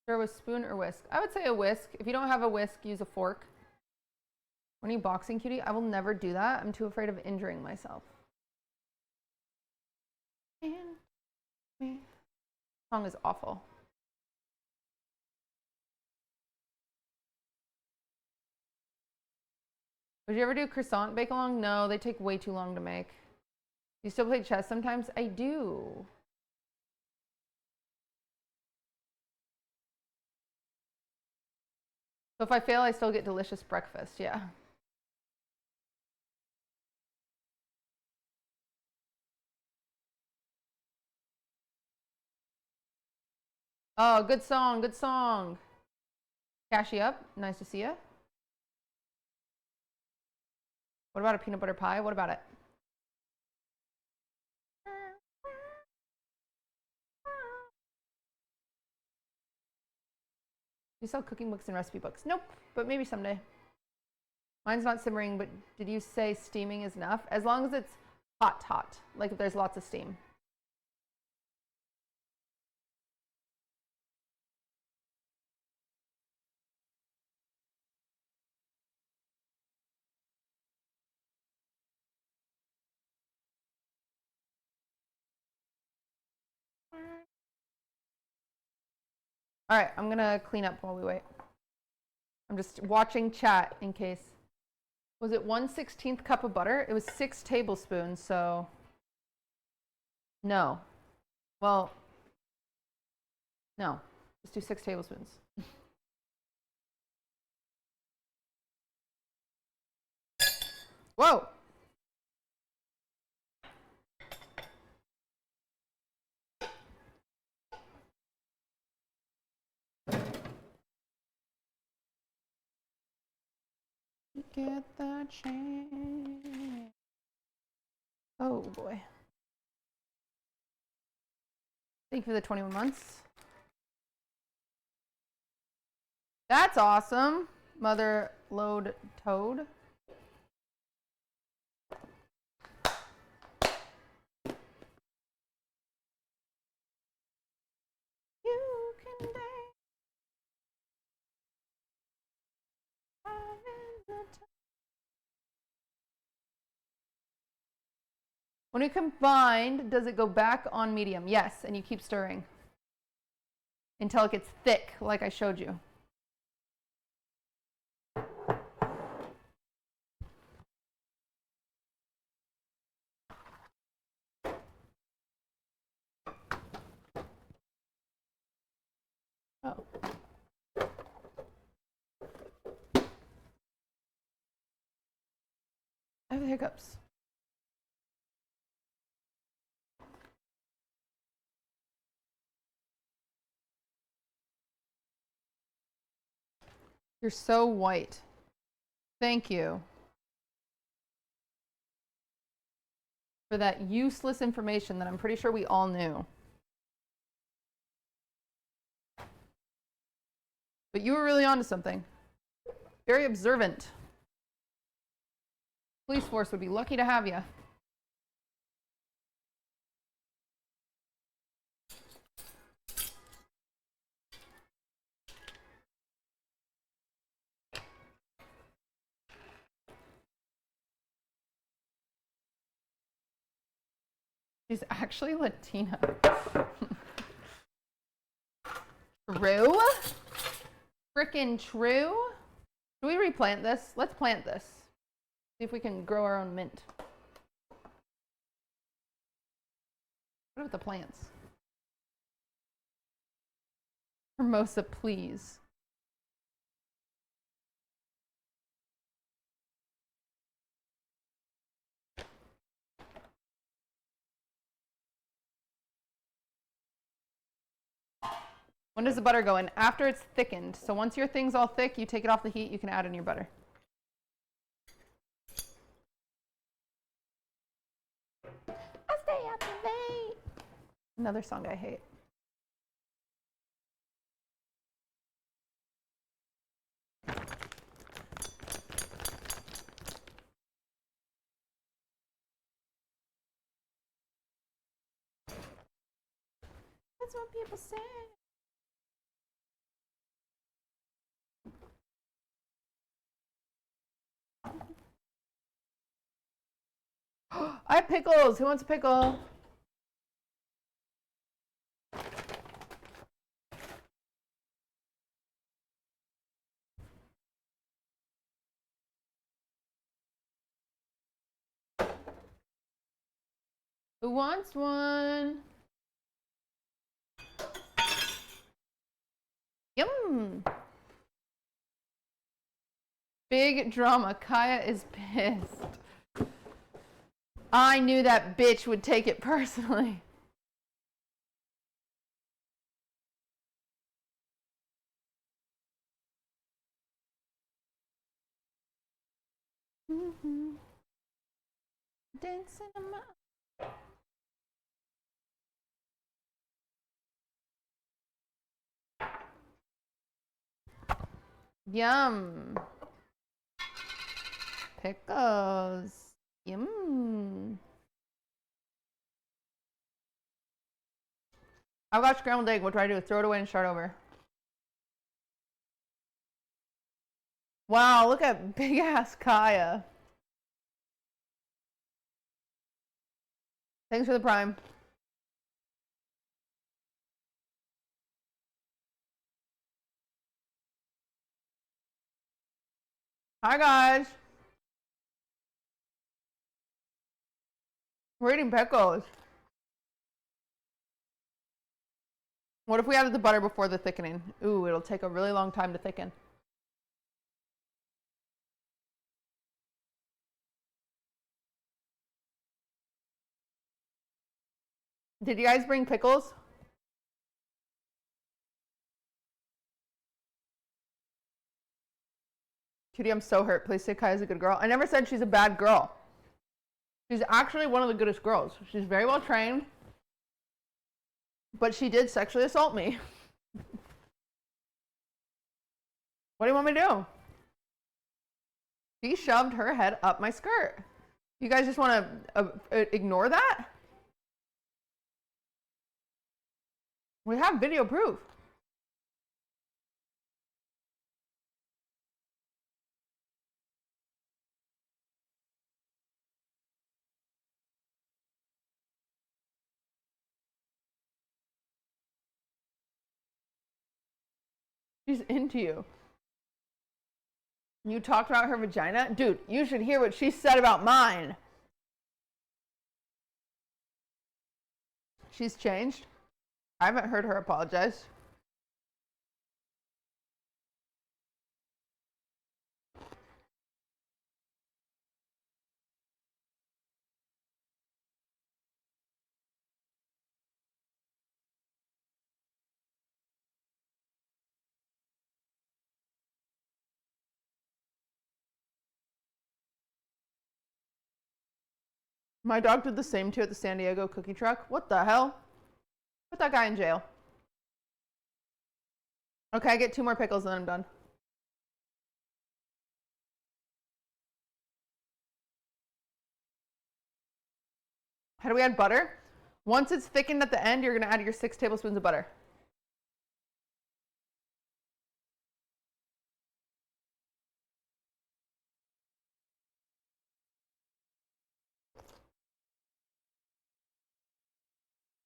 Stir with spoon or whisk? I would say a whisk. If you don't have a whisk, use a fork. When are you boxing, cutie? I will never do that. I'm too afraid of injuring myself. And me. Song is awful. Would you ever do croissant bake along? No, they take way too long to make. You still play chess sometimes? I do. So if I fail, I still get delicious breakfast, yeah. Oh, good song, good song. Cashy up, nice to see you. What about a peanut butter pie? What about it? You sell cooking books and recipe books? Nope, but maybe someday. Mine's not simmering, but did you say steaming is enough? As long as it's hot, hot. Like if there's lots of steam. All right, I'm gonna clean up while we wait. I'm just watching chat in case. Was it 1/16 cup of butter? It was 6 tablespoons, so no. Well, no. Let's do 6 tablespoons. Whoa! Get that chance. Oh boy. Thank you for the 21 months. That's awesome. Mother load toad. You can dance. When we combined, does it go back on medium? Yes, and you keep stirring until it gets thick, like I showed you. Oh. I have the hiccups. You're so white. Thank you for that useless information that I'm pretty sure we all knew. But you were really onto something. Very observant. Police force would be lucky to have you. She's actually Latina. True? Frickin' true? Should we replant this? Let's plant this. See if we can grow our own mint. What about the plants? Hermosa, please. When does the butter go in? After it's thickened. So once your thing's all thick, you take it off the heat, you can add in your butter. I stay up late. Another song I hate. That's what people say. I have pickles. Who wants a pickle? Who wants one? Yum. Big drama. Kaya is pissed. I knew that bitch would take it personally. Dancing in my... Yum. Pickles. Yum. I got scrambled egg. What do I do? Throw it away and start over. Wow, look at big ass Kaya. Thanks for the prime. Hi guys. We're eating pickles. What if we added the butter before the thickening? Ooh, it'll take a really long time to thicken. Did you guys bring pickles? Cutie, I'm so hurt. Please say Kaya's a good girl. I never said she's a bad girl. She's actually one of the goodest girls. She's very well trained. But she did sexually assault me. What do you want me to do? She shoved her head up my skirt. You guys just want to ignore that? We have video proof. She's into you. You talked about her vagina? Dude, you should hear what she said about mine. She's changed. I haven't heard her apologize. My dog did the same too at the San Diego cookie truck. What the hell? Put that guy in jail. Okay, I get 2 more pickles and then I'm done. How do we add butter? Once it's thickened at the end, you're going to add your 6 tablespoons of butter.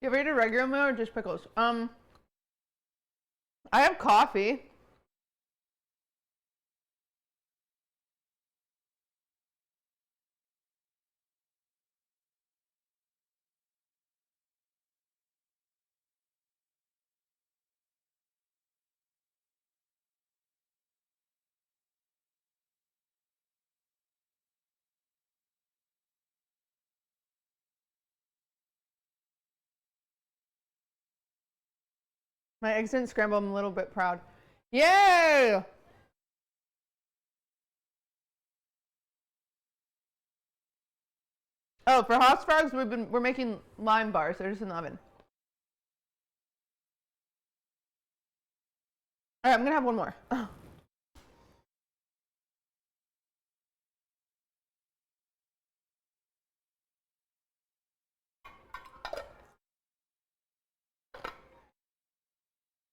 You ever eat a regular meal or just pickles? I have coffee. My eggs didn't scramble. I'm a little bit proud. Yay! Oh, for Hot Frogs, we're making lime bars. They're just in the oven. All right, I'm gonna have one more.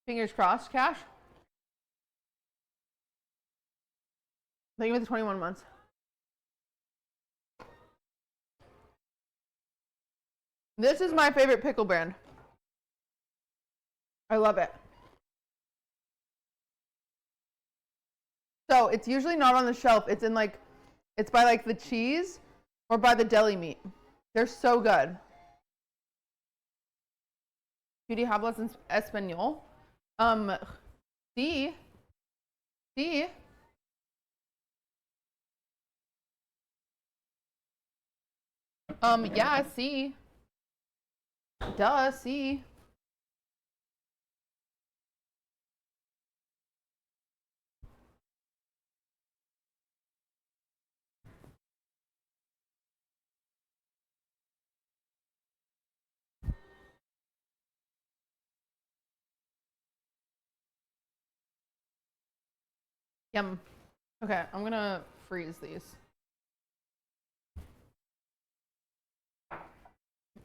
Fingers crossed, Cash. Thank you for the 21 months. This is my favorite pickle brand. I love it. So it's usually not on the shelf. It's in like, it's by like the cheese or by the deli meat. They're so good. Beauty hablas en español. Sí. Sí. Yeah, sí. Duh, sí. Yum. Okay, I'm gonna freeze these.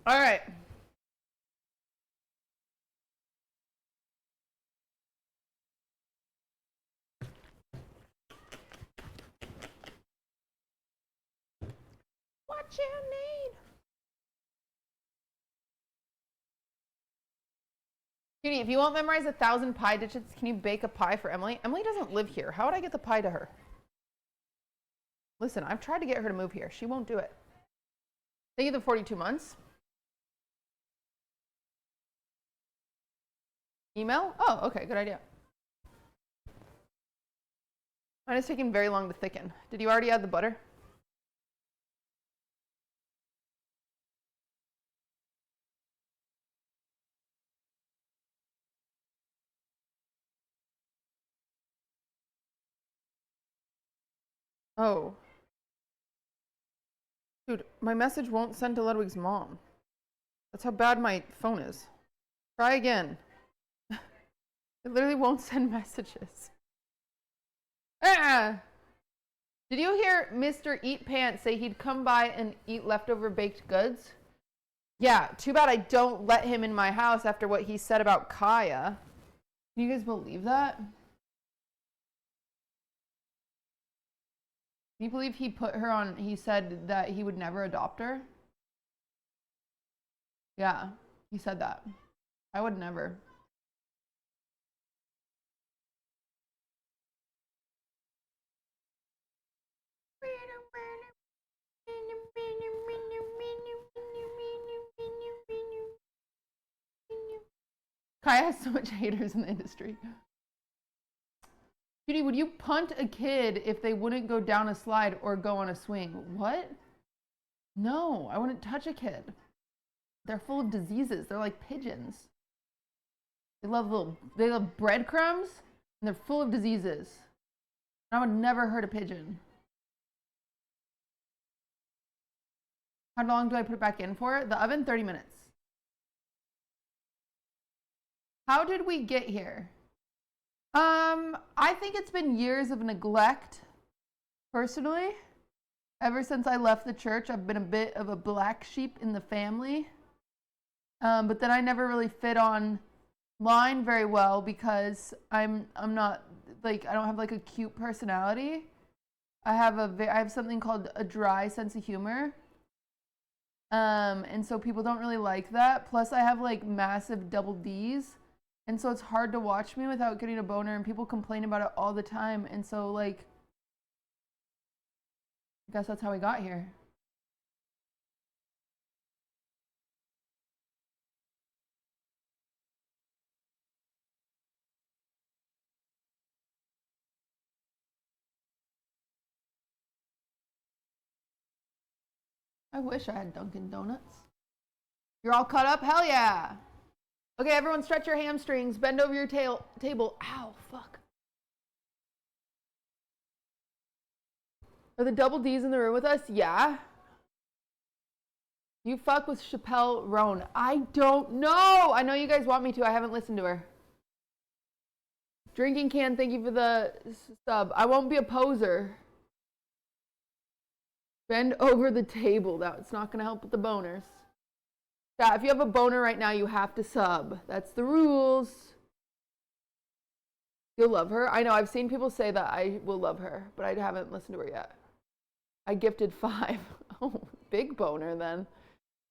All right. What you need? Judy, if you won't memorize 1,000 pie dishes, can you bake a pie for Emily? Emily doesn't live here. How would I get the pie to her? Listen, I've tried to get her to move here. She won't do it. Thank you for the 42 months. Email? Oh, okay, good idea. Mine is taking very long to thicken. Did you already add the butter? Oh. Dude, my message won't send to Ludwig's mom. That's how bad my phone is. Try again. It literally won't send messages. Ah! Did you hear Mr. Eat Pants say he'd come by and eat leftover baked goods? Yeah, too bad I don't let him in my house after what he said about Kaya. Can you guys believe that? Can you believe he put her on, he said that he would never adopt her? Yeah, he said that. I would never. Kaya has so much haters in the industry. Judy, would you punt a kid if they wouldn't go down a slide or go on a swing? What? No, I wouldn't touch a kid. They're full of diseases. They're like pigeons. They love breadcrumbs and they're full of diseases. I would never hurt a pigeon. How long do I put it back in for? The oven, 30 minutes. How did we get here? I think it's been years of neglect, personally. Ever since I left the church, I've been a bit of a black sheep in the family. But then I never really fit on line very well because I'm not like, I don't have like a cute personality. I have something called a dry sense of humor. And so people don't really like that. Plus I have like massive double D's. And so it's hard to watch me without getting a boner, and people complain about it all the time. And so like, I guess that's how we got here. I wish I had Dunkin' Donuts. You're all caught up? Hell yeah! Okay, everyone stretch your hamstrings. Bend over your table. Ow, fuck. Are the double D's in the room with us? Yeah. You fuck with Chappelle Roan. I don't know. I know you guys want me to. I haven't listened to her. Drinking Can, thank you for the sub. I won't be a poser. Bend over the table. That's not going to help with the boners. Yeah, if you have a boner right now, you have to sub. That's the rules. You'll love her. I know, I've seen people say that I will love her, but I haven't listened to her yet. I gifted 5. Oh, big boner then.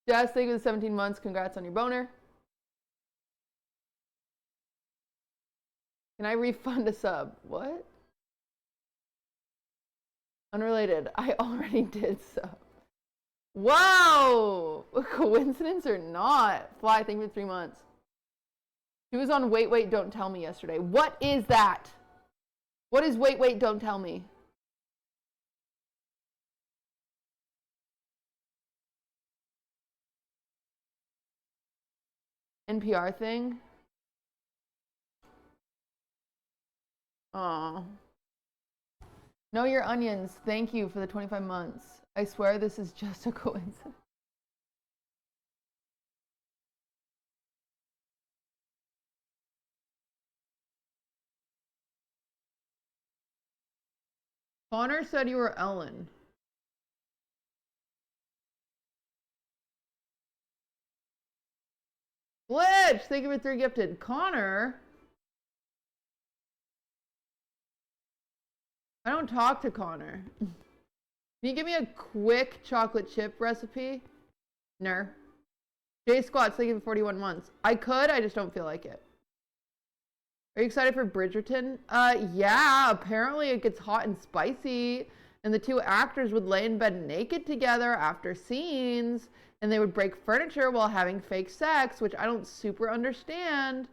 Jess, thank you for the 17 months. Congrats on your boner. Can I refund a sub? What? Unrelated. I already did sub. Wow! Coincidence or not? Fly, thank you for 3 months. She was on Wait, Wait, Don't Tell Me yesterday. What is that? What is Wait, Wait, Don't Tell Me? NPR thing? Aw. Know your onions. Thank you for the 25 months. I swear this is just a coincidence. Connor said you were Ellen. Glitch! Thank you for 3 gifted. Connor? I don't talk to Connor. Can you give me a quick chocolate chip recipe? Ner. J Squats, thank you for 41 months. I could, I just don't feel like it. Are you excited for Bridgerton? Yeah, apparently it gets hot and spicy, and the 2 actors would lay in bed naked together after scenes, and they would break furniture while having fake sex, which I don't super understand.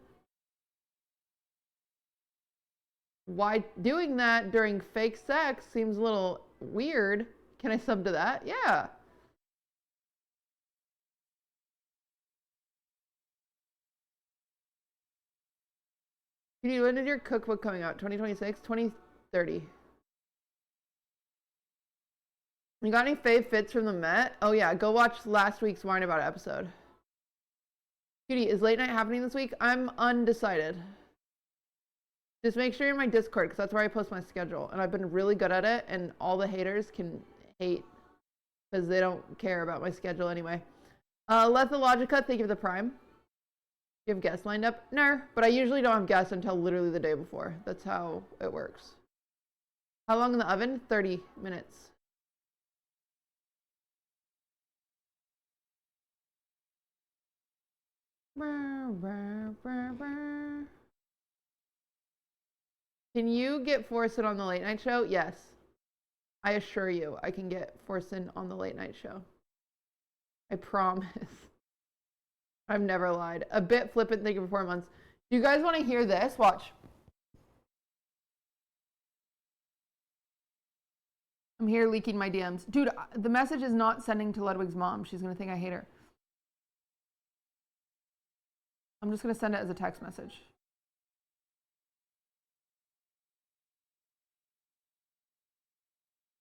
Why doing that during fake sex seems a little weird. Can I sub to that? Yeah. When is your cookbook coming out? 2026? 2030. You got any fave fits from the Met? Oh yeah, go watch last week's Wine About It episode. Cutie, is late night happening this week? I'm undecided. Just make sure you're in my Discord, because that's where I post my schedule. And I've been really good at it, and all the haters can hate, because they don't care about my schedule anyway. Lethalogica, thank you for the prime. You have guests lined up? No, but I usually don't have guests until literally the day before. That's how it works. How long in the oven? 30 minutes. Can you get Forsen on the late night show? Yes. I assure you, I can get Forsen on the late night show. I promise. I've never lied. A bit flippant, thank you for 4 months. Do you guys want to hear this? Watch. I'm here leaking my DMs. Dude, the message is not sending to Ludwig's mom. She's going to think I hate her. I'm just going to send it as a text message.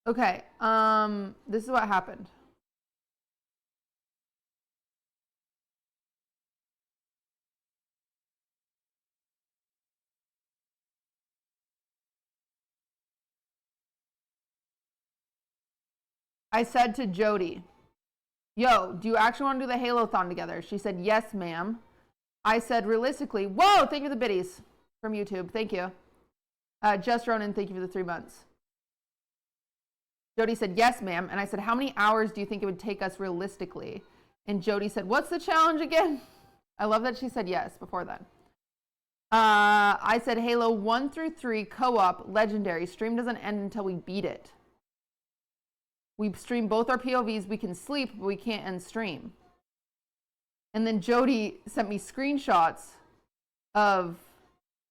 Okay, this is what happened. I said to Jody, yo, do you actually want to do the Halo-thon together? She said, yes, ma'am. I said, realistically, whoa, thank you for the biddies from YouTube. Thank you. Just Ronan, thank you for the 3 months. Jody said, yes, ma'am. And I said, how many hours do you think it would take us realistically? And Jody said, what's the challenge again? I love that she said yes before then. I said, Halo 1 through 3 co-op legendary. Stream doesn't end until we beat it. We stream both our POVs. We can sleep, but we can't end stream. And then Jody sent me screenshots of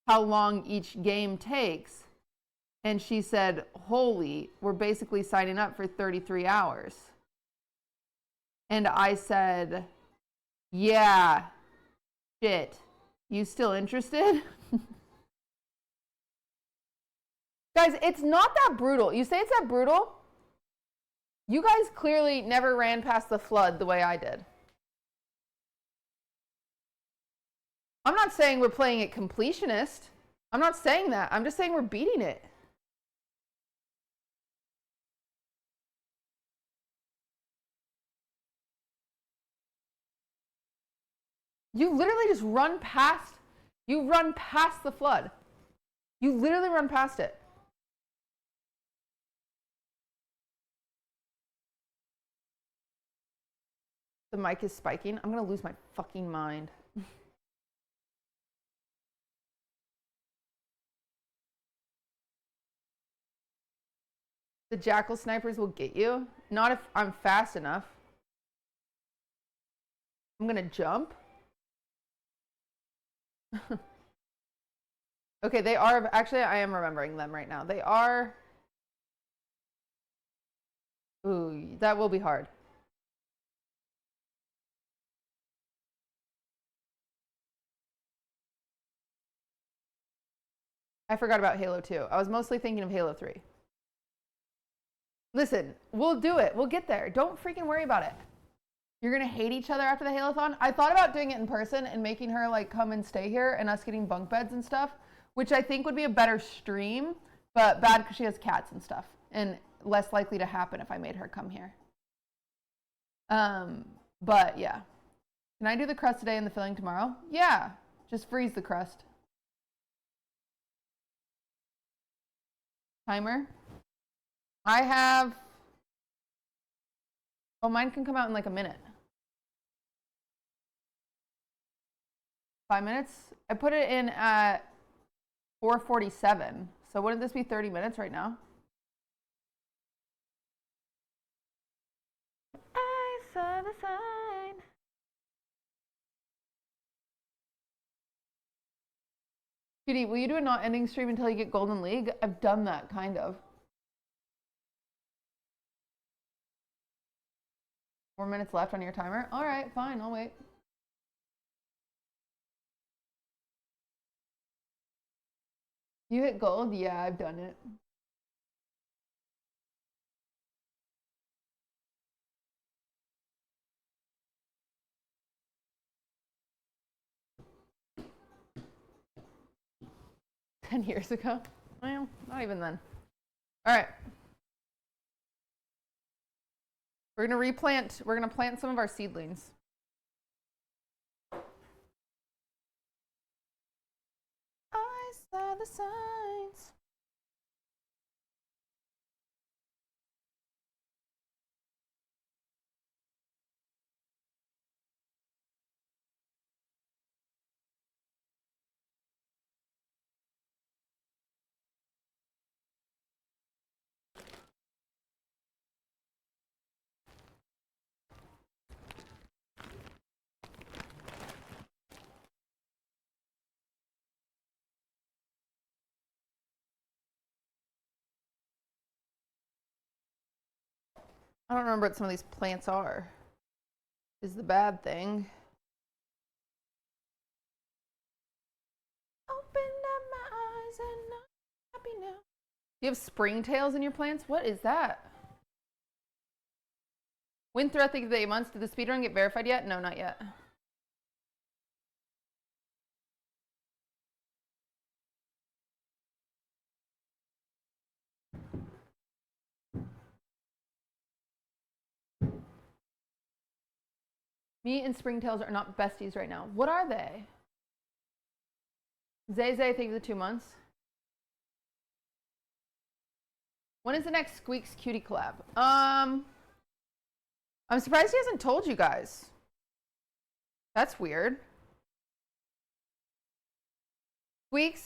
how long each game takes. And she said, holy, we're basically signing up for 33 hours. And I said, yeah, shit. You still interested? Guys, it's not that brutal. You say it's that brutal? You guys clearly never ran past the flood the way I did. I'm not saying we're playing it completionist. I'm not saying that. I'm just saying we're beating it. You literally just run past the flood. You literally run past it. The mic is spiking. I'm gonna lose my fucking mind. The jackal snipers will get you. Not if I'm fast enough. I'm gonna jump. Okay, they are, actually I am remembering them right now. They are, ooh, that will be hard. I forgot about Halo 2. I was mostly thinking of Halo 3. Listen, we'll do it. We'll get there. Don't freaking worry about it. You're gonna hate each other after the Halo-thon? I thought about doing it in person and making her like come and stay here and us getting bunk beds and stuff, which I think would be a better stream, but bad because she has cats and stuff and less likely to happen if I made her come here. But yeah. Can I do the crust today and the filling tomorrow? Yeah, just freeze the crust. Timer. I have, oh, mine can come out in like a minute. 5 minutes? I put it in at 4:47. So wouldn't this be 30 minutes right now? I saw the sign. Judy, will you do a not ending stream until you get Golden League? I've done that, kind of. 4 minutes left on your timer? All right, fine, I'll wait. You hit gold? Yeah, I've done it. $10 years ago? Well, not even then. All right. We're gonna plant some of our seedlings. I saw the signs. I don't remember what some of these plants are. Is the bad thing. Opened up my eyes and I'm happy now. Do you have springtails in your plants? What is that? Win throughout the 8 months. Did the speedrun get verified yet? No, not yet. Me and springtails are not besties right now. What are they? Zay, thank you for the 2 months. When is the next Squeaks Cutie collab? I'm surprised he hasn't told you guys. That's weird.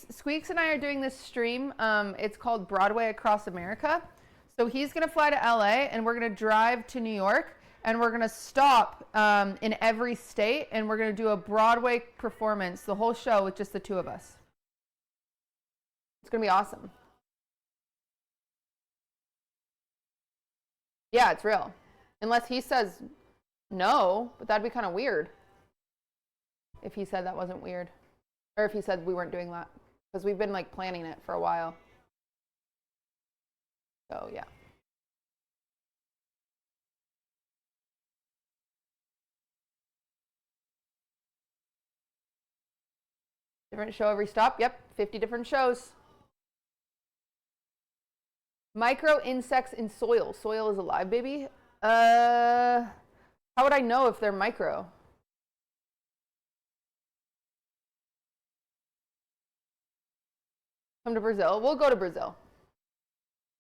Squeaks and I are doing this stream. It's called Broadway Across America. So he's gonna fly to LA and we're gonna drive to New York and we're gonna stop in every state and we're gonna do a Broadway performance, the whole show with just the 2 of us. It's gonna be awesome. Yeah, it's real. Unless he says no, but that'd be kind of weird if he said that wasn't weird. Or if he said we weren't doing that. Because we've been like planning it for a while. So yeah. Different show every stop. Yep, 50 different shows. Micro insects in soil. Soil is alive, baby. How would I know if they're micro? Come to Brazil. We'll go to Brazil.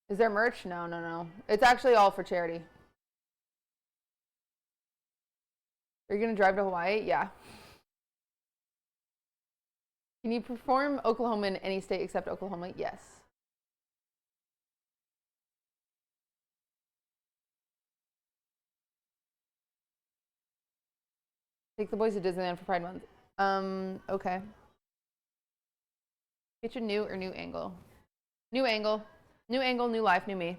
Is there merch? No, no, no. It's actually all for charity. Are you gonna drive to Hawaii? Yeah. Can you perform Oklahoma in any state except Oklahoma? Yes. Take the boys to Disneyland for Pride Month. Okay. Get your new or new angle. New angle. New angle, new life, new me.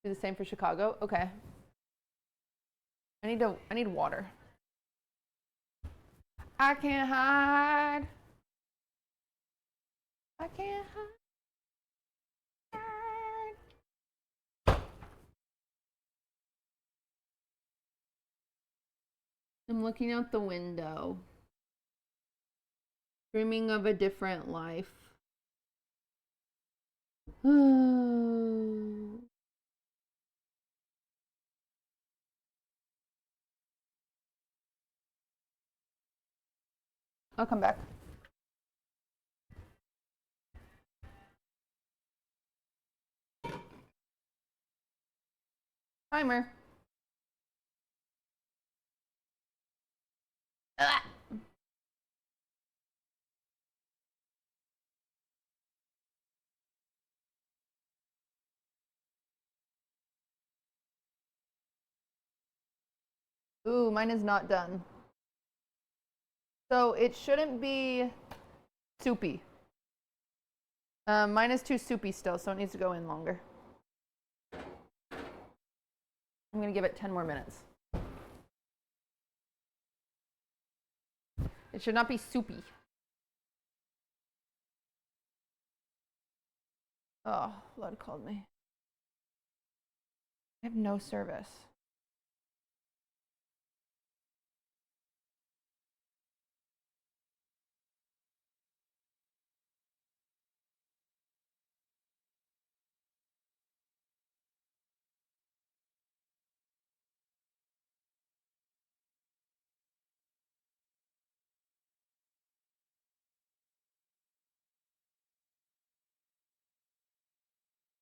Do the same for Chicago. Okay. I need water. I can't hide. I can't hide. I'm looking out the window. Dreaming of a different life. I'll come back. Timer. Ooh, mine is not done. So it shouldn't be soupy. Mine is too soupy still, so it needs to go in longer. I'm gonna give it 10 more minutes. It should not be soupy. Oh, Blood called me. I have no service.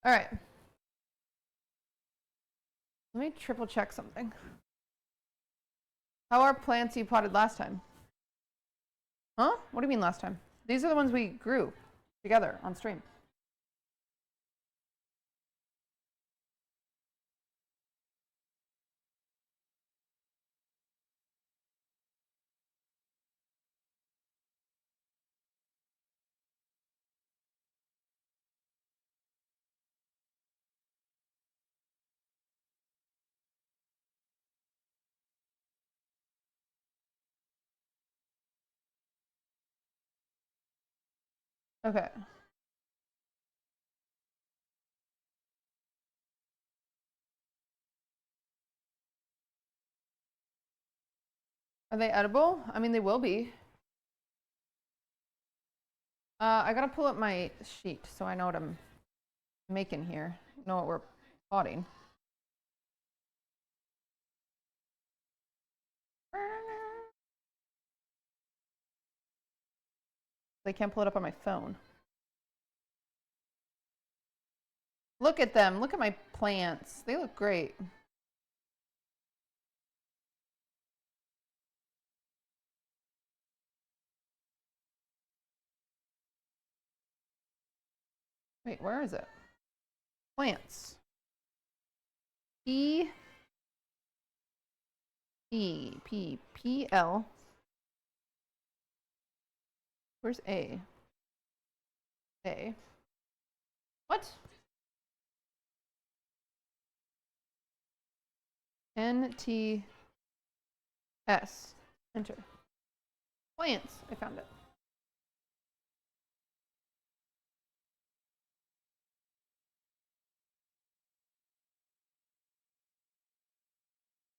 All right. Let me triple check something. How are plants you potted last time? Huh? What do you mean last time? These are the ones we grew together on stream. Okay. Are they edible? I mean, they will be. I gotta pull up my sheet so I know what I'm making here. Know what we're potting. I can't pull it up on my phone. Look at them. Look at my plants. They look great. Wait, where is it? Plants. P L. Where's A? A. What? N T S. Enter. Plants. I found it.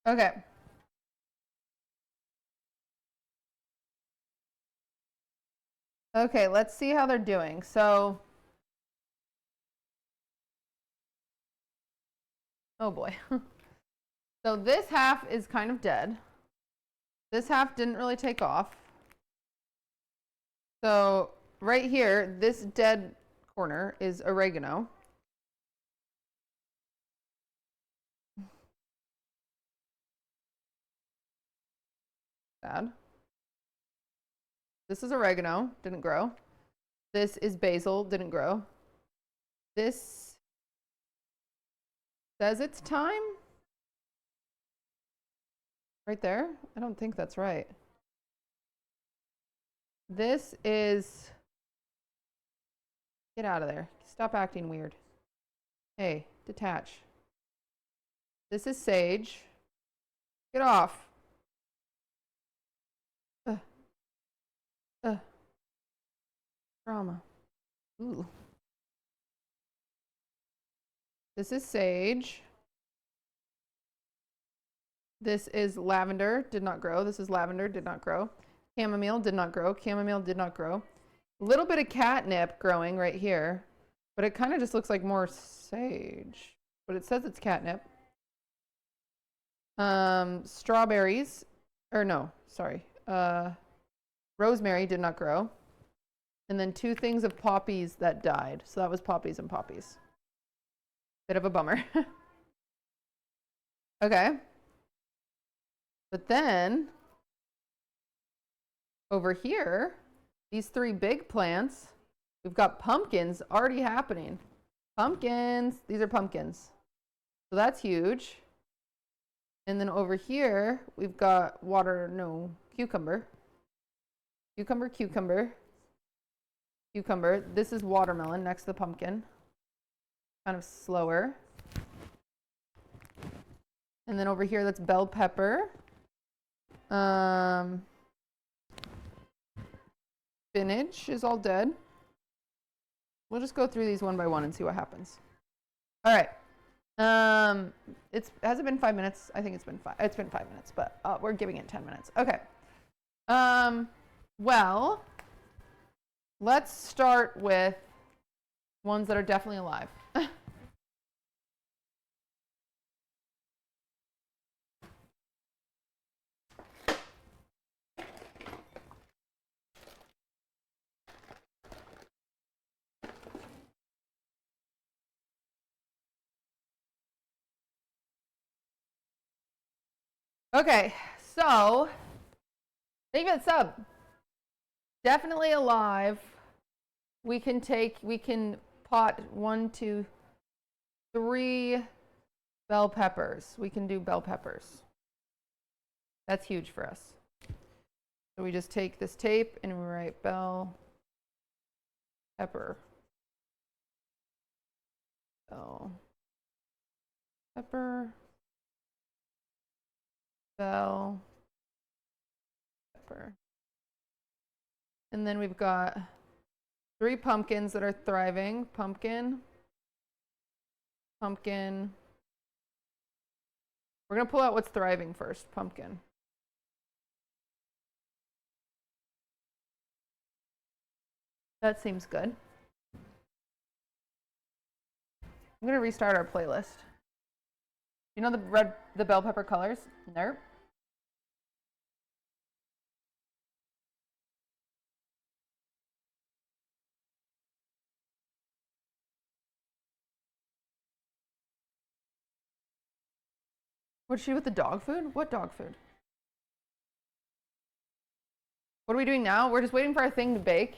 Okay. Okay, let's see how they're doing. So, oh boy. So this half is kind of dead. This half didn't really take off. So right here, this dead corner is oregano. Sad. This is oregano, didn't grow. This is basil, didn't grow. This says it's thyme. Right there? I don't think that's right. This is... Get out of there. Stop acting weird. Hey, detach. This is sage. Get off. Drama. Ooh. This is sage. This is lavender, did not grow. This is lavender, did not grow. Chamomile did not grow. Chamomile did not grow. A little bit of catnip growing right here, but it kind of just looks like more sage. But it says it's catnip. Strawberries, or no, sorry. Rosemary did not grow. And then 2 things of poppies that died. So that was poppies and poppies. Bit of a bummer. Okay. But then, over here, these 3 big plants, we've got pumpkins already happening. Pumpkins, these are pumpkins. So that's huge. And then over here, we've got cucumber. Cucumber. This is watermelon next to the pumpkin. Kind of slower. And then over here, that's bell pepper. Spinach is all dead. We'll just go through these one by one and see what happens. All right. Has it been 5 minutes? I think it's been 5. It's been 5 minutes, but we're giving it 10 minutes. Okay. Well, let's start with ones that are definitely alive. Okay, so leave it sub. Definitely alive. We can pot 1, 2, 3 bell peppers. We can do bell peppers. That's huge for us. So we just take this tape and we write bell pepper. Bell pepper. Bell pepper. And then we've got 3 pumpkins that are thriving. Pumpkin. Pumpkin. We're going to pull out what's thriving first. Pumpkin. That seems good. I'm going to restart our playlist. You know the bell pepper colors? Nope. What's she with the dog food? What dog food? What are we doing now? We're just waiting for our thing to bake,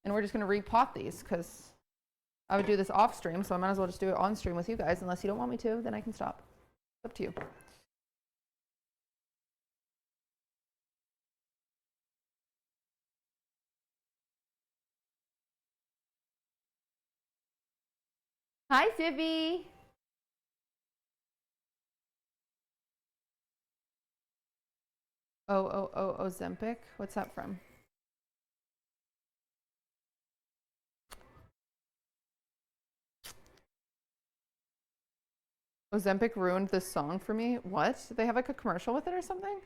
and we're just going to repot these because I would do this off stream, so I might as well just do it on stream with you guys. Unless you don't want me to, then I can stop. It's up to you. Hi, Sibby. Oh, Ozempic. What's that from? Ozempic ruined this song for me. What? Did they have like a commercial with it or something?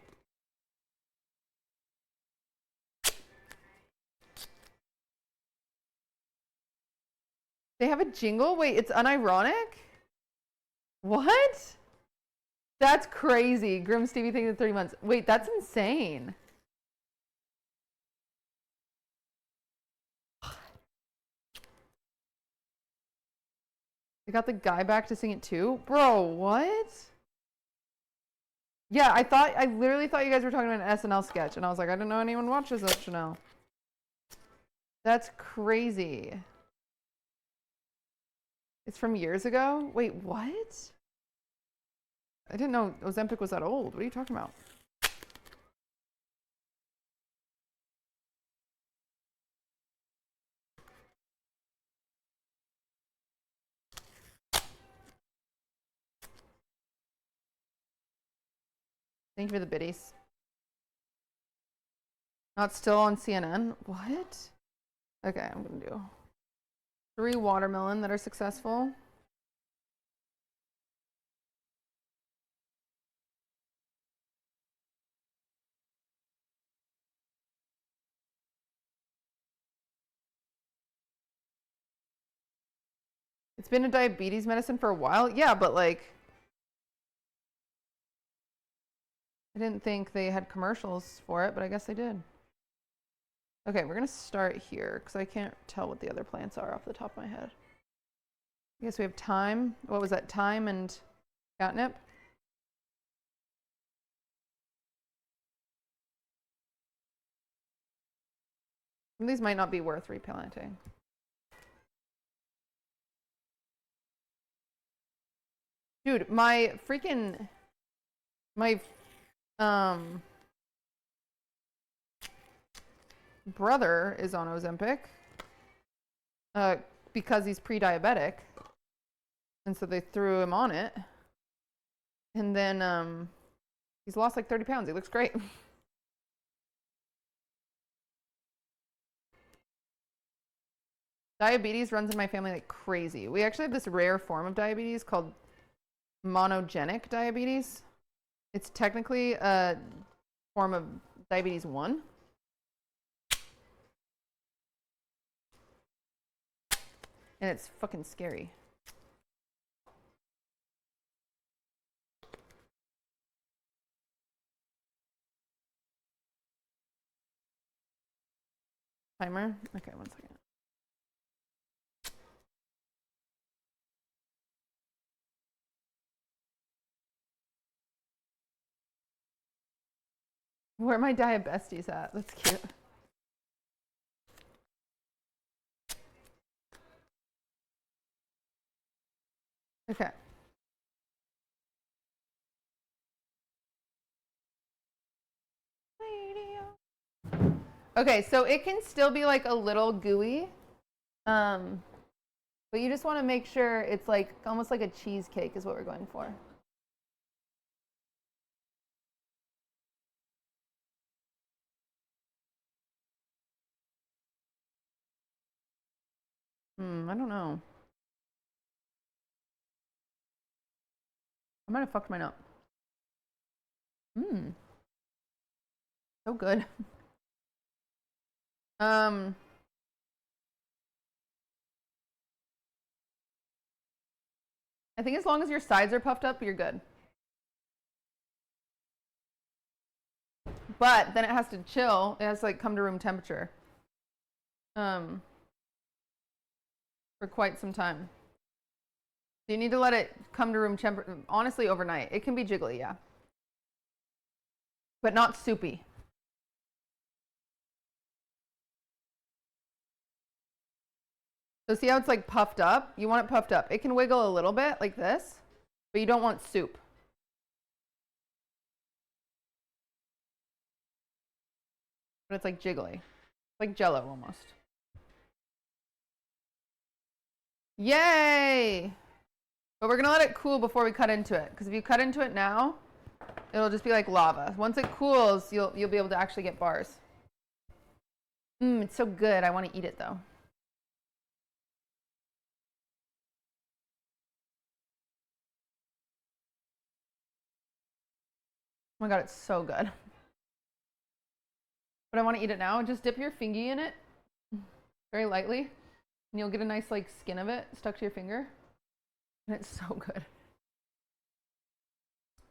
They have a jingle? Wait, it's unironic? What? That's crazy. Grim Stevie thinks it's 30 months. Wait, that's insane. They got the guy back to sing it too? Bro, what? Yeah, I literally thought you guys were talking about an SNL sketch, and I was like, I didn't know anyone watches SNL. That's crazy. It's from years ago? Wait, what? I didn't know Ozempic was that old. What are you talking about? Thank you for the biddies. Not still on CNN? What? Okay, I'm gonna do 3 watermelon that are successful. It's been a diabetes medicine for a while. Yeah, but like, I didn't think they had commercials for it, but I guess they did. Okay, we're gonna start here because I can't tell what the other plants are off the top of my head. I guess we have thyme. What was that? Thyme and catnip. Some of these might not be worth replanting. Dude, my brother is on Ozempic because he's pre-diabetic, and so they threw him on it, and then he's lost like 30 pounds. He looks great. Diabetes runs in my family like crazy. We actually have this rare form of diabetes called monogenic diabetes. It's technically a form of diabetes 1. And it's fucking scary. Timer? Okay, 1 second. Where are my diabesties at? That's cute. Okay. Okay, so it can still be like a little gooey. But you just want to make sure it's like almost like a cheesecake is what we're going for. I don't know. I might have fucked mine up. So good. I think as long as your sides are puffed up, you're good. But then it has to chill. It has to like come to room temperature. For quite some time. So you need to let it come to room temperature, honestly, overnight. It can be jiggly, yeah. But not soupy. So see how it's like puffed up? You want it puffed up. It can wiggle a little bit like this, but you don't want soup. But it's like jiggly. It's like Jello almost. Yay! But we're gonna let it cool before we cut into it, because if you cut into it now, it'll just be like lava. Once it cools, you'll be able to actually get bars. It's so good. I want to eat it though. my god, it's so good. But I want to eat it now. Just dip your fingy in it very lightly, and you'll get a nice like skin of it stuck to your finger. And it's so good.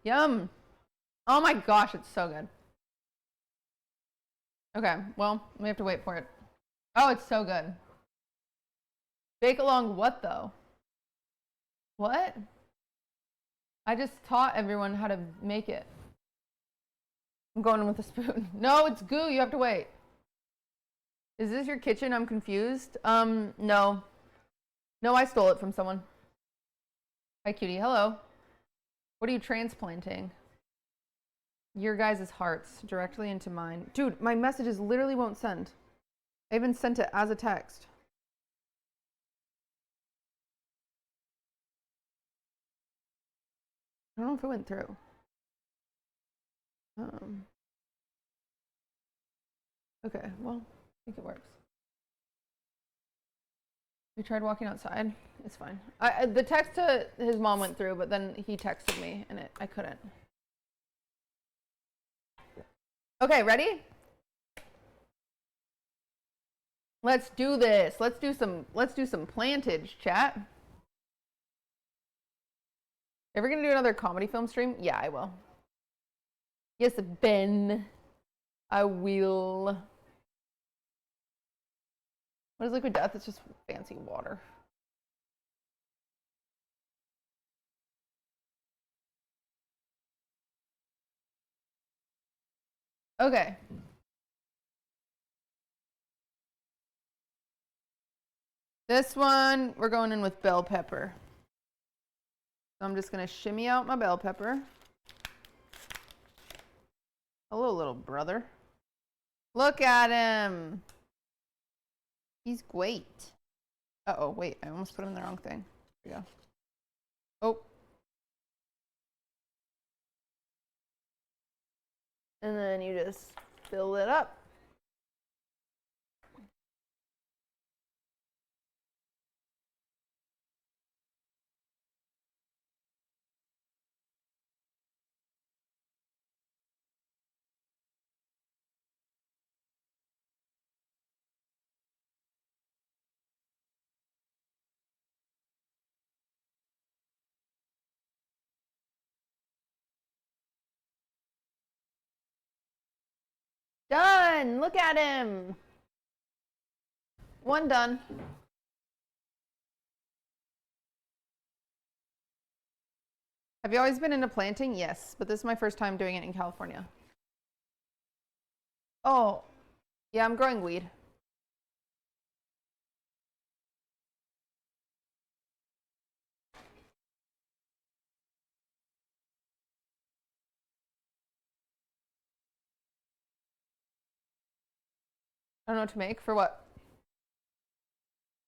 Yum. Oh my gosh, it's so good. Okay, well, we have to wait for it. Oh, it's so good. Bake along what though? What? I just taught everyone how to make it. I'm going in with a spoon. No, it's goo. You have to wait. Is this your kitchen? I'm confused. No. No, I stole it from someone. Hi, cutie. Hello. What are you transplanting? Your guys' hearts directly into mine. Dude, my messages literally won't send. I even sent it as a text. I don't know if it went through. Okay, well, I think it works. We tried walking outside. It's fine. The text to his mom went through, but then he texted me and I couldn't. Okay, ready? Let's do this. Let's do some plantage, chat. Ever gonna do another comedy film stream? Yeah, I will. Yes, Ben. I will. What is liquid death? It's just fancy water. Okay. This one, we're going in with bell pepper. So I'm just gonna shimmy out my bell pepper. Hello, little brother. Look at him. He's great. Uh-oh, wait, I almost put him in the wrong thing. There we go. Oh. And then you just fill it up. Done! Look at him! One done. Have you always been into planting? Yes, but this is my first time doing it in California. Oh, yeah, I'm growing weed. I don't know what to make. For what?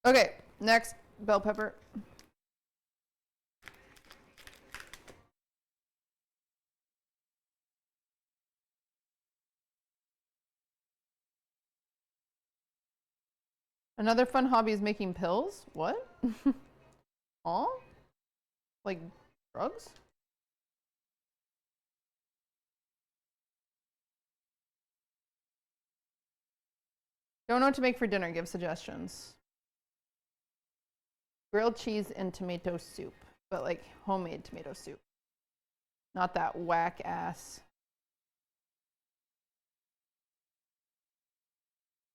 Okay, next, bell pepper. Another fun hobby is making pills? What? Oh? Like drugs? Don't know what to make for dinner. Give suggestions. Grilled cheese and tomato soup, but like homemade tomato soup. Not that whack ass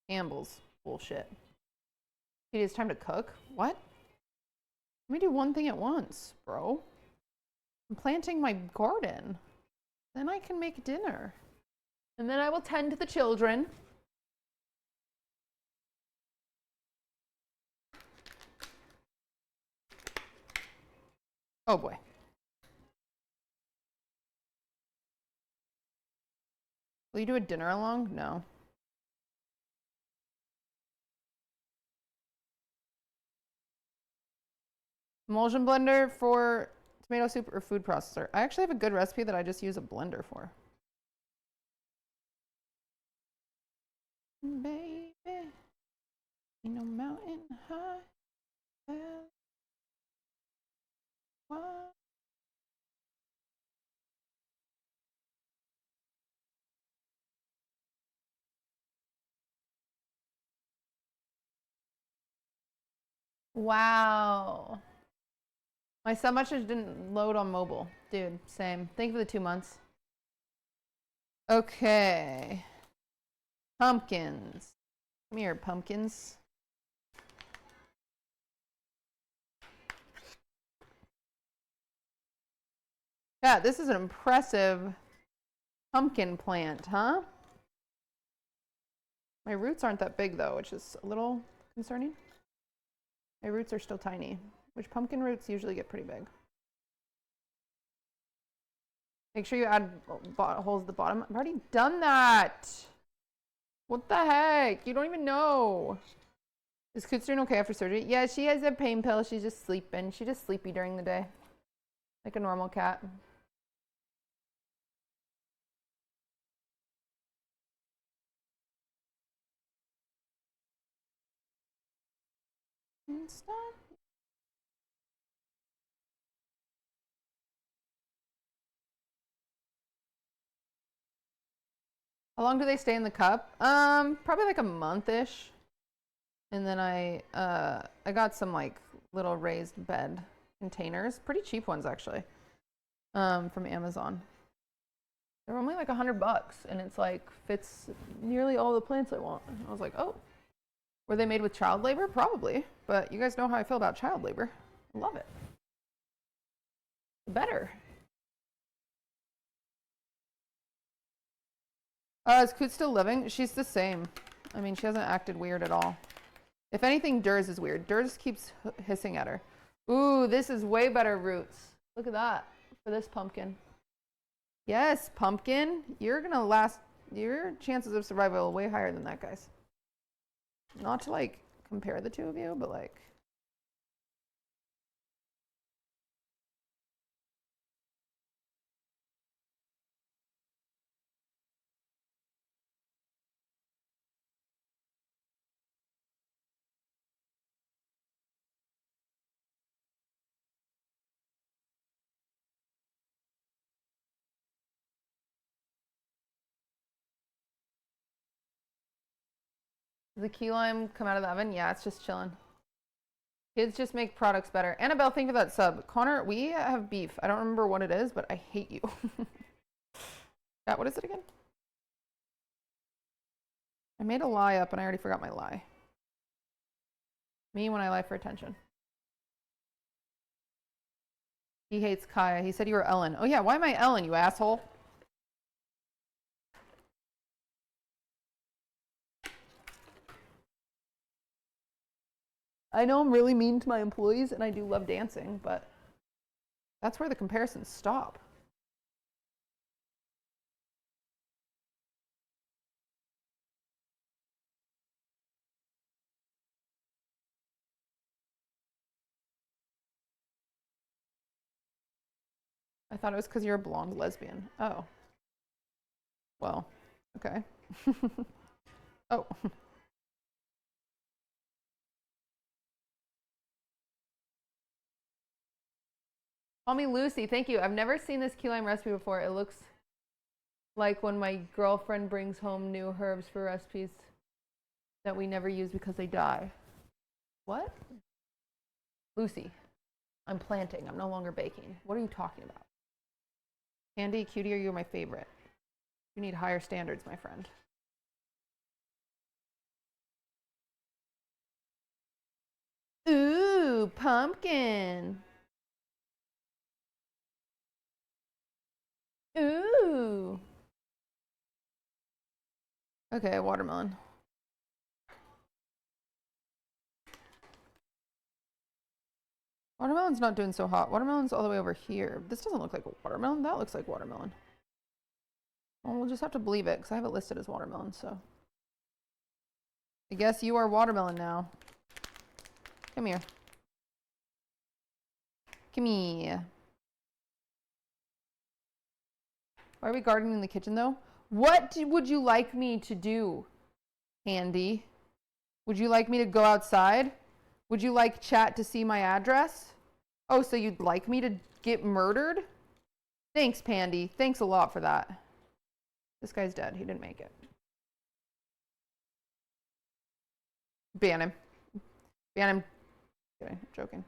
Campbell's bullshit. It is time to cook. What? Let me do one thing at once, bro. I'm planting my garden. Then I can make dinner. And then I will tend to the children. Oh boy. Will you do a dinner along? No. Emulsion blender for tomato soup or food processor? I actually have a good recipe that I just use a blender for. Baby, ain't no mountain high. What? Wow. My sub message didn't load on mobile. Dude, same. Thank you for the 2 months. Okay. Pumpkins. Come here, pumpkins. Yeah, this is an impressive pumpkin plant, huh? My roots aren't that big though, which is a little concerning. My roots are still tiny, which pumpkin roots usually get pretty big. Make sure you add holes at the bottom. I've already done that. What the heck? You don't even know. Is Coots doing okay after surgery? Yeah, she has a pain pill. She's just sleeping. She's just sleepy during the day. Like a normal cat. Stop. How long do they stay in the cup? Probably like a month-ish. And then I got some like little raised bed containers, pretty cheap ones actually, from Amazon. They're only like $100, and it's like fits nearly all the plants I want. And I was like, oh, were they made with child labor? Probably, but you guys know how I feel about child labor. I love it. Better. Is Coot still living? She's the same. I mean, she hasn't acted weird at all. If anything, Durs is weird. Durs keeps hissing at her. Ooh, this is way better roots. Look at that for this pumpkin. Yes, pumpkin. You're gonna last. Your chances of survival are way higher than that, guys. Not to like compare the two of you, but like. Does the key lime come out of the oven? Yeah, it's just chilling. Kids just make products better. Annabelle, thank you for that sub. Connor, we have beef. I don't remember what it is, but I hate you. Yeah, what is it again? I made a lie up and I already forgot my lie. Me when I lie for attention. He hates Kaya. He said you were Ellen. Oh yeah, why am I Ellen, you asshole? I know I'm really mean to my employees and I do love dancing, but that's where the comparisons stop. I thought it was because you're a blonde lesbian. Oh. Well, okay. Oh. Call me Lucy. Thank you. I've never seen this key lime recipe before. It looks like when my girlfriend brings home new herbs for recipes that we never use because they die. What? Lucy, I'm planting. I'm no longer baking. What are you talking about? Candy, Cutie, are you my favorite? You need higher standards, my friend. Ooh, pumpkin. Ooh. Okay, watermelon. Watermelon's not doing so hot. Watermelon's all the way over here. This doesn't look like a watermelon. That looks like watermelon. Well, we'll just have to believe it because I have it listed as watermelon, so. I guess you are watermelon now. Come here. Come here. Why are we gardening in the kitchen though? What would you like me to do, Andy? Would you like me to go outside? Would you like chat to see my address? Oh, so you'd like me to get murdered? Thanks, Pandy. Thanks a lot for that. This guy's dead. He didn't make it. Ban him. Ban him. Kidding, joking.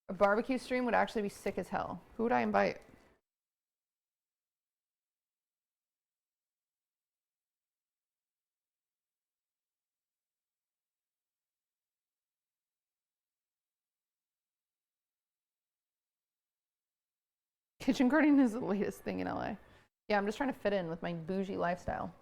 A barbecue stream would actually be sick as hell. Who would I invite? Kitchen gardening is the latest thing in LA. Yeah, I'm just trying to fit in with my bougie lifestyle.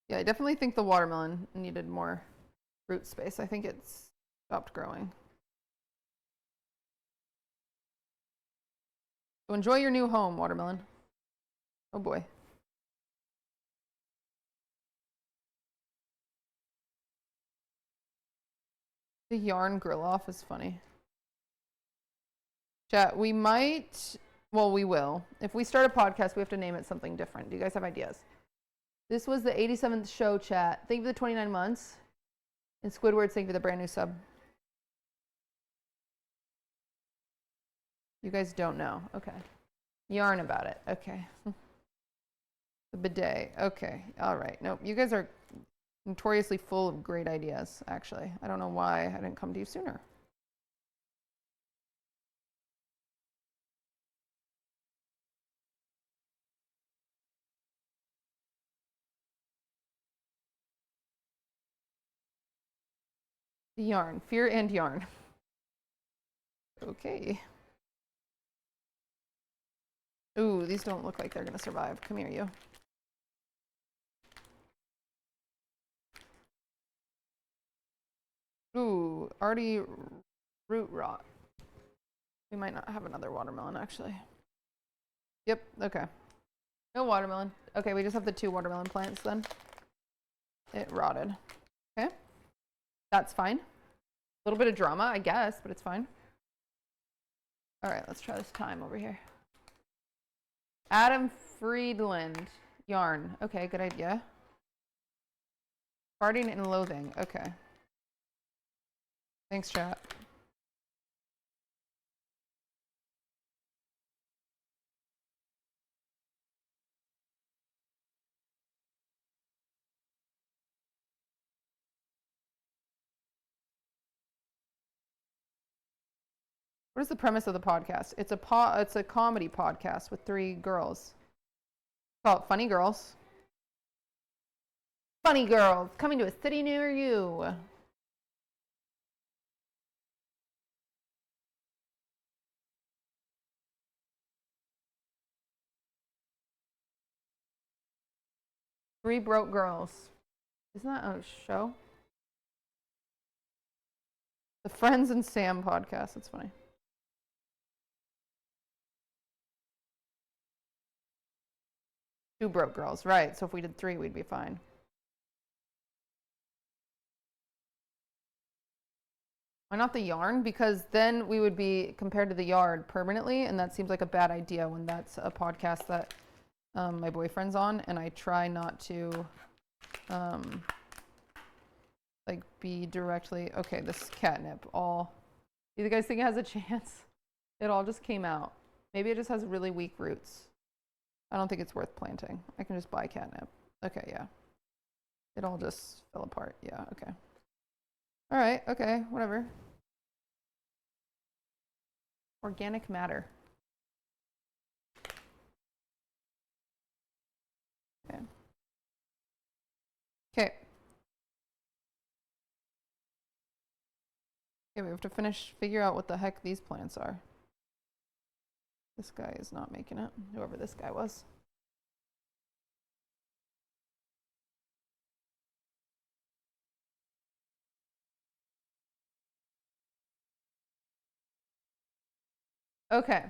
Yeah, I definitely think the watermelon needed more root space. I think it's stopped growing. So enjoy your new home, watermelon. Oh boy. The yarn grill off is funny. Chat, we might, well, we will. If we start a podcast, we have to name it something different. Do you guys have ideas? This was the 87th show, chat. Thank you for the 29 months. And Squidward, thank you for the brand new sub. You guys don't know. Okay. Yarn about it. Okay. The bidet. Okay. All right. Nope. You guys are notoriously full of great ideas, actually. I don't know why I didn't come to you sooner. The yarn. Fear and yarn. Okay. Ooh, these don't look like they're going to survive. Come here, you. Ooh, already root rot. We might not have another watermelon, actually. Yep, okay. No watermelon. Okay, we just have the 2 watermelon plants then. It rotted. Okay. That's fine. A little bit of drama, I guess, but it's fine. All right, let's try this thyme over here. Adam Friedland. Yarn. Okay, good idea. Farting and loathing. Okay. Thanks, chat. What is the premise of the podcast? It's a comedy podcast with 3 girls. Call it Funny Girls. Funny Girls, coming to a city near you. Three Broke Girls. Isn't that a show? The Friends and Sam podcast. That's funny. Two broke girls, right. So if we did 3, we'd be fine. Why not the yarn? Because then we would be compared to the yard permanently, and that seems like a bad idea when that's a podcast that my boyfriend's on, and I try not to like be directly, okay, this catnip all, do you guys think it has a chance? It all just came out. Maybe it just has really weak roots. I don't think it's worth planting. I can just buy catnip. Okay, yeah. It all just fell apart. Yeah, okay. All right, okay, whatever. Organic matter. Okay. Okay. Okay, we have to figure out what the heck these plants are. This guy is not making it, whoever this guy was. Okay.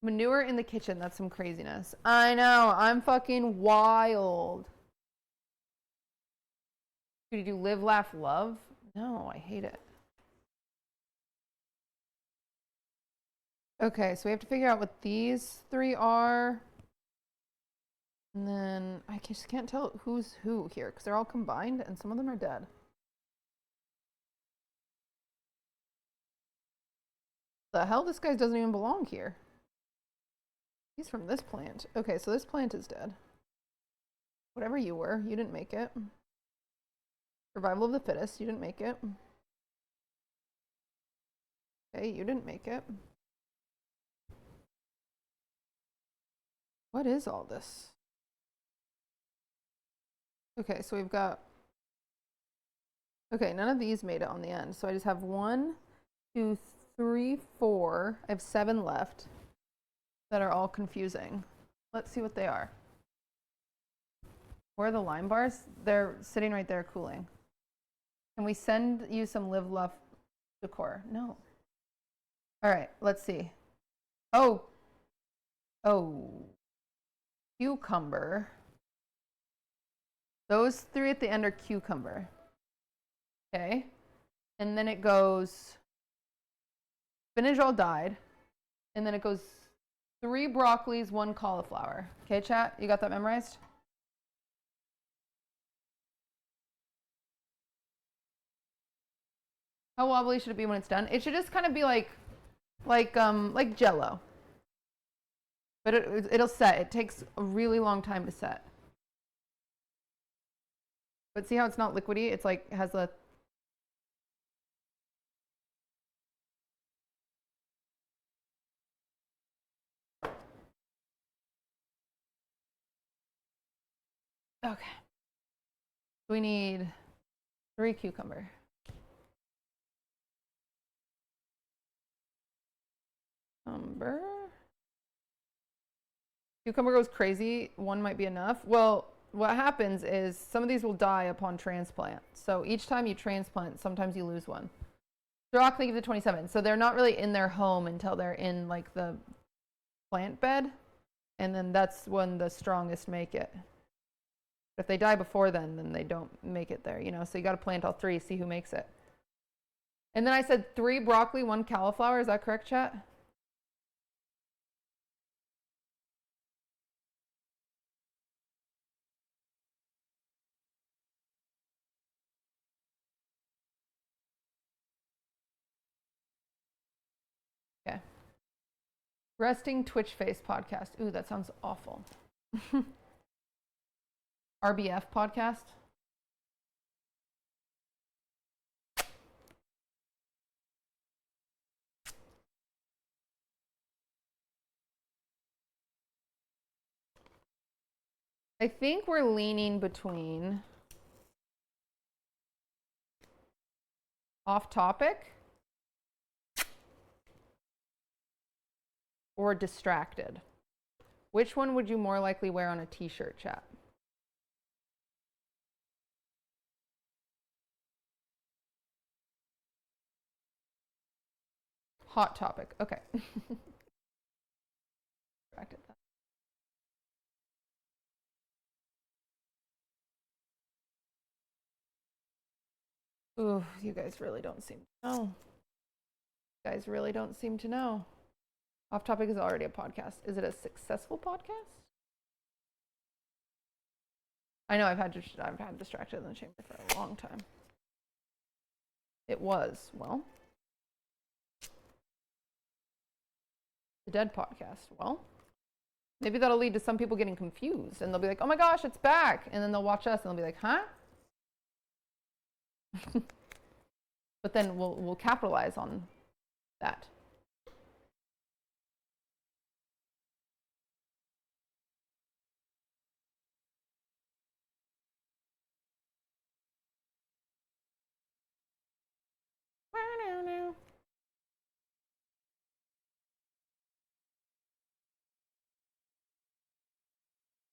Manure in the kitchen, that's some craziness. I know, I'm fucking wild. Did you live, laugh, love? No, I hate it. Okay, so we have to figure out what these 3 are. And then I just can't tell who's who here because they're all combined and some of them are dead. The hell, this guy doesn't even belong here. He's from this plant. Okay, so this plant is dead. Whatever you were, you didn't make it. Survival of the fittest, you didn't make it. Okay, you didn't make it. What is all this? Okay, so we've got... Okay, none of these made it on the end. So I just have 1, 2, 3, 4. I have 7 left that are all confusing. Let's see what they are. Where are the lime bars? They're sitting right there cooling. Can we send you some live love decor? No. All right, let's see. Oh. Cucumber. Those 3 at the end are cucumber. Okay. And then it goes spinach all died. And then it goes 3 broccolis, 1 cauliflower. Okay, chat? You got that memorized? How wobbly should it be when it's done? It should just kind of be like Jello. But it'll set. It takes a really long time to set. But see how it's not liquidy? It's like has a... Okay. We need 3 cucumber. Cucumber goes crazy. 1 might be enough. Well, what happens is some of these will die upon transplant. So each time you transplant, sometimes you lose 1. Rock, they give the 27. So they're not really in their home until they're in like the plant bed. And then that's when the strongest make it. If they die before then they don't make it there, you know? So you got to plant all 3, see who makes it. And then I said 3 broccoli, 1 cauliflower. Is that correct, chat? Okay. Resting Twitch face podcast. Ooh, that sounds awful. RBF podcast. I think we're leaning between off topic or distracted. Which one would you more likely wear on a t-shirt, chat? Hot topic. Okay. Distracted. Ooh, you guys really don't seem to know. You guys really don't seem to know. Off topic is already a podcast. Is it a successful podcast? I know I've had distracted in the chamber for a long time. It was, well, the dead podcast. Well, maybe that'll lead to some people getting confused and they'll be like, oh my gosh, it's back. And then they'll watch us and they'll be like, huh? But then we'll capitalize on that.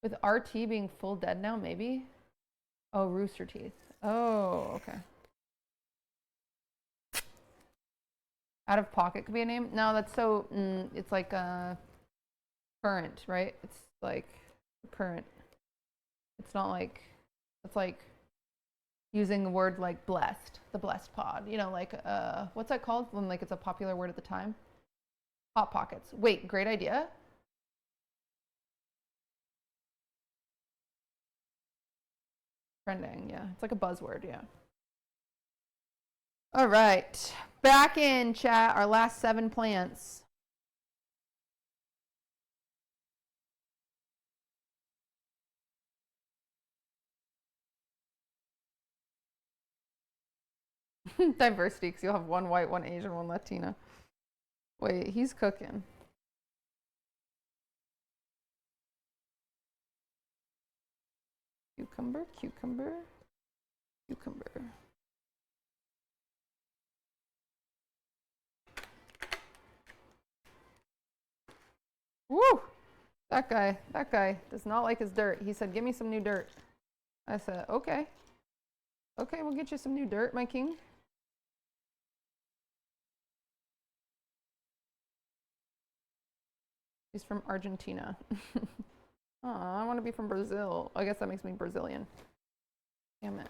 With RT being full dead now, maybe? Oh, Rooster Teeth. Oh, okay. Out of Pocket could be a name? No, that's so, it's like current, right? It's like current. It's not like, it's like using the word like blessed, the blessed pod. You know, like, what's that called when like it's a popular word at the time? Hot Pockets. Wait, great idea. Trending, yeah. It's like a buzzword, yeah. All right. Back in, chat. Our last 7 plants. Diversity, because you'll have one white, one Asian, one Latina. Wait, he's cooking. Cucumber, cucumber, cucumber. Woo! That guy does not like his dirt. He said, give me some new dirt. I said, okay. Okay, we'll get you some new dirt, my king. He's from Argentina. Oh, I want to be from Brazil. I guess that makes me Brazilian. Damn it.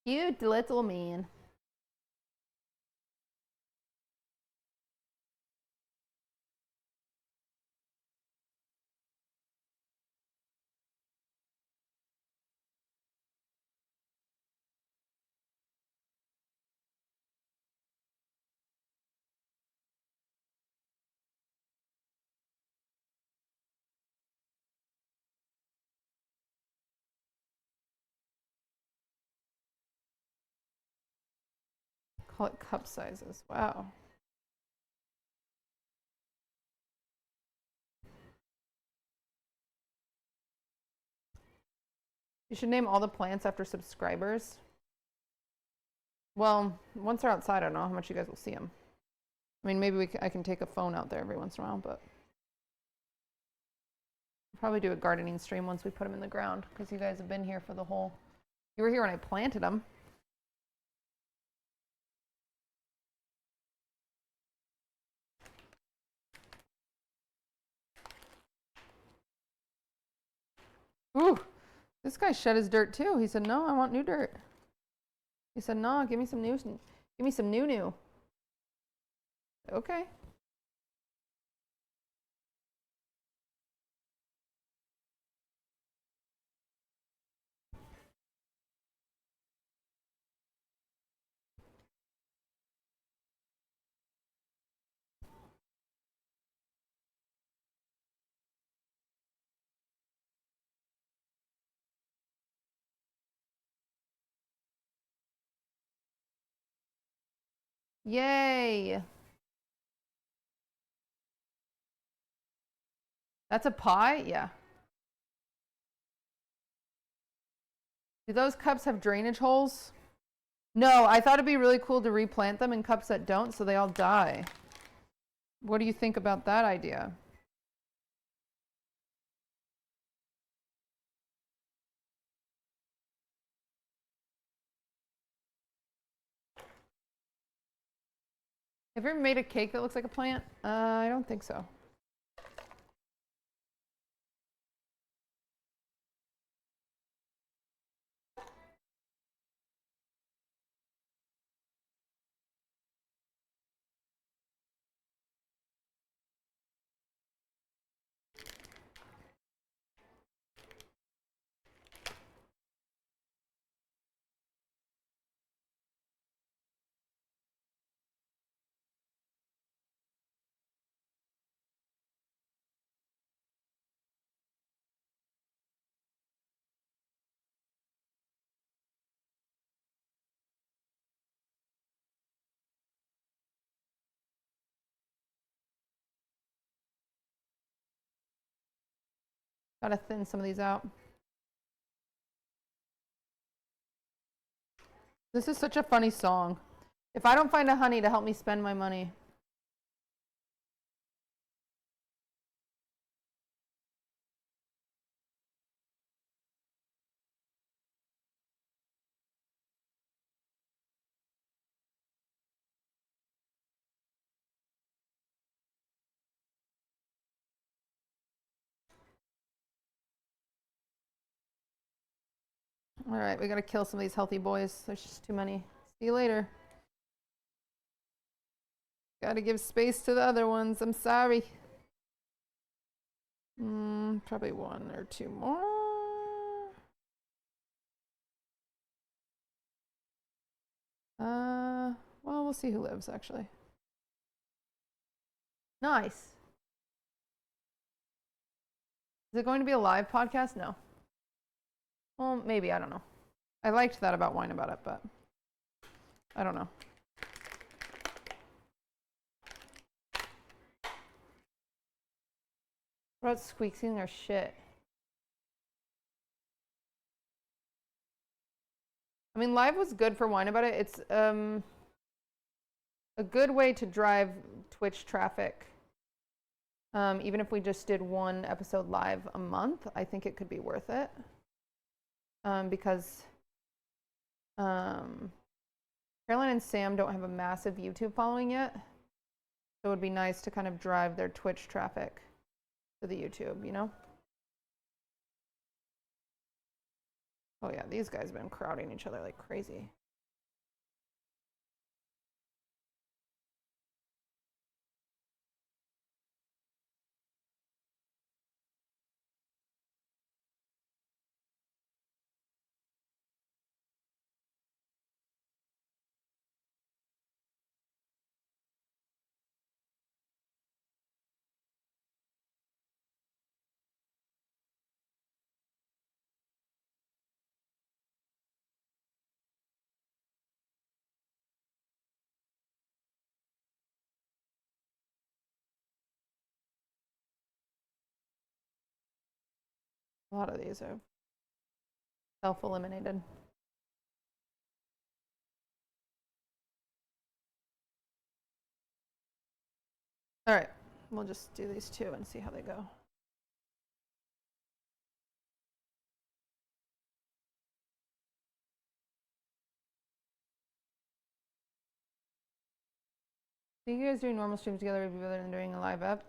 Cute little man. Call it cup sizes. Wow. You should name all the plants after subscribers. Well, once they're outside, I don't know how much you guys will see them. I mean, maybe I can take a phone out there every once in a while, but I'll probably do a gardening stream once we put them in the ground, because you guys have been here for the whole... You were here when I planted them. Ooh, this guy shed his dirt too. He said, no, I want new dirt. He said, no, give me some new. Okay. Yay. That's a pie? Yeah. Do those cups have drainage holes? No, I thought it'd be really cool to replant them in cups that don't, so they all die. What do you think about that idea? Have you ever made a cake that looks like a plant? I don't think so. Gotta thin some of these out. This is such a funny song. If I don't find a honey to help me spend my money. All right, we gotta kill some of these healthy boys. There's just too many. See you later. Gotta give space to the other ones. I'm sorry. Probably one or two more. Well, we'll see who lives, actually. Nice. Is it going to be a live podcast? No. Well, maybe. I don't know. I liked that about Wine About It, but I don't know. What about squeaking or shit? I mean, live was good for Wine About It. It's a good way to drive Twitch traffic. Even if we just did one episode live a month, I think it could be worth it. Because Caroline and Sam don't have a massive YouTube following yet. So it would be nice to kind of drive their Twitch traffic to the YouTube, you know? Oh yeah, these guys have been crowding each other like crazy. A lot of these are self-eliminated. All right, we'll just do these two and see how they go. Think you guys doing normal streams together would be better than doing a live ep?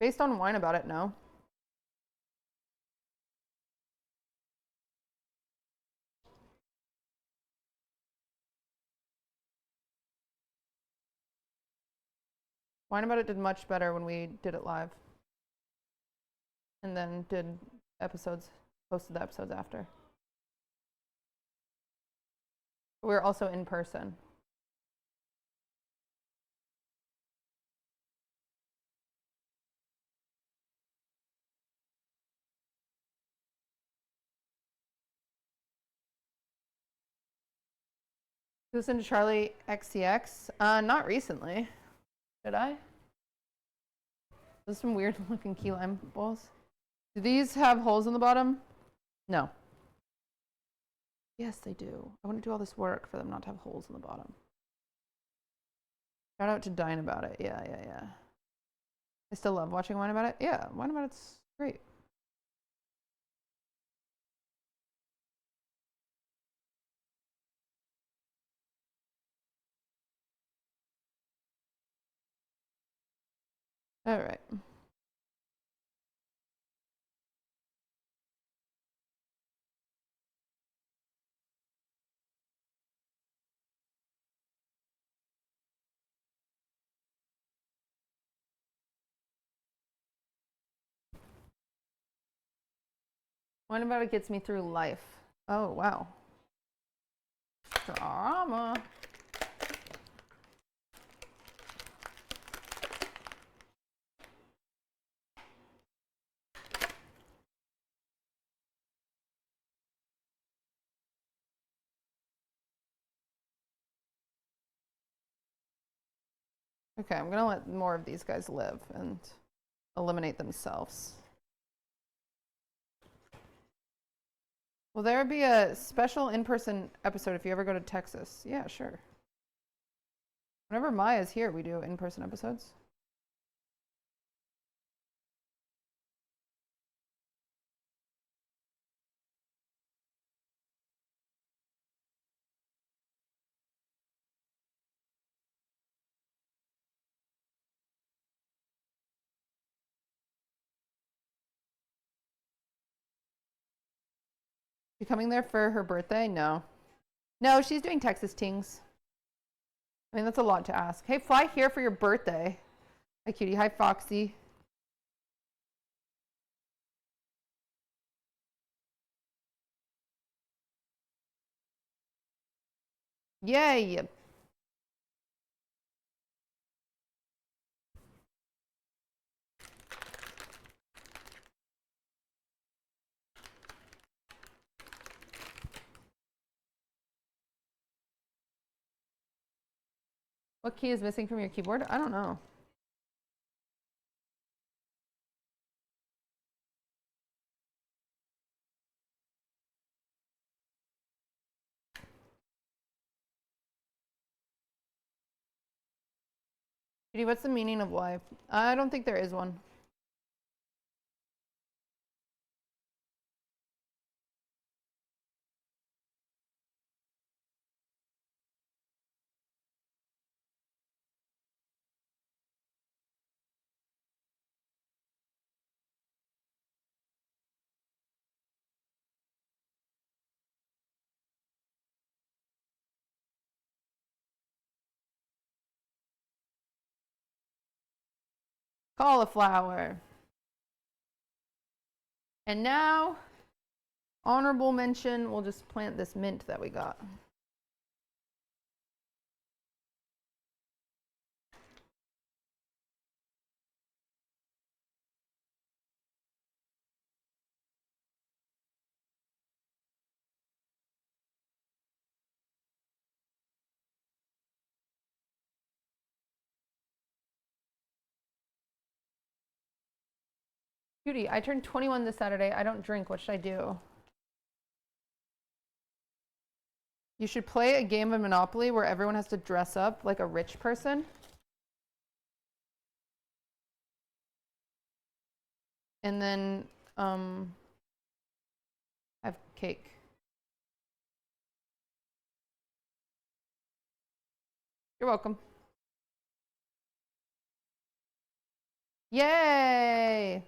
Based on Wine About It, no. Wine About It did much better when we did it live. And then did episodes, posted the episodes after. We were also in person. Listen to Charlie XCX? Not recently. Did I? Those are some weird looking key lime bowls. Do these have holes in the bottom? No. Yes, they do. I want to do all this work for them not to have holes in the bottom. Shout out to Dine About It. Yeah. I still love watching Wine About It. Yeah, Wine About It's great. All right. Wine About It gets me through life. Oh, wow. Drama. Okay, I'm gonna let more of these guys live and eliminate themselves. Will there be a special in-person episode if you ever go to Texas? Yeah, sure. Whenever Maya's here, we do in-person episodes. You coming there for her birthday? No. No, she's doing Texas Tings. I mean, that's a lot to ask. Hey, fly here for your birthday. Hi, cutie. Hi, Foxy. Yay. What key is missing from your keyboard? I don't know. Judy, what's the meaning of life? I don't think there is one. Cauliflower. And now, honorable mention, we'll just plant this mint that we got. Cutie, I turned 21 this Saturday. I don't drink. What should I do? You should play a game of Monopoly where everyone has to dress up like a rich person. And then have cake. You're welcome. Yay!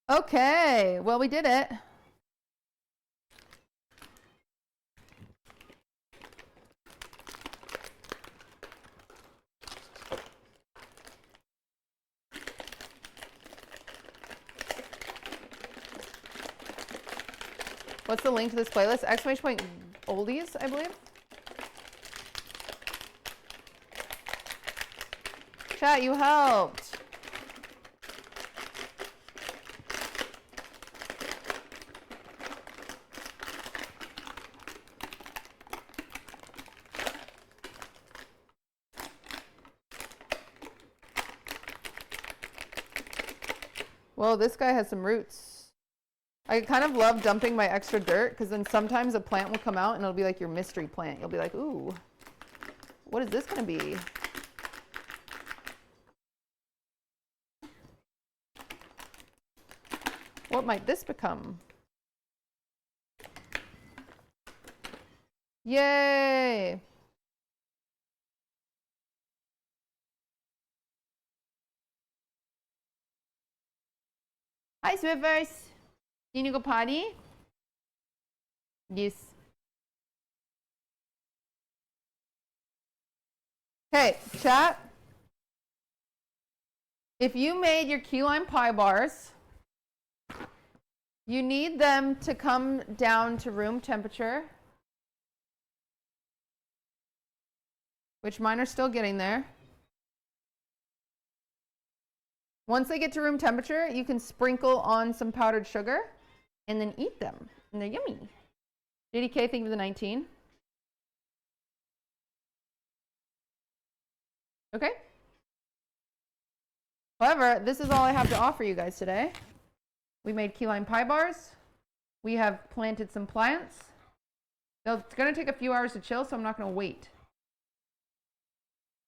Okay, well, we did it. What's the link to this playlist? Exclamation point oldies, I believe. Chat, you helped. Whoa, this guy has some roots. I kind of love dumping my extra dirt because then sometimes a plant will come out and it'll be like your mystery plant. You'll be like, ooh, what is this going to be? What might this become? Yay! Hi, Swiffers. Need to go potty? Yes. Okay, chat. If you made your key lime pie bars, you need them to come down to room temperature, which mine are still getting there. Once they get to room temperature, you can sprinkle on some powdered sugar and then eat them. And they're yummy. JDK, thank you for the 19. Okay. However, this is all I have to offer you guys today. We made key lime pie bars. We have planted some plants. Now, it's going to take a few hours to chill, so I'm not going to wait.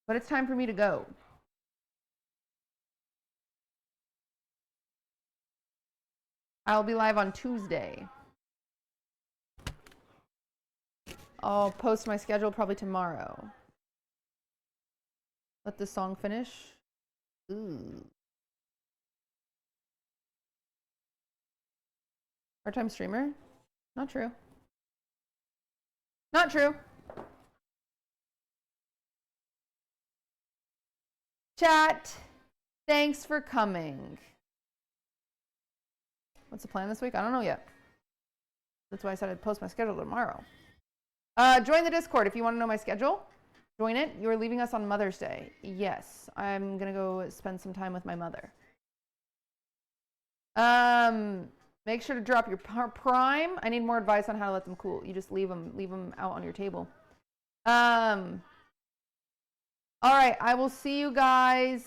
But it's time for me to go. I'll be live on Tuesday. I'll post my schedule probably tomorrow. Let this song finish. Ooh. Part-time streamer? Not true. Not true. Chat. Thanks for coming. What's the plan this week? I don't know yet. That's why I said I'd post my schedule tomorrow. Join the Discord if you want to know my schedule. Join it. You're leaving us on Mother's Day. Yes, I'm going to go spend some time with my mother. Make sure to drop your Prime. I need more advice on how to let them cool. You just leave them out on your table. All right, I will see you guys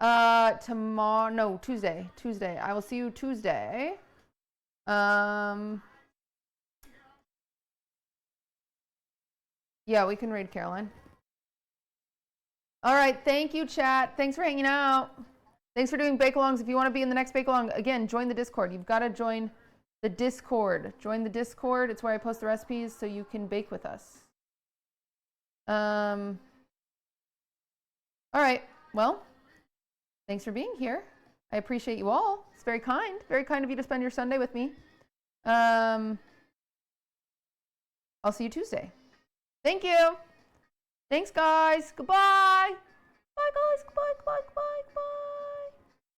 tomorrow. No, Tuesday. I will see you Tuesday. Yeah, we can raid Caroline. All right, thank you, chat. Thanks for hanging out. Thanks for doing bake-alongs. If you want to be in the next bake-along, again, join the Discord. You've got to join the Discord. Join the Discord. It's where I post the recipes so you can bake with us. All right, well, thanks for being here. I appreciate you all. It's very kind of you to spend your Sunday with me. I'll see you Tuesday. Thank you. Thanks, guys. Goodbye. Bye, guys. Goodbye.